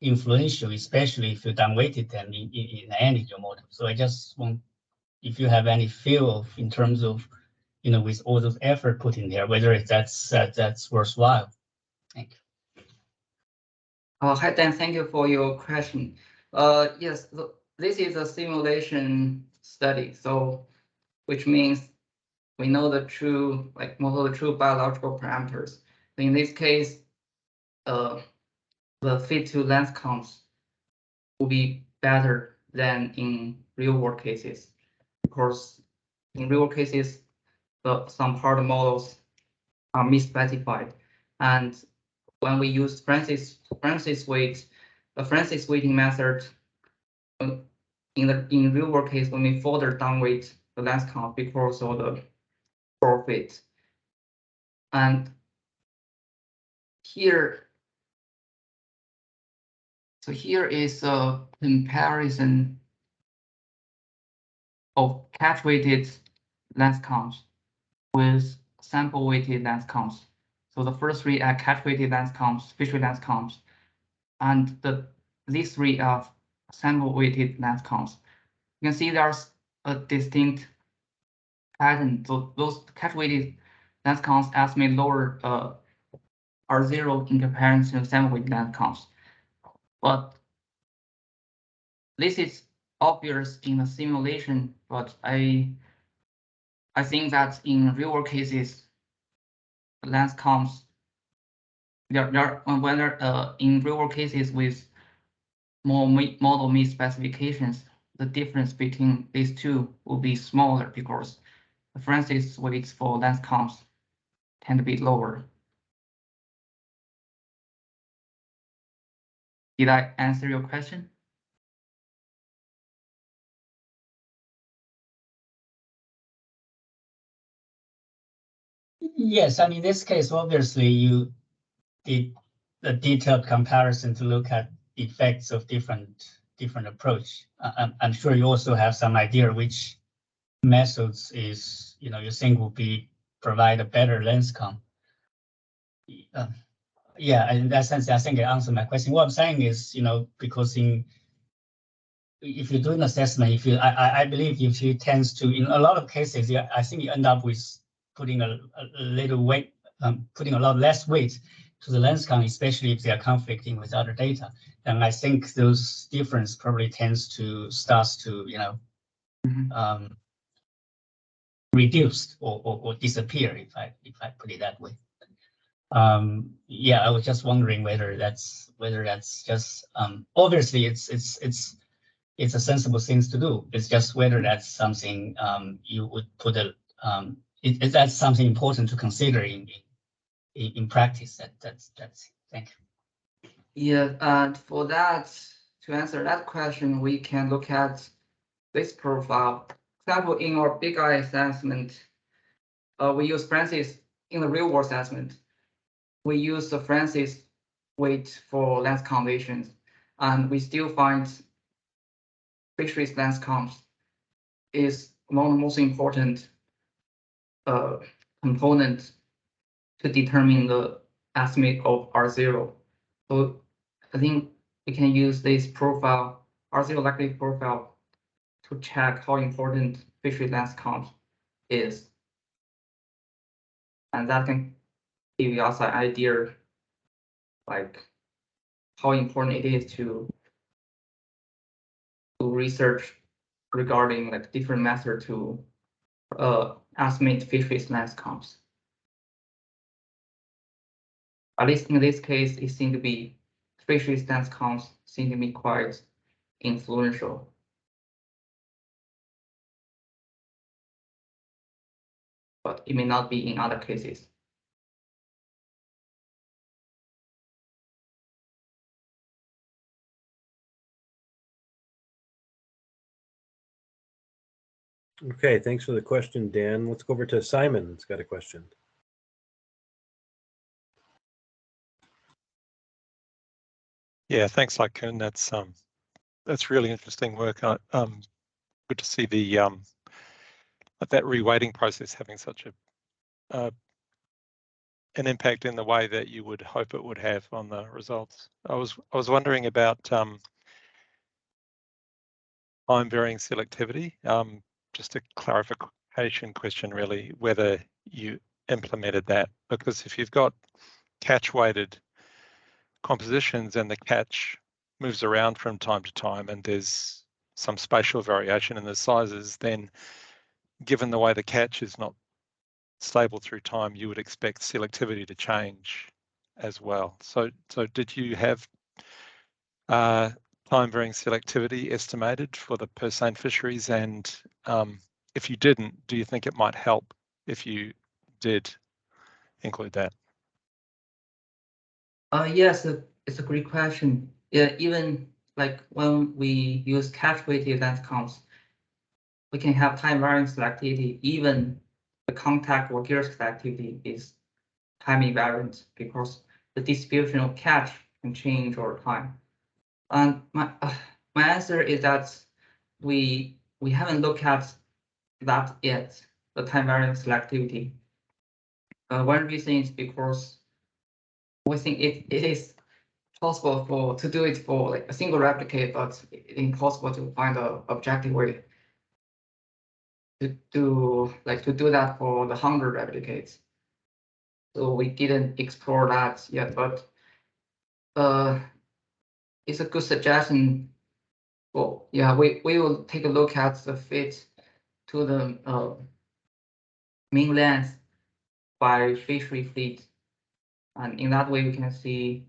influential, especially if you downweighted them in any of your model. So I just want, if you have any feel of, in terms of, with all those effort put in there, whether that's worthwhile. Thank you. Hi, Dan. Thank you for your question. Yes, this is a simulation study, so which means we know the true, most of the true biological parameters. In this case, the fit to lens counts will be better than in real world cases, because in real cases, some part models are misspecified, and when we use Francis weight, the Francis weighting method, in real world case, when we further downweight the lens count because of the poor fit. And here is a comparison of catch weighted lens counts with sample weighted lens counts. So the first three are catch weighted lens counts, fishery lens counts, and these three are sample weighted lens counts. You can see there's a distinct pattern. So those catch weighted lens counts estimate lower are zero in comparison to sample weighted lens counts. But this is obvious in the simulation, but I think that in real world cases, lens counts whether in real world cases with more model misspecifications, the difference between these two will be smaller because the Francis weights for lens counts tend to be lower. Did I answer your question? Yes, I mean, in this case, obviously, you did a detailed comparison to look at effects of different approach. I'm sure you also have some idea which methods you think will provide a better lens count. Yeah, in that sense, I think I answered my question. What I'm saying is, because if you're doing assessment, I believe if you tends to, in a lot of cases, I think you end up with putting a little weight, putting a lot less weight to the lens count, especially if they are conflicting with other data. And I think those difference probably tends to reduced or disappear, if I put it that way. Yeah, I was just wondering whether that's just obviously it's a sensible thing to do. It's just whether that's something you would put that's something important to consider in practice. That's thank you. Yeah, and for that, to answer that question, we can look at this profile. For example, in our big eye assessment, we use Francis in the real world assessment. We use the Francis weight for lens conditions, and we still find fisheries lens counts is one of the most important component to determine the estimate of R0. So I think we can use this profile, R0 likelihood profile, to check how important fishery length count is. And that can give us an idea like how important it is to research regarding like different methods to estimate fisheries length counts. At least in this case, it seems to be fisheries length counts seem to be quite influential. But it may not be in other cases. Okay, thanks for the question, Dan. Let's go over to Simon. He's got a question. Yeah, thanks, Haikun. That's really interesting work. Good to see the that reweighting process having such an impact in the way that you would hope it would have on the results. I was wondering about time varying selectivity. Just a clarification question, really, whether you implemented that, because if you've got catch weighted compositions and the catch moves around from time to time and there's some spatial variation in the sizes, then given the way the catch is not stable through time, you would expect selectivity to change as well. So did you have time varying selectivity estimated for the purseine fisheries? And if you didn't, do you think it might help if you did include that? Yes, it's a great question. Yeah, even like when we use catch weighted length counts, we can have time varying selectivity. Even the contact or gear selectivity is time invariant because the distribution of catch can change over time. And my answer is that we haven't looked at that yet, the time variant selectivity. One reason is because we think it is possible to do it for like a single replicate, but it's impossible to find an objective way to do that for the 100 replicates. So we didn't explore that yet, but it's a good suggestion. Well, yeah, we will take a look at the fit to the mean length by fishery fleet, and in that way we can see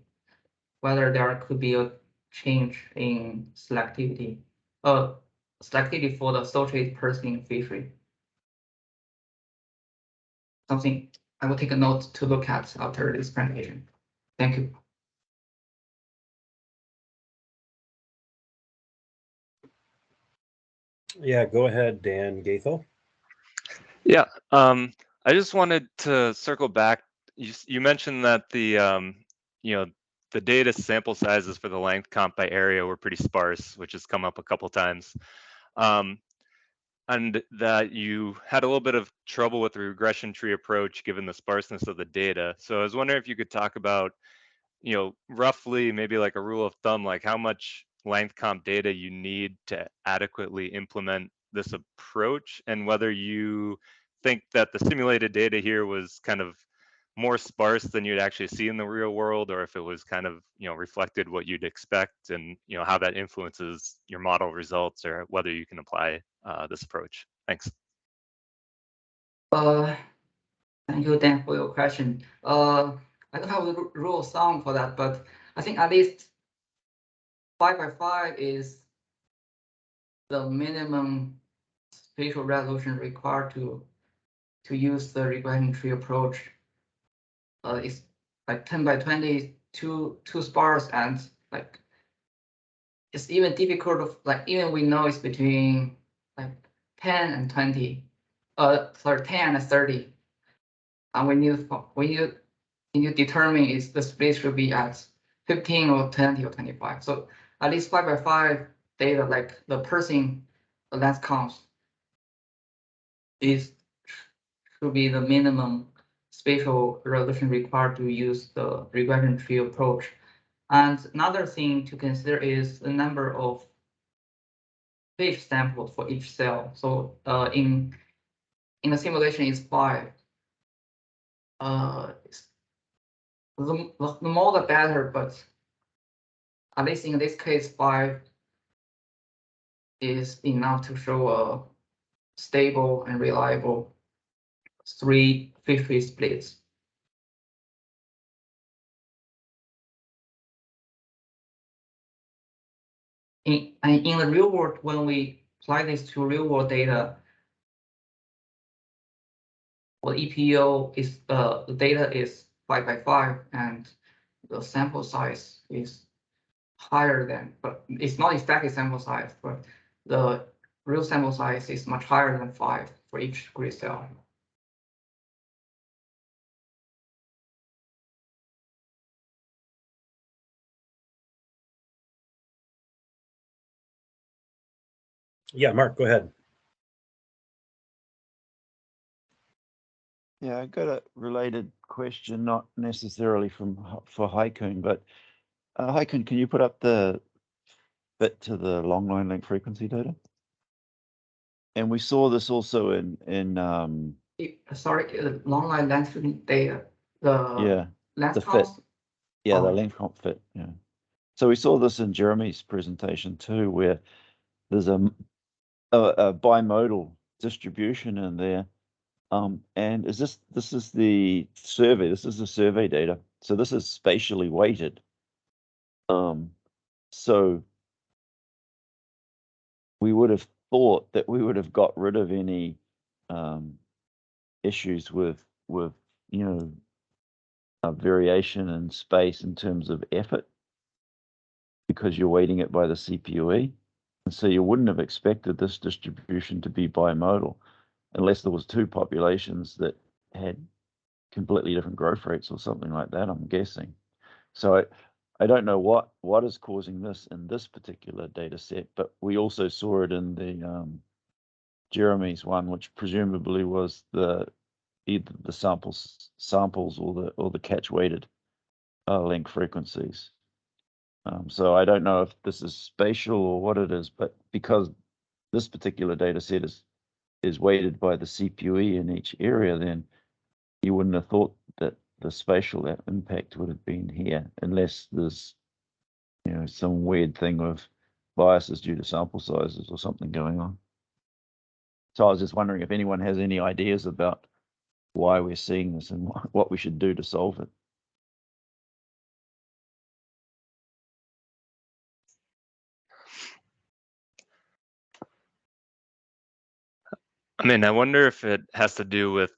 whether there could be a change in selectivity, selectivity for the associated purseine fishery. Something I will take a note to look at after this presentation. Thank you. Yeah, go ahead, Dan Gaethel. Yeah, I just wanted to circle back. You mentioned that the the data sample sizes for the length comp by area were pretty sparse, which has come up a couple times, and that you had a little bit of trouble with the regression tree approach given the sparseness of the data. So I was wondering if you could talk about, roughly maybe like a rule of thumb, like how much length comp data you need to adequately implement this approach, and whether you think that the simulated data here was kind of more sparse than you'd actually see in the real world, or if it was kind of, reflected what you'd expect, and how that influences your model results, or whether you can apply this approach. Thanks. Thank you, Dan, for your question. I don't have a rule of thumb for that, but I think at least 5x5 is the minimum spatial resolution required to use the regression tree approach. It's like 10x20, too sparse, and like it's even difficult of like, even we know it's between like 10 and 20, sorry, 10 and 30. And when you determine is the space should be at 15 or 20 or 25. So at least 5x5 data, like the purseine length counts, should be the minimum spatial resolution required to use the regression tree approach. And another thing to consider is the number of fish samples for each cell. So in the simulation is 5. The more the better, but at least in this case, 5 is enough to show a stable and reliable 3-50 splits. In the real world, when we apply this to real world data, well, EPO is the data is 5 by 5, and the sample size is higher than, but it's not exactly sample size, but the real sample size is much higher than 5 for each grid cell. Yeah, Mark, go ahead. Yeah, I got a related question, not necessarily for Haikun, but Haikun, can you put up the fit to the long line length frequency data? And we saw this also in Long line length data. The length the fit. constant. Yeah, the length comp fit. Yeah. So we saw this in Jeremy's presentation too, where there's a bimodal distribution in there. And this is the survey. This is the survey data. So this is spatially weighted. So we would have thought that we would have got rid of any issues with variation in space in terms of effort, because you're weighting it by the CPUE. And so you wouldn't have expected this distribution to be bimodal unless there was 2 populations that had completely different growth rates or something like that, I'm guessing. So I don't know what is causing this in this particular data set, but we also saw it in the Jeremy's one, which presumably was either the samples or the catch weighted length frequencies. So I don't know if this is spatial or what it is, but because this particular data set is weighted by the CPUE in each area, then you wouldn't have thought that the spatial impact would have been here, unless there's some weird thing of biases due to sample sizes or something going on. So I was just wondering if anyone has any ideas about why we're seeing this and what we should do to solve it. I mean, I wonder if it has to do with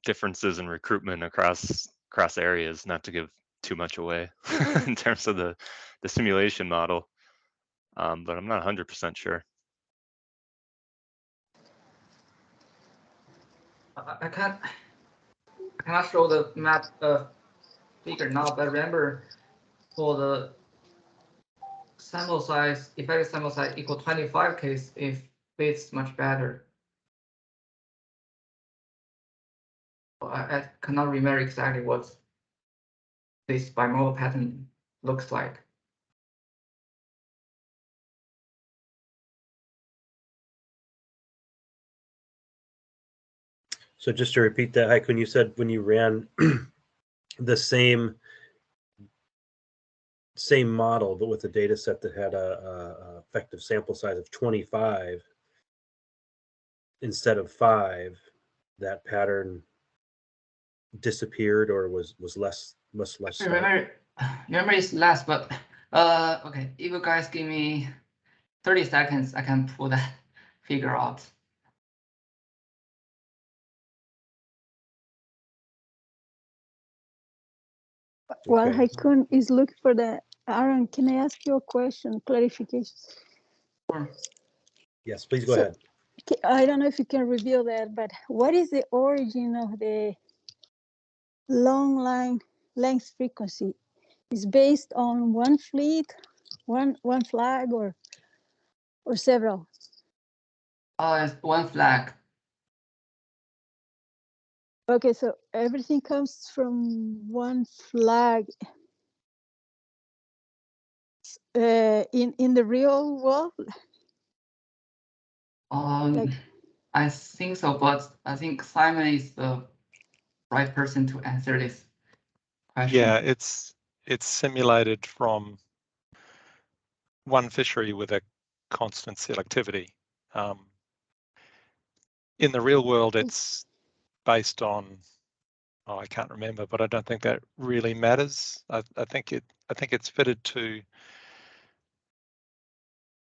differences in recruitment across areas, not to give too much away in terms of the simulation model, but I'm not 100% sure. I cannot show the map figure now, but remember for the sample size, effective sample size equal 25 case, if it's much better. I cannot remember exactly what this bimodal pattern looks like. So just to repeat that, Haikun, you said when you ran the same model, but with a data set that had a effective sample size of 25 instead of 5, that pattern disappeared or was less stark? Remember it's less, but okay, if you guys give me 30 seconds, I can pull that figure out. While Okay. Haikun is looking for that, Aaron, can I ask you a question, clarification? Sure. Yes, please go ahead. I don't know if you can reveal that, but what is the origin of the long line length frequency? Is based on one fleet, one flag, or several? It's one flag. Okay, so everything comes from one flag. In the real world? Like, I think so, but I think Simon is the right person to answer this question. Yeah, it's simulated from one fishery with a constant selectivity. In the real world, it's based on, oh, I can't remember, but I don't think that really matters. I think it's fitted to,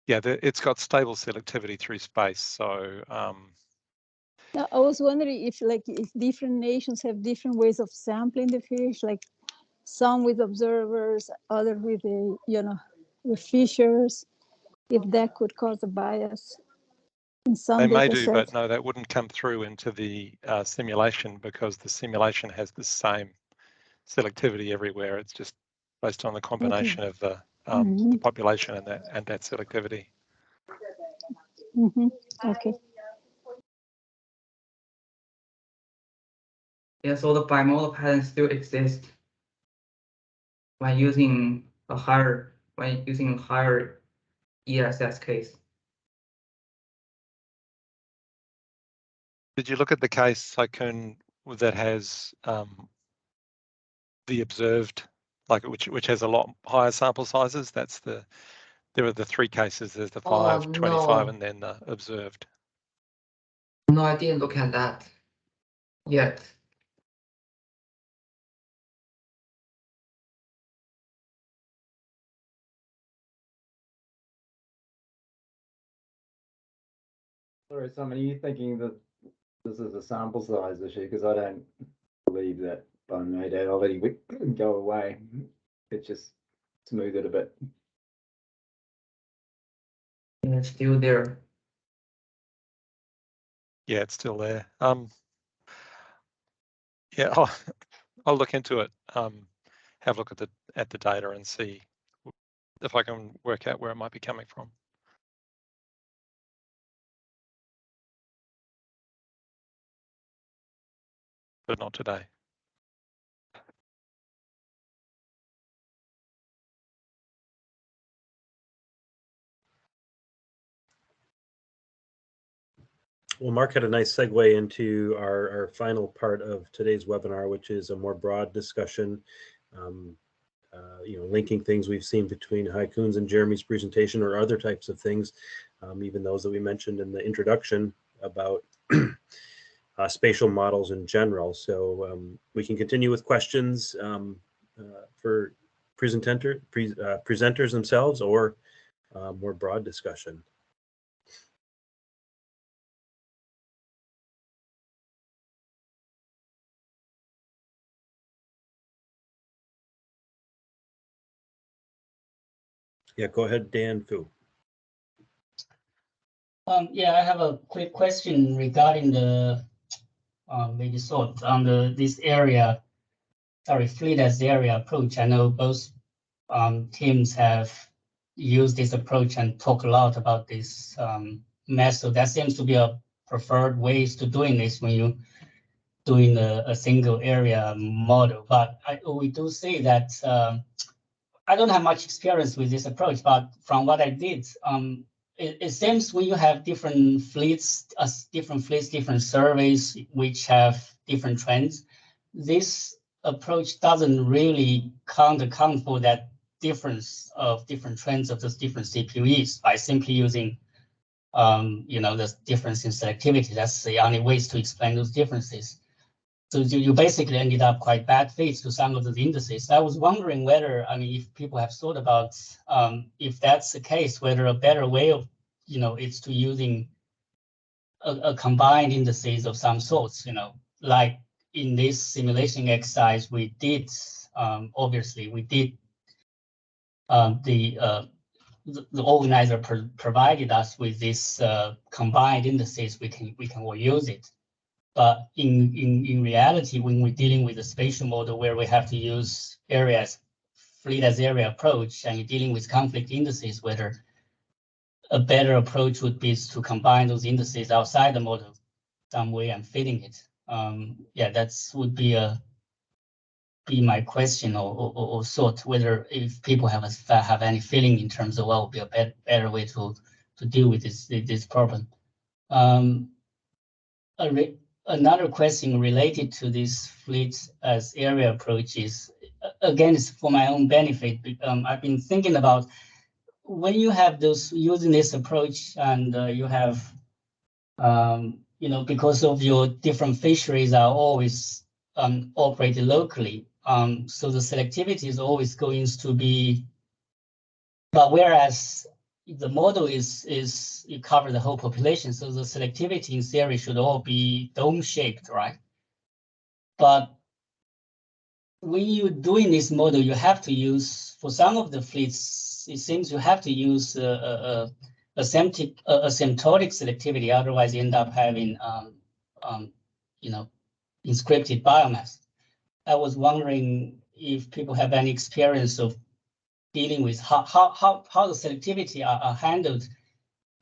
yeah, it's got stable selectivity through space. So now I was wondering if different nations have different ways of sampling the fish, like some with observers, other with with fishers, if that could cause a bias in some they may data do, sets. but no, that wouldn't come through into the simulation because the simulation has the same selectivity everywhere. It's just based on the combination of the population and that selectivity. Okay. Yeah, so the bimodal pattern still exists when using a higher ESS case. Did you look at the case, Haikun, that has the observed, like which has a lot higher sample sizes? There are the three cases. There's the 5, 25, and then the observed. No, I didn't look at that yet. Sorry, Simon, are you thinking that this is a sample size issue? Because I don't believe that bimodality would go away. It just smooth it a bit. And it's still there. Yeah, it's still there. Yeah, I'll look into it. Have a look at the data and see if I can work out where it might be coming from. But not today. Well, Mark had a nice segue into our final part of today's webinar, which is a more broad discussion, linking things we've seen between Haikun's and Jeremy's presentation or other types of things, even those that we mentioned in the introduction about spatial models in general. So we can continue with questions for presenters themselves or more broad discussion. Yeah, go ahead, Dan Fu. Yeah, I have a quick question regarding the maybe thought on this area. Sorry, fleet as area approach. I know both teams have used this approach and talk a lot about this method. That seems to be a preferred ways to doing this when you doing a single area model. But we do see that I don't have much experience with this approach, but from what I did, it seems when you have different fleets, different surveys, which have different trends, this approach doesn't really account for that difference of different trends of those different CPUs by simply using, the difference in selectivity. That's the only ways to explain those differences. So you basically ended up quite bad fits to some of the indices. I was wondering whether, if people have thought about, if that's the case, whether a better way of, it's to using a combined indices of some sorts, like in this simulation exercise we did, obviously we did, the organizer provided us with this combined indices, we can all use it. But in reality, when we're dealing with a spatial model where we have to use areas, fleet as area approach, and you're dealing with conflict indices, whether a better approach would be to combine those indices outside the model some way and fitting it. Yeah, that's would be my question or thought, whether if people have any feeling in terms of what would be a better way to deal with this problem. Another question related to this fleet as area approach is, again, it's for my own benefit. I've been thinking about when you have those using this approach, and you have, you know, because of your different fisheries are always operated locally, so the selectivity is always going to be. But whereas the model is you cover the whole population, so the selectivity in theory should all be dome-shaped, right? But when you're doing this model, you have to use, for some of the fleets, it seems you have to use asymptotic selectivity, otherwise you end up having you know, inscripted biomass. I was wondering if people have any experience of dealing with how the selectivity are handled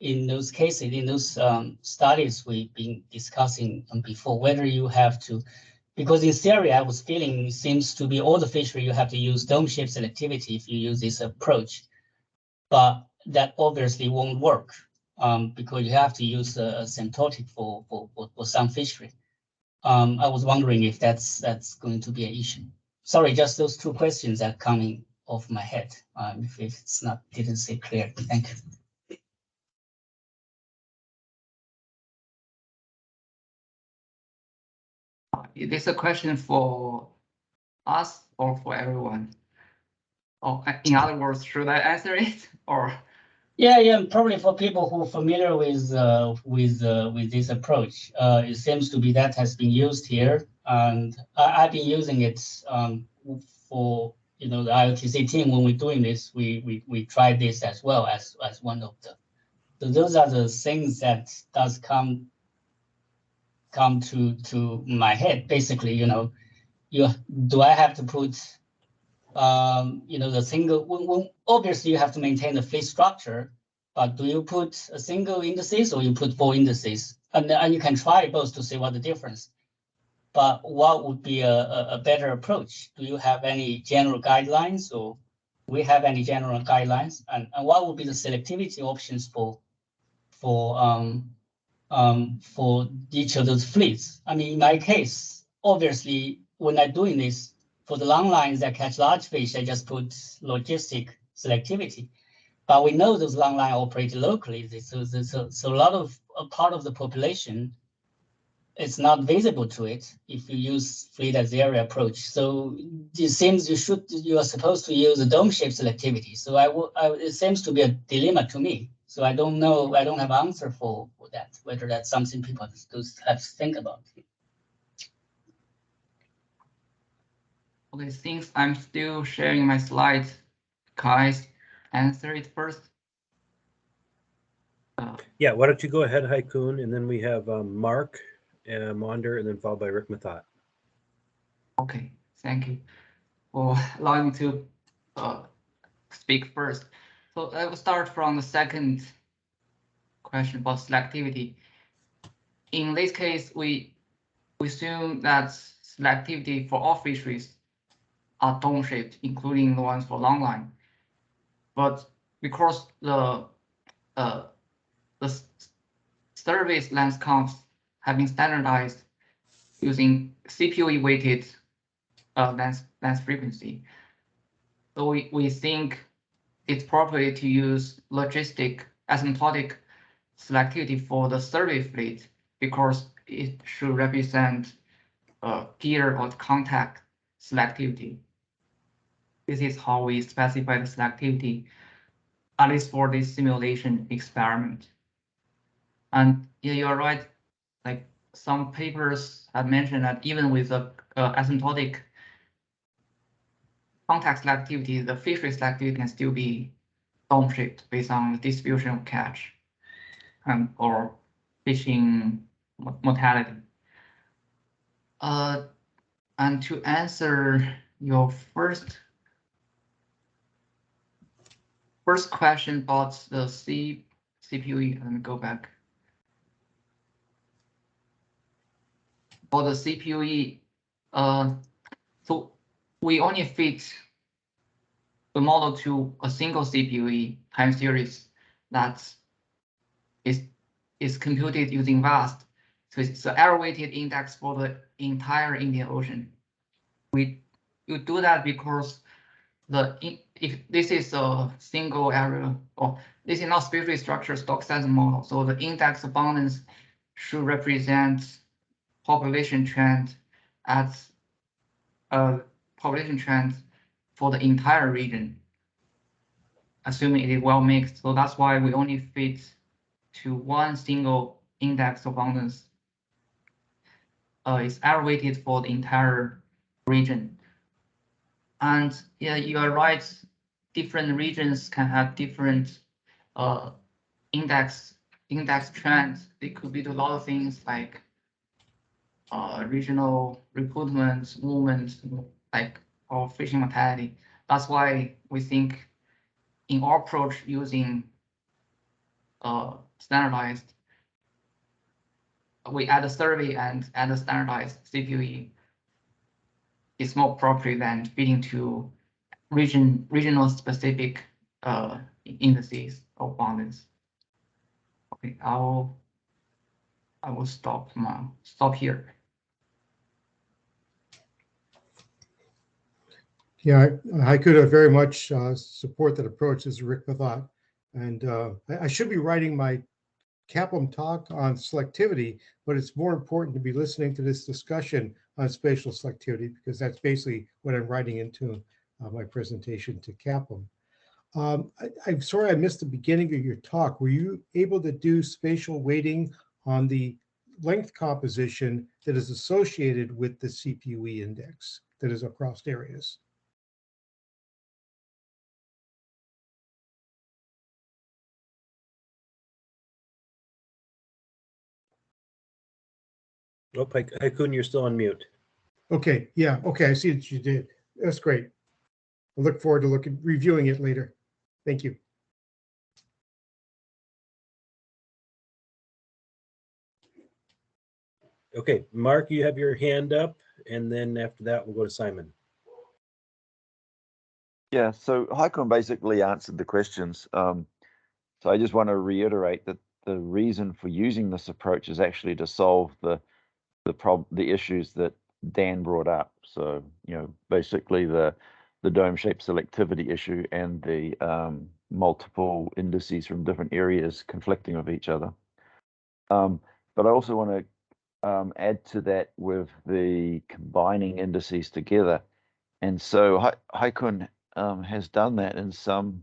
in those cases, in those studies we've been discussing before, whether you have to, because in theory, I was feeling it seems to be all the fishery you have to use dome-shaped selectivity if you use this approach, but that obviously won't work because you have to use asymptotic for some fishery. I was wondering if that's going to be an issue. Sorry, just those two questions are coming off my head. If it's not, didn't say clear. Thank you. Is this a question for us or for everyone? Or in other words, should I answer it or? Yeah, probably for people who are familiar with this approach. It seems to be that has been used here, and I've been using it for, you know, the IATTC team. When we're doing this, we tried this as well as one of the. So those are the things that does come to my head. Basically, you know, do I have to put you know, the single, obviously you have to maintain the fleet structure, but do you put a single indices or you put 4 indices? And you can try both to see what the difference. But what would be a better approach? Do you have any general guidelines, or do we have any general guidelines? And what would be the selectivity options for each of those fleets? I mean, in my case, obviously, when I'm doing this, for the long lines that catch large fish, I just put logistic selectivity. But we know those long lines operate locally. So a part of the population, it's not visible to it if you use fleet as the area approach. So it seems you are supposed to use a dome-shaped selectivity. So it seems to be a dilemma to me. So I don't know, I don't have an answer for that, whether that's something people have to think about. Okay, since I'm still sharing my slides, can I answer it first? Yeah, why don't you go ahead, Haikun, and then we have Mark Monder, and then followed by Rick Mathat. Okay, thank you for allowing me to speak first. So I will start from the second question about selectivity. In this case, we assume that selectivity for all fisheries are dome-shaped, including the ones for longline. But because the service length counts have been standardized using CPU-weighted length frequency, so we think it's appropriate to use logistic asymptotic selectivity for the survey fleet because it should represent gear or contact selectivity. This is how we specify the selectivity, at least for this simulation experiment. And yeah, you are right. Like some papers have mentioned that even with the asymptotic contact selectivity, the fishery selectivity can still be dome-shaped based on the distribution of catch or fishing mortality. And to answer your first question about the CPU, let me go back. for the CPUE, so we only fit the model to a single CPUE time series that is computed using VAST. So it's the error-weighted index for the entire Indian Ocean. You do that because if this is a single area, or this is not spatially structured stock size model, so the index abundance should represent population trend as a population trend for the entire region, assuming it is well mixed. So that's why we only fit to one single index abundance. It's error-weighted for the entire region. And yeah, you are right. Different regions can have different index trends. It could be a lot of things like regional recruitment, movement, like or fishing mortality. That's why we think in our approach using standardized, we add a survey and add a standardized CPUE. It's more appropriate than fitting to regional specific indices or boundaries. Okay, I will stop here. Yeah, I could very much support that approach, as Rick thought. And I should be writing my Kaplan talk on selectivity, but it's more important to be listening to this discussion on spatial selectivity, because that's basically what I'm writing into my presentation to Kaplan. I'm sorry I missed the beginning of your talk. Were you able to do spatial weighting on the length composition that is associated with the CPUE index that is across areas? Nope, Haikun, you're still on mute. Okay, yeah, okay, I see that you did. That's great. I look forward to reviewing it later. Thank you. Okay, Mark, you have your hand up, and then after that, we'll go to Simon. Yeah, so Haikun basically answered the questions. So I just want to reiterate that the reason for using this approach is actually to solve the issues that Dan brought up. So, you know, basically the dome-shaped selectivity issue and the multiple indices from different areas conflicting with each other. But I also want to add to that with the combining indices together. And so Haikun has done that in some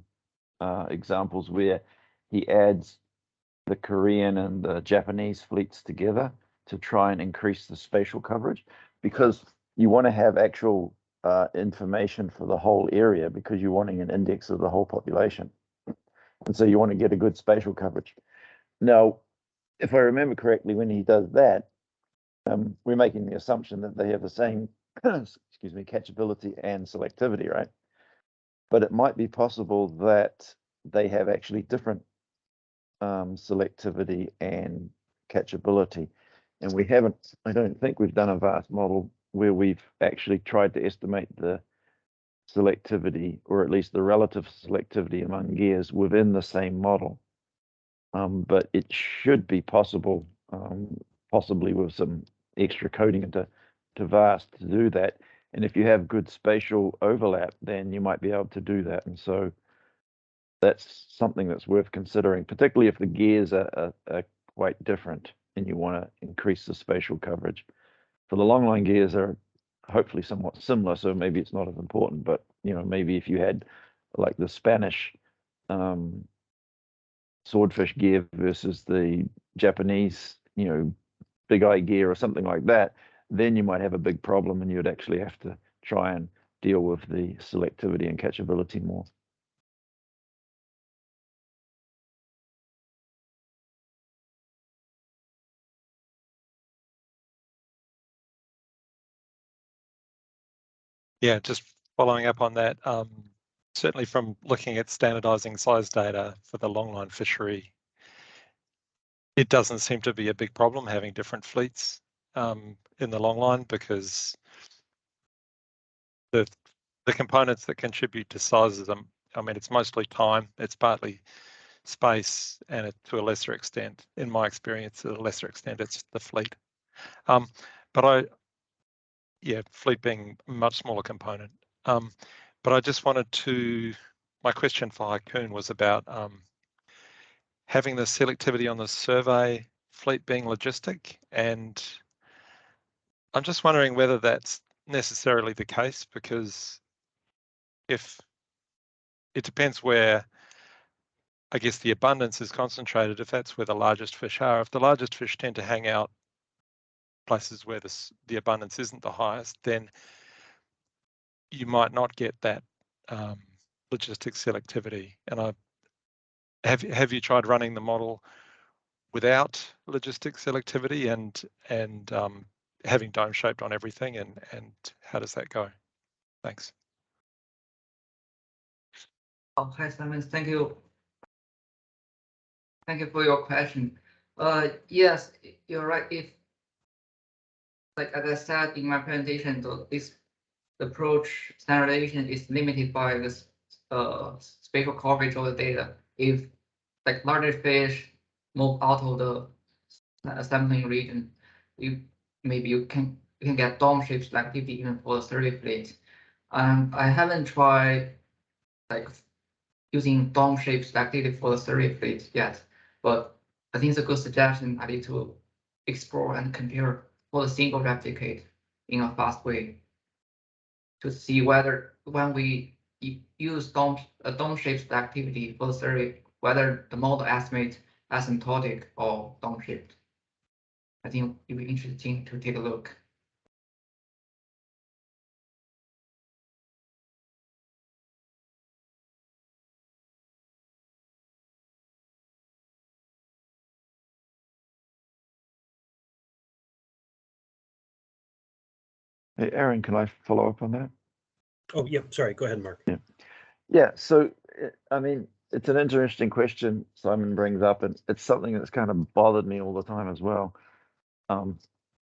examples where he adds the Korean and the Japanese fleets together to try and increase the spatial coverage, because you want to have actual information for the whole area, because you're wanting an index of the whole population. And so you want to get a good spatial coverage. Now, if I remember correctly, when he does that, we're making the assumption that they have the same, excuse me, catchability and selectivity, right? But it might be possible that they have actually different selectivity and catchability. And we haven't, I don't think we've done a vast model where we've actually tried to estimate the selectivity, or at least the relative selectivity among gears within the same model. But it should be possible, possibly with some extra coding into VAST to do that. And if you have good spatial overlap, then you might be able to do that. And so that's something that's worth considering, particularly if the gears are quite different and you want to increase the spatial coverage. For the long line gears are hopefully somewhat similar, so maybe it's not as important, but you know, maybe if you had like the Spanish swordfish gear versus the Japanese, you know, big eye gear or something like that, then you might have a big problem and you'd actually have to try and deal with the selectivity and catchability more. Yeah, just following up on that, certainly from looking at standardizing size data for the longline fishery, it doesn't seem to be a big problem having different fleets. in the long line, because the components that contribute to sizes, I mean, it's mostly time, it's partly space, and to a lesser extent, in my experience, to a lesser extent, it's the fleet. But fleet being a much smaller component. But I just wanted to, my question for Haikun was about having the selectivity on the survey fleet being logistic, and I'm just wondering whether that's necessarily the case, because if it depends where, I guess, the abundance is concentrated, if that's where the largest fish are. If the largest fish tend to hang out places where the abundance isn't the highest, then you might not get that logistic selectivity. And have you tried running the model without logistic selectivity and having dome shaped on everything, and how does that go? Thanks. Oh, hi, Simon. Thank you. Thank you for your question. Yes, you're right. If, like as I said in my presentation, this approach standardization is limited by this spatial coverage of the data. If like larger fish move out of the sampling region, maybe you can get dome shape selectivity even for the survey fleet. I haven't tried like using dome shape selectivity for the survey fleet yet, but I think it's a good suggestion. I need to explore and compare for the single replicate in a fast way to see whether when we use dome shape selectivity for the survey, whether the model estimate asymptotic or dome shaped. I think it would be interesting to take a look. Hey, Aaron, can I follow up on that? Oh, yeah, sorry, go ahead, Mark. Yeah, so I mean, it's an interesting question Simon brings up, and it's something that's kind of bothered me all the time as well. You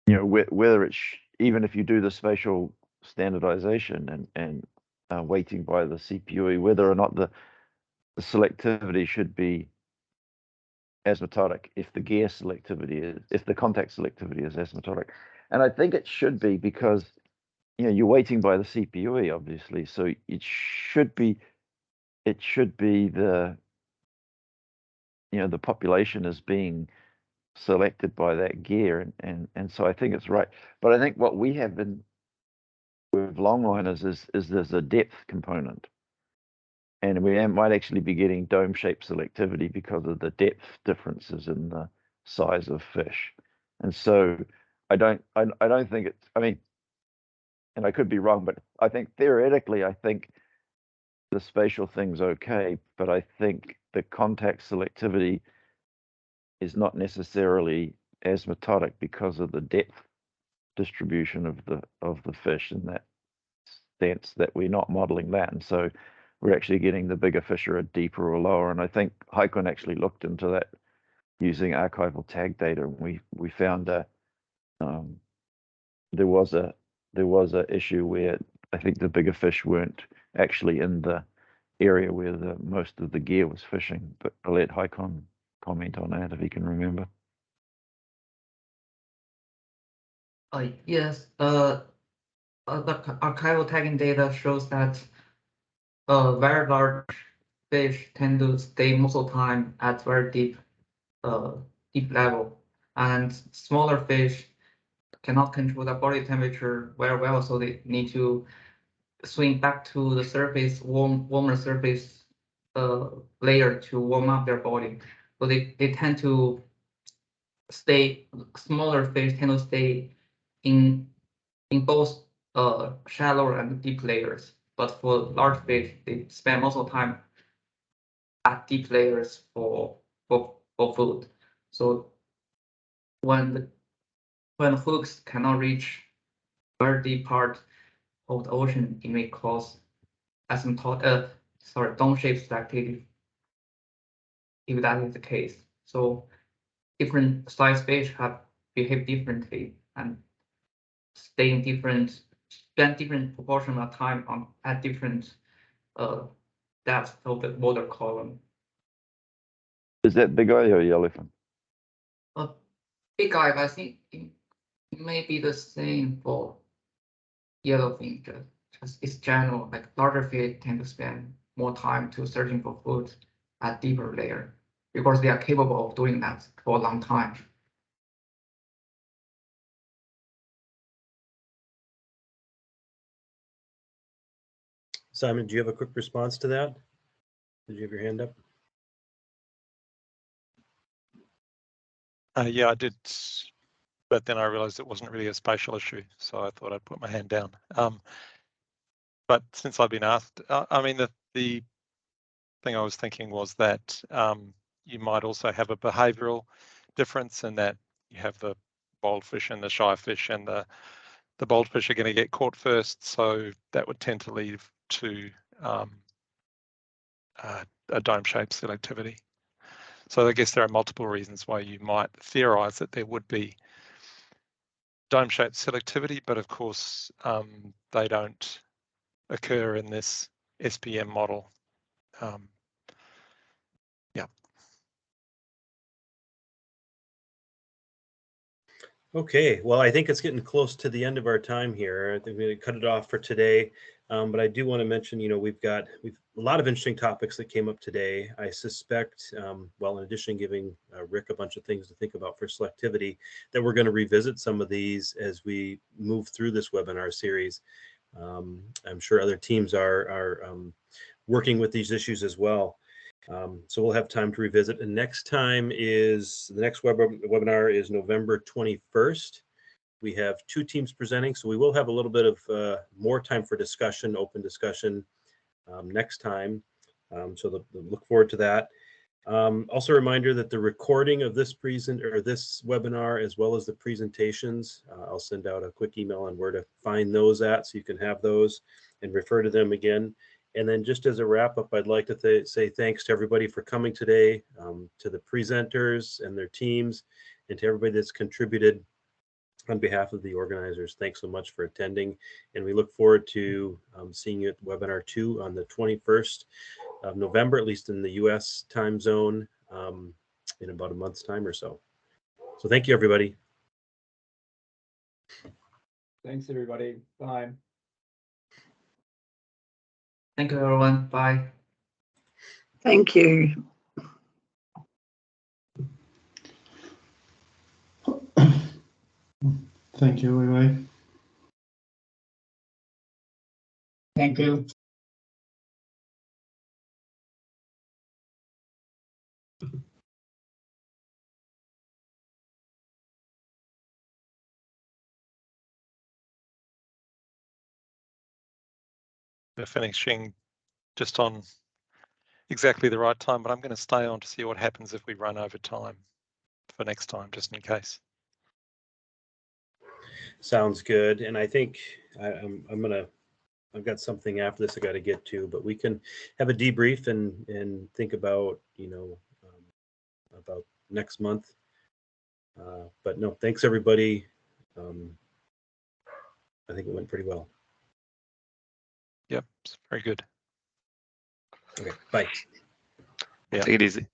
know, whether it's even if you do the spatial standardization and weighting by the CPUE, whether or not the selectivity should be asymptotic if the gear selectivity is, if the contact selectivity is asymptotic. And I think it should be, because you know, you're weighting by the CPUE, obviously, so it should be the, you know, the population is being selected by that gear, and so I think it's right. But I think what we have been with longliners is there's a depth component, and we might actually be getting dome shaped selectivity because of the depth differences in the size of fish. And so I don't think it's, I mean, and I could be wrong, but I think theoretically, I think the spatial thing's okay, but I think the contact selectivity is not necessarily asymptotic because of the depth distribution of the fish, in that sense that we're not modeling that, and so we're actually getting the bigger fish are deeper or lower. And I think Haikun actually looked into that using archival tag data, and we found that there was a issue where I think the bigger fish weren't actually in the area where the most of the gear was fishing. But I'll let Haikun comment on that if he can remember. Yes, the archival tagging data shows that very large fish tend to stay most of the time at very deep level, and smaller fish cannot control their body temperature very well, so they need to swim back to the surface, warmer surface layer to warm up their body. So they tend to stay, smaller fish tend to stay in both shallow and deep layers. But for large fish, they spend most of the time at deep layers for food. So when hooks cannot reach very deep part of the ocean, it may cause dome shaped selectivity, if that is the case. So different size fish have behaved differently and spend different proportion of time at different depth of the border column. Is that big eye or yellowfin? Big eye, I think it may be the same for yellowfin. Just it's general, like larger fish tend to spend more time to searching for food at deeper layer because they are capable of doing that for a long time. Simon, do you have a quick response to that? Did you have your hand up? Yeah, I did, but then I realized it wasn't really a spatial issue, so I thought I'd put my hand down. But since I've been asked, I mean, the thing I was thinking was that you might also have a behavioral difference in that you have the bold fish and the shy fish, and the bold fish are going to get caught first, so that would tend to lead to a dome-shaped selectivity. So I guess there are multiple reasons why you might theorize that there would be dome-shaped selectivity, but of course they don't occur in this SPM model. Yeah. Okay, well, I think it's getting close to the end of our time here. I think we're going to cut it off for today. But I do want to mention, we've a lot of interesting topics that came up today. I suspect, well, in addition to giving Rick a bunch of things to think about for selectivity, that we're going to revisit some of these as we move through this webinar series. I'm sure other teams are working with these issues as well. So we'll have time to revisit. And the next webinar is November 21st. We have 2 teams presenting, so we will have a little bit of more time for discussion, open discussion next time. So look forward to that. Also a reminder that the recording of this webinar, as well as the presentations, I'll send out a quick email on where to find those at, so you can have those and refer to them again. And then just as a wrap up, I'd like to say thanks to everybody for coming today, to the presenters and their teams, and to everybody that's contributed on behalf of the organizers. Thanks so much for attending. And we look forward to seeing you at webinar 2 on the 21st of November, at least in the US time zone, in about a month's time or so. So thank you, everybody. Thanks, everybody. Bye. Thank you, everyone. Bye. Thank you. Thank you, Wei. Thank you. We're finishing just on exactly the right time, but I'm going to stay on to see what happens if we run over time for next time, just in case. Sounds good. And I think I've got something after this I got to get to, but we can have a debrief and think about, about next month. But no, thanks everybody. I think it went pretty well. Yep, it's very good. Okay, bye. Yeah. Take it easy.